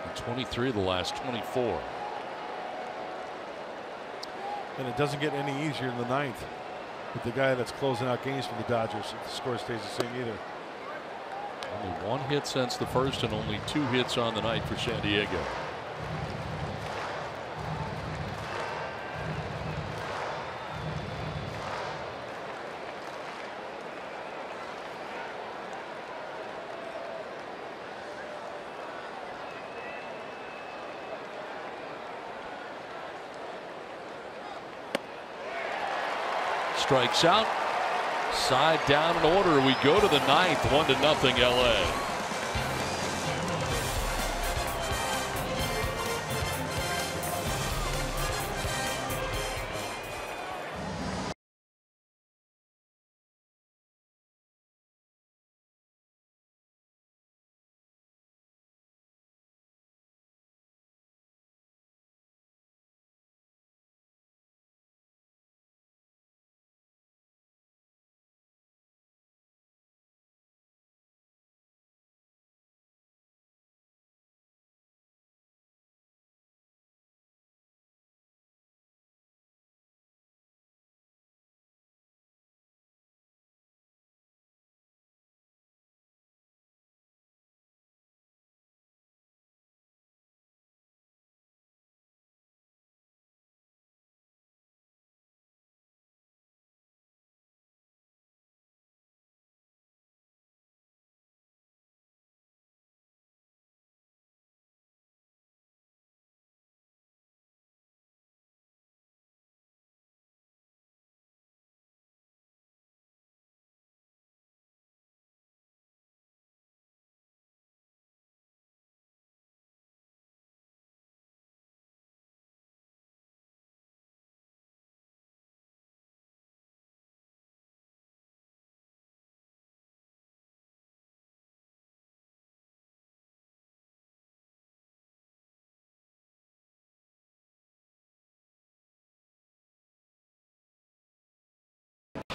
And 23 of the last 24. And it doesn't get any easier in the 9th with the guy that's closing out games for the Dodgers if the score stays the same either. Only 1 hit since the first and only 2 hits on the night for San Diego. Strikes out. Side down in order. We go to the 9th. 1-0 LA.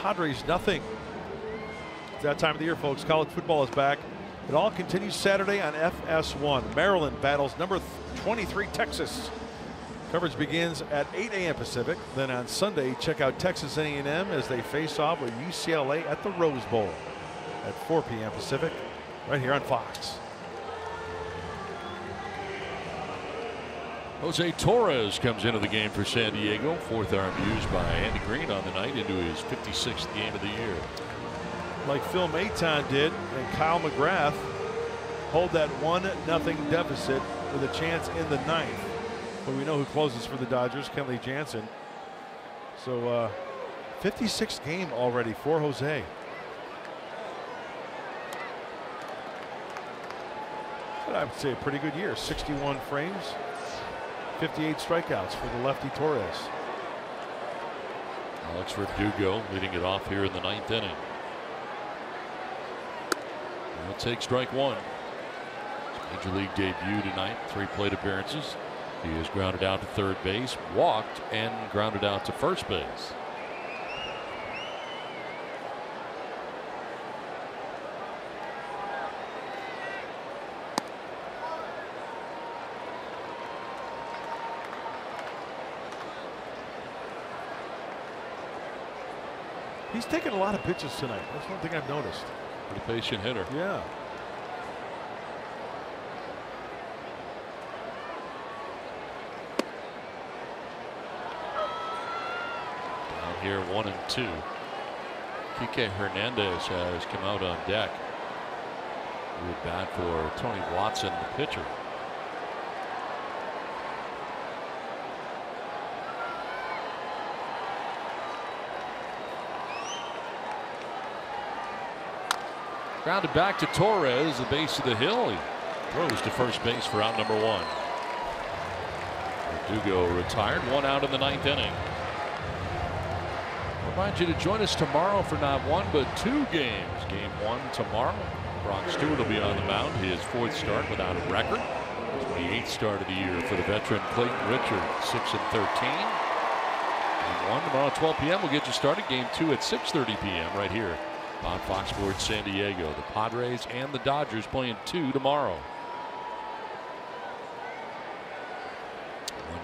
Padres nothing. It's that time of the year, folks. College football is back. It all continues Saturday on FS1. Maryland battles number 23 Texas. Coverage begins at 8 a.m. Pacific. Then on Sunday, check out Texas A&M as they face off with UCLA at the Rose Bowl at 4 p.m. Pacific, right here on Fox. Jose Torres comes into the game for San Diego. Fourth arm used by Andy Green on the night into his 56th game of the year. Like Phil Maton did and Kyle McGrath hold that 1-0 deficit with a chance in the ninth. But we know who closes for the Dodgers, Kenley Jansen. So 56th game already for Jose. But I would say a pretty good year. 61 frames, 58 strikeouts for the lefty Torres. Alex Verdugo leading it off here in the ninth inning. He'll take strike one. His major league debut tonight, 3 plate appearances. He is grounded out to third base, walked, and grounded out to first base. He's taken a lot of pitches tonight. That's one thing I've noticed. Pretty patient hitter. Yeah. Down here 1-2. Kike Hernandez has come out on deck. Good bat for Tony Watson, the pitcher. Grounded back to Torres, the base of the hill. He throws to first base for out number 1. Verdugo retired, 1 out in the ninth inning. Remind you to join us tomorrow for not 1 but 2 games. Game 1 tomorrow. Brock Stewart will be on the mound, his 4th start without a record. 28th start of the year for the veteran Clayton Richard, 6-13. Game 1 tomorrow at 12 p.m. We'll get you started. Game 2 at 6:30 p.m. right here on Fox Sports San Diego. The Padres and the Dodgers playing 2 tomorrow.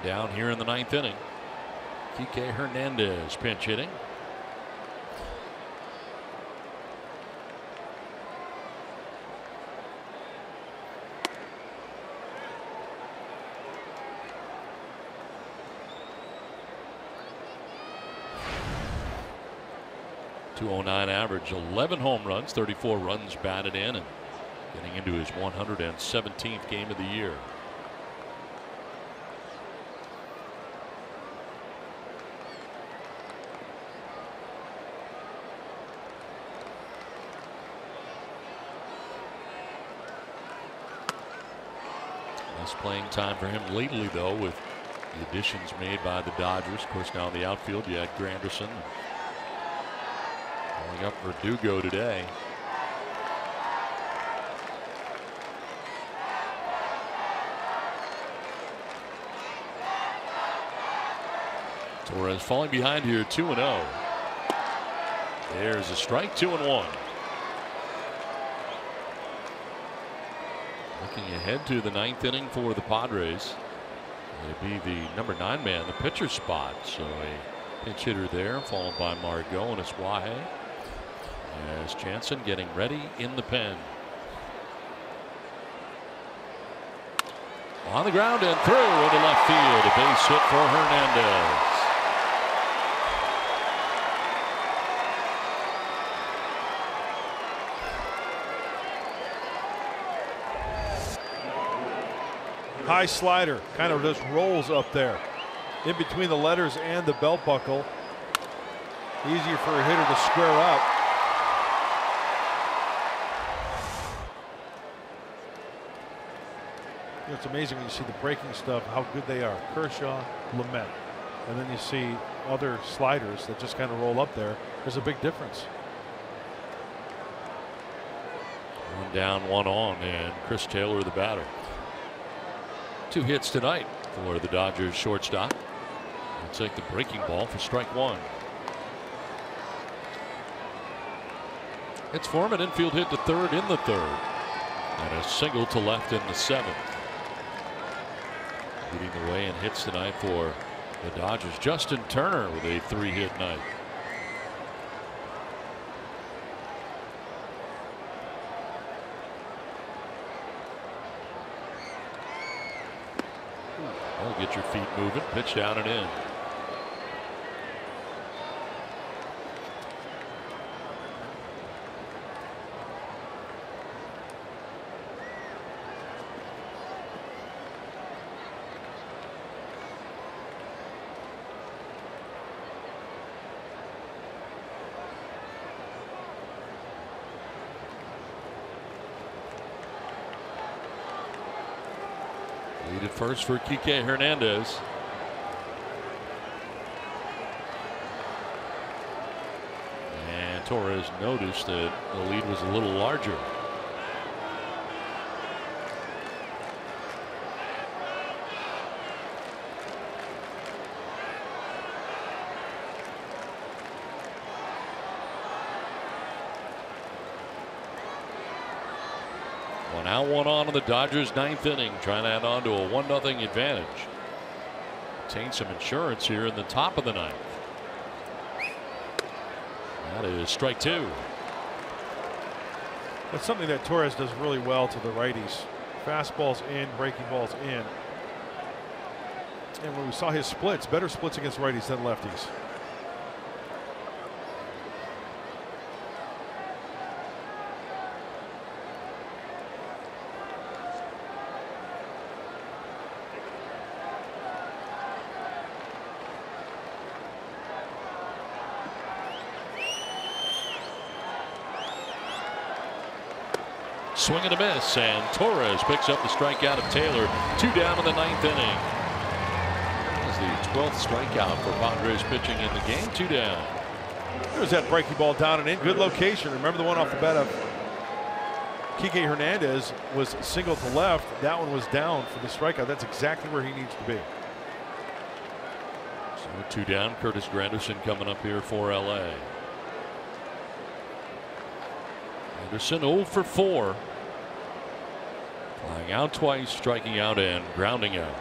1 down here in the ninth inning. Kike Hernandez pinch hitting. .209 average, 11 home runs, 34 runs batted in, and getting into his 117th game of the year. Less playing time for him lately, though, with the additions made by the Dodgers. Of course, now in the outfield, you had Granderson. Calling up Verdugo today. Torres falling behind here, 2-0. There's a strike, 2-1. Looking ahead to the ninth inning for the Padres. It'll be the number 9 man, the pitcher spot. So a pinch hitter there, followed by Margot and Eswaje. As Jansen getting ready in the pen. On the ground and through into left field. A base hit for Hernandez. High slider, kind of just rolls up there in between the letters and the belt buckle. Easier for a hitter to square up. You know, it's amazing when you see the breaking stuff, how good they are. Kershaw, Lamet. And then you see other sliders that just kind of roll up there. There's a big difference. 1 down, 1 on, and Chris Taylor, the batter. 2 hits tonight for the Dodgers shortstop. He'll take the breaking ball for strike 1. It's for him, an infield hit to third in the third, and a single to left in the seventh. Leading the way in hits tonight for the Dodgers, Justin Turner with a 3-hit night. Well, get your feet moving, pitch down and in. Lead at first for Kike Hernandez. And Torres noticed that the lead was a little larger. One out, one on in the Dodgers' ninth inning, trying to add on to a 1-0 advantage. Obtain some insurance here in the top of the ninth. That is strike two. That's something that Torres does really well to the righties. Fastballs in, breaking balls in. And when we saw his splits, better splits against righties than lefties. Swing and a miss, and Torres picks up the strikeout of Taylor. 2 down in the ninth inning. That's the 12th strikeout for Padres pitching in the game. 2 down. There's that breaking ball down and in. Good location. Remember the one off the bat of Kike Hernandez was single to left. That one was down for the strikeout. That's exactly where he needs to be. So 2 down. Curtis Granderson coming up here for LA. Anderson 0 for 4. Flying out twice, striking out and grounding out.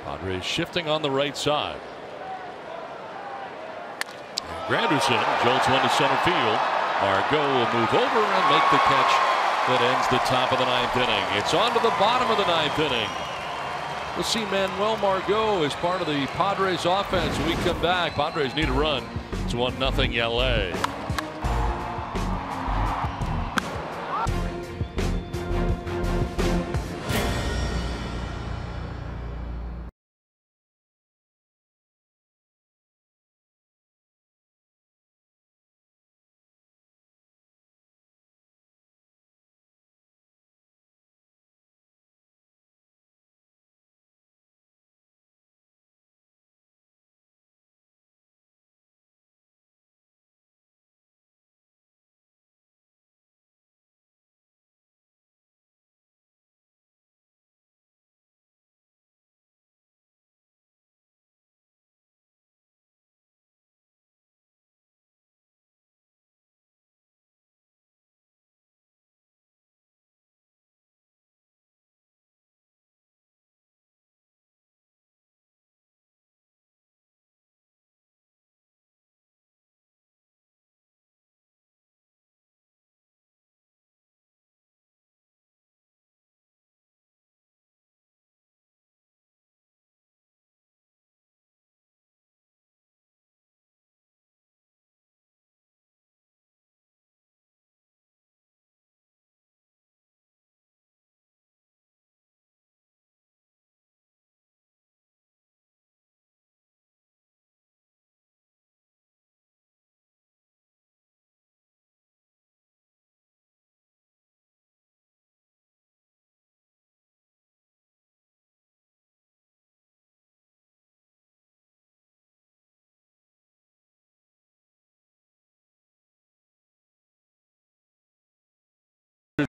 Padres shifting on the right side. And Granderson jolts one to center field. Margot will move over and make the catch that ends the top of the ninth inning. It's on to the bottom of the ninth inning. We'll see Manuel Margot as part of the Padres offense when we come back. Padres need a run. It's 1-0 LA.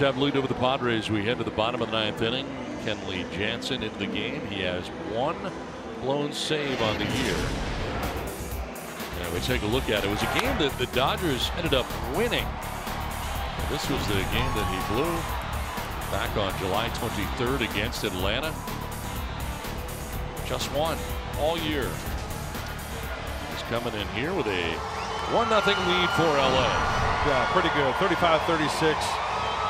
Have lead over the Padres. We head to the bottom of the ninth inning. Kenley Jansen into the game. He has 1 blown save on the year. Yeah, we take a look at it. It was a game that the Dodgers ended up winning. This was the game that he blew back on July 23rd against Atlanta. Just won all year. He's coming in here with a 1-0 lead for LA. Yeah, pretty good. 35-36.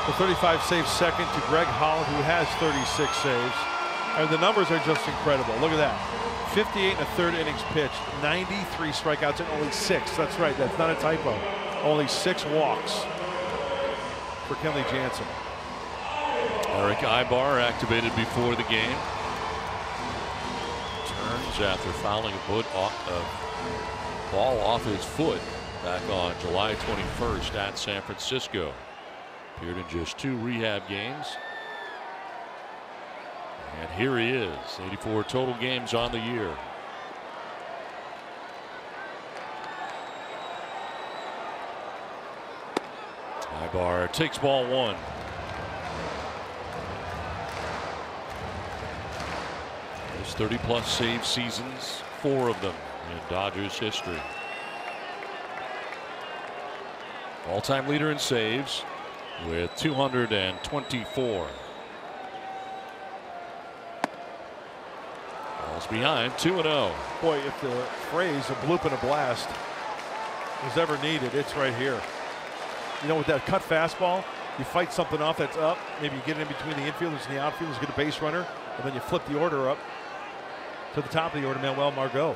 The 35 saves second to Greg Holland, who has 36 saves. And the numbers are just incredible. Look at that. 58 and a third innings pitched, 93 strikeouts and only 6. That's right, that's not a typo. Only 6 walks for Kenley Jansen. Eric Ibar activated before the game. Turns after fouling a ball off his foot back on July 21st at San Francisco. Appeared in just 2 rehab games. And here he is, 84 total games on the year. Ibar takes ball 1. His 30+ save seasons, 4 of them in Dodgers history. All-time leader in saves with 224. Ball's behind, 2-0. Boy, if the phrase "a bloop and a blast" was ever needed, it's right here. You know, with that cut fastball, you fight something off that's up. Maybe you get it in between the infielders and the outfielders, get a base runner, and then you flip the order up to the top of the order, Manuel Margot.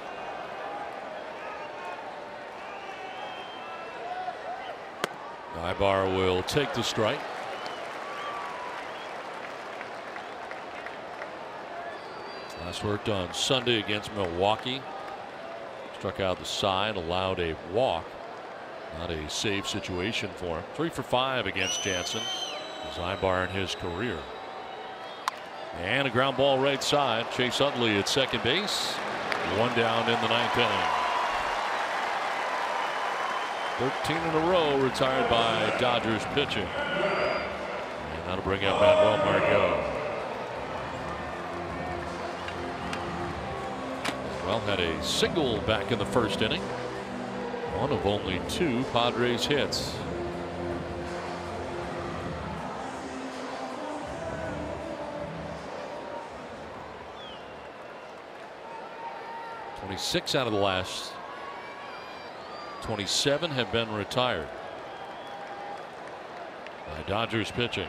Ibar will take the strike. Last worked on Sunday against Milwaukee. Struck out the side, allowed a walk. Not a safe situation for him. 3 for 5 against Jansen. As Ibar in his career. And a ground ball right side. Chase Utley at second base. 1 down in the 9th inning. 13 in a row retired by Dodgers pitching. And that'll bring up Manuel Margot. Well, had a single back in the first inning. One of only 2 Padres hits. "26 out of the last 27 have been retired by Dodgers pitching.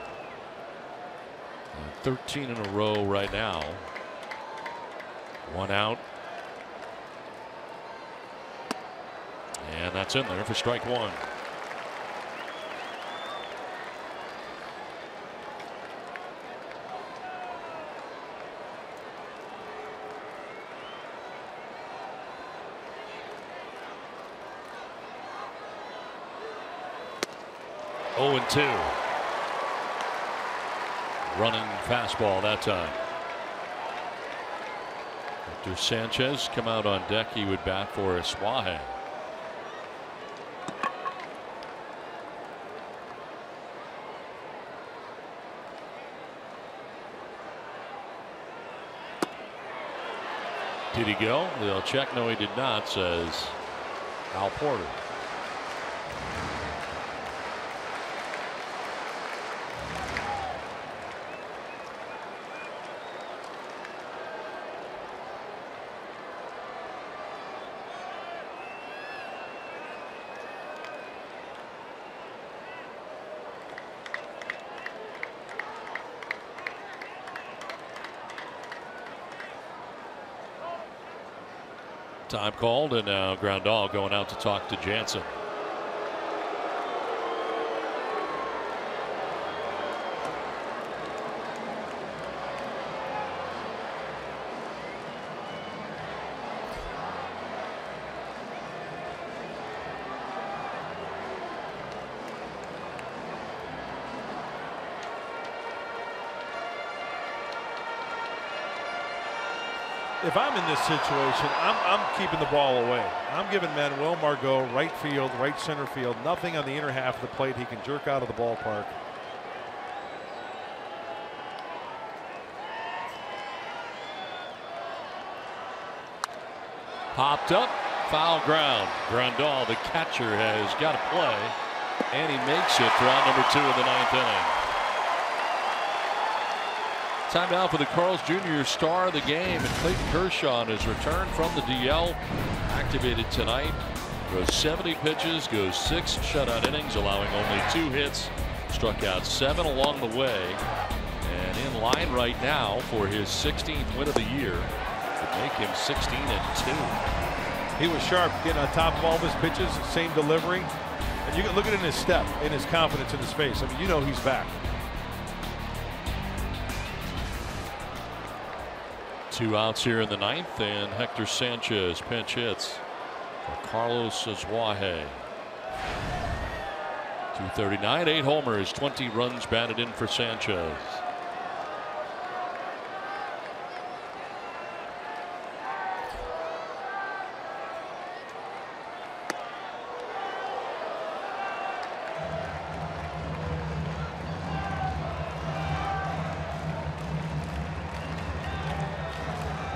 13 in a row right now. 1 out. And that's in there for strike 1. Oh, and 2. Running fastball that time. After Sanchez come out on deck, he would bat for Suaje. Did he go? They'll check. No, he did not, says Al Porter. Time called, and now Grandal going out to talk to Jansen. If I'm in this situation, I'm keeping the ball away. I'm giving Manuel Margot right field, right center field, nothing on the inner half of the plate. He can jerk out of the ballpark. Popped up, foul ground. Grandal, the catcher, has got to play, and he makes it for out number 2 of the 9th inning. Time now for the Carl's Jr. star of the game, and Clayton Kershaw on his return from the DL. Activated tonight. Throws 70 pitches, goes 6 shutout innings, allowing only 2 hits. Struck out 7 along the way. And in line right now for his 16th win of the year. Would make him 16-2. He was sharp, getting on top of all of his pitches, same delivery. And you can look at it in his step, in his confidence in his face. I mean, you know he's back. 2 outs here in the 9th, and Hector Sanchez pinch hits for Carlos Azuaje. 239, 8 homers, 20 runs batted in for Sanchez.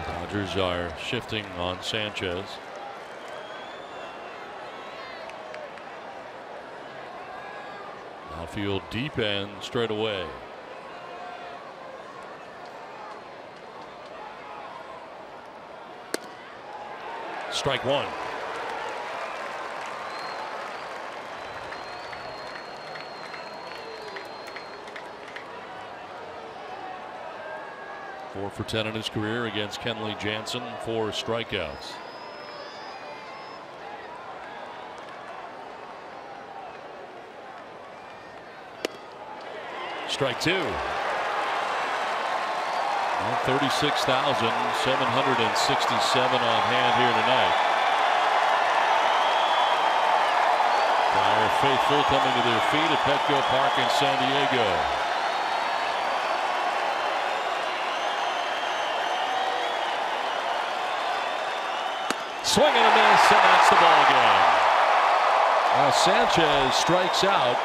Dodgers are shifting on Sanchez. Outfield deep end straight away. Strike 1. Four for 10 in his career against Kenley Jansen, 4 strikeouts. Strike 2. 36,767 on hand here tonight. Fire faithful coming to their feet at Petco Park in San Diego. Swing and a miss, and that's the ball game. Sanchez strikes out,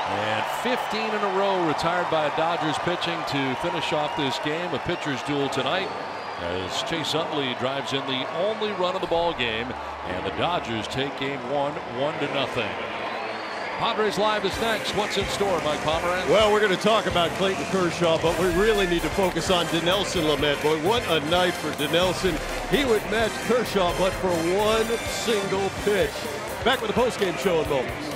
and 15 in a row retired by Dodgers pitching to finish off this game. A pitcher's duel tonight as Chase Utley drives in the only run of the ball game, and the Dodgers take game 1, 1-0. Padres Live is next. What's in store, Mike Pomeranz? Well, we're going to talk about Clayton Kershaw, but we really need to focus on Dinelson Lamet. Boy, what a night for Dinelson. He would match Kershaw, but for one single pitch. Back with the postgame show in moments.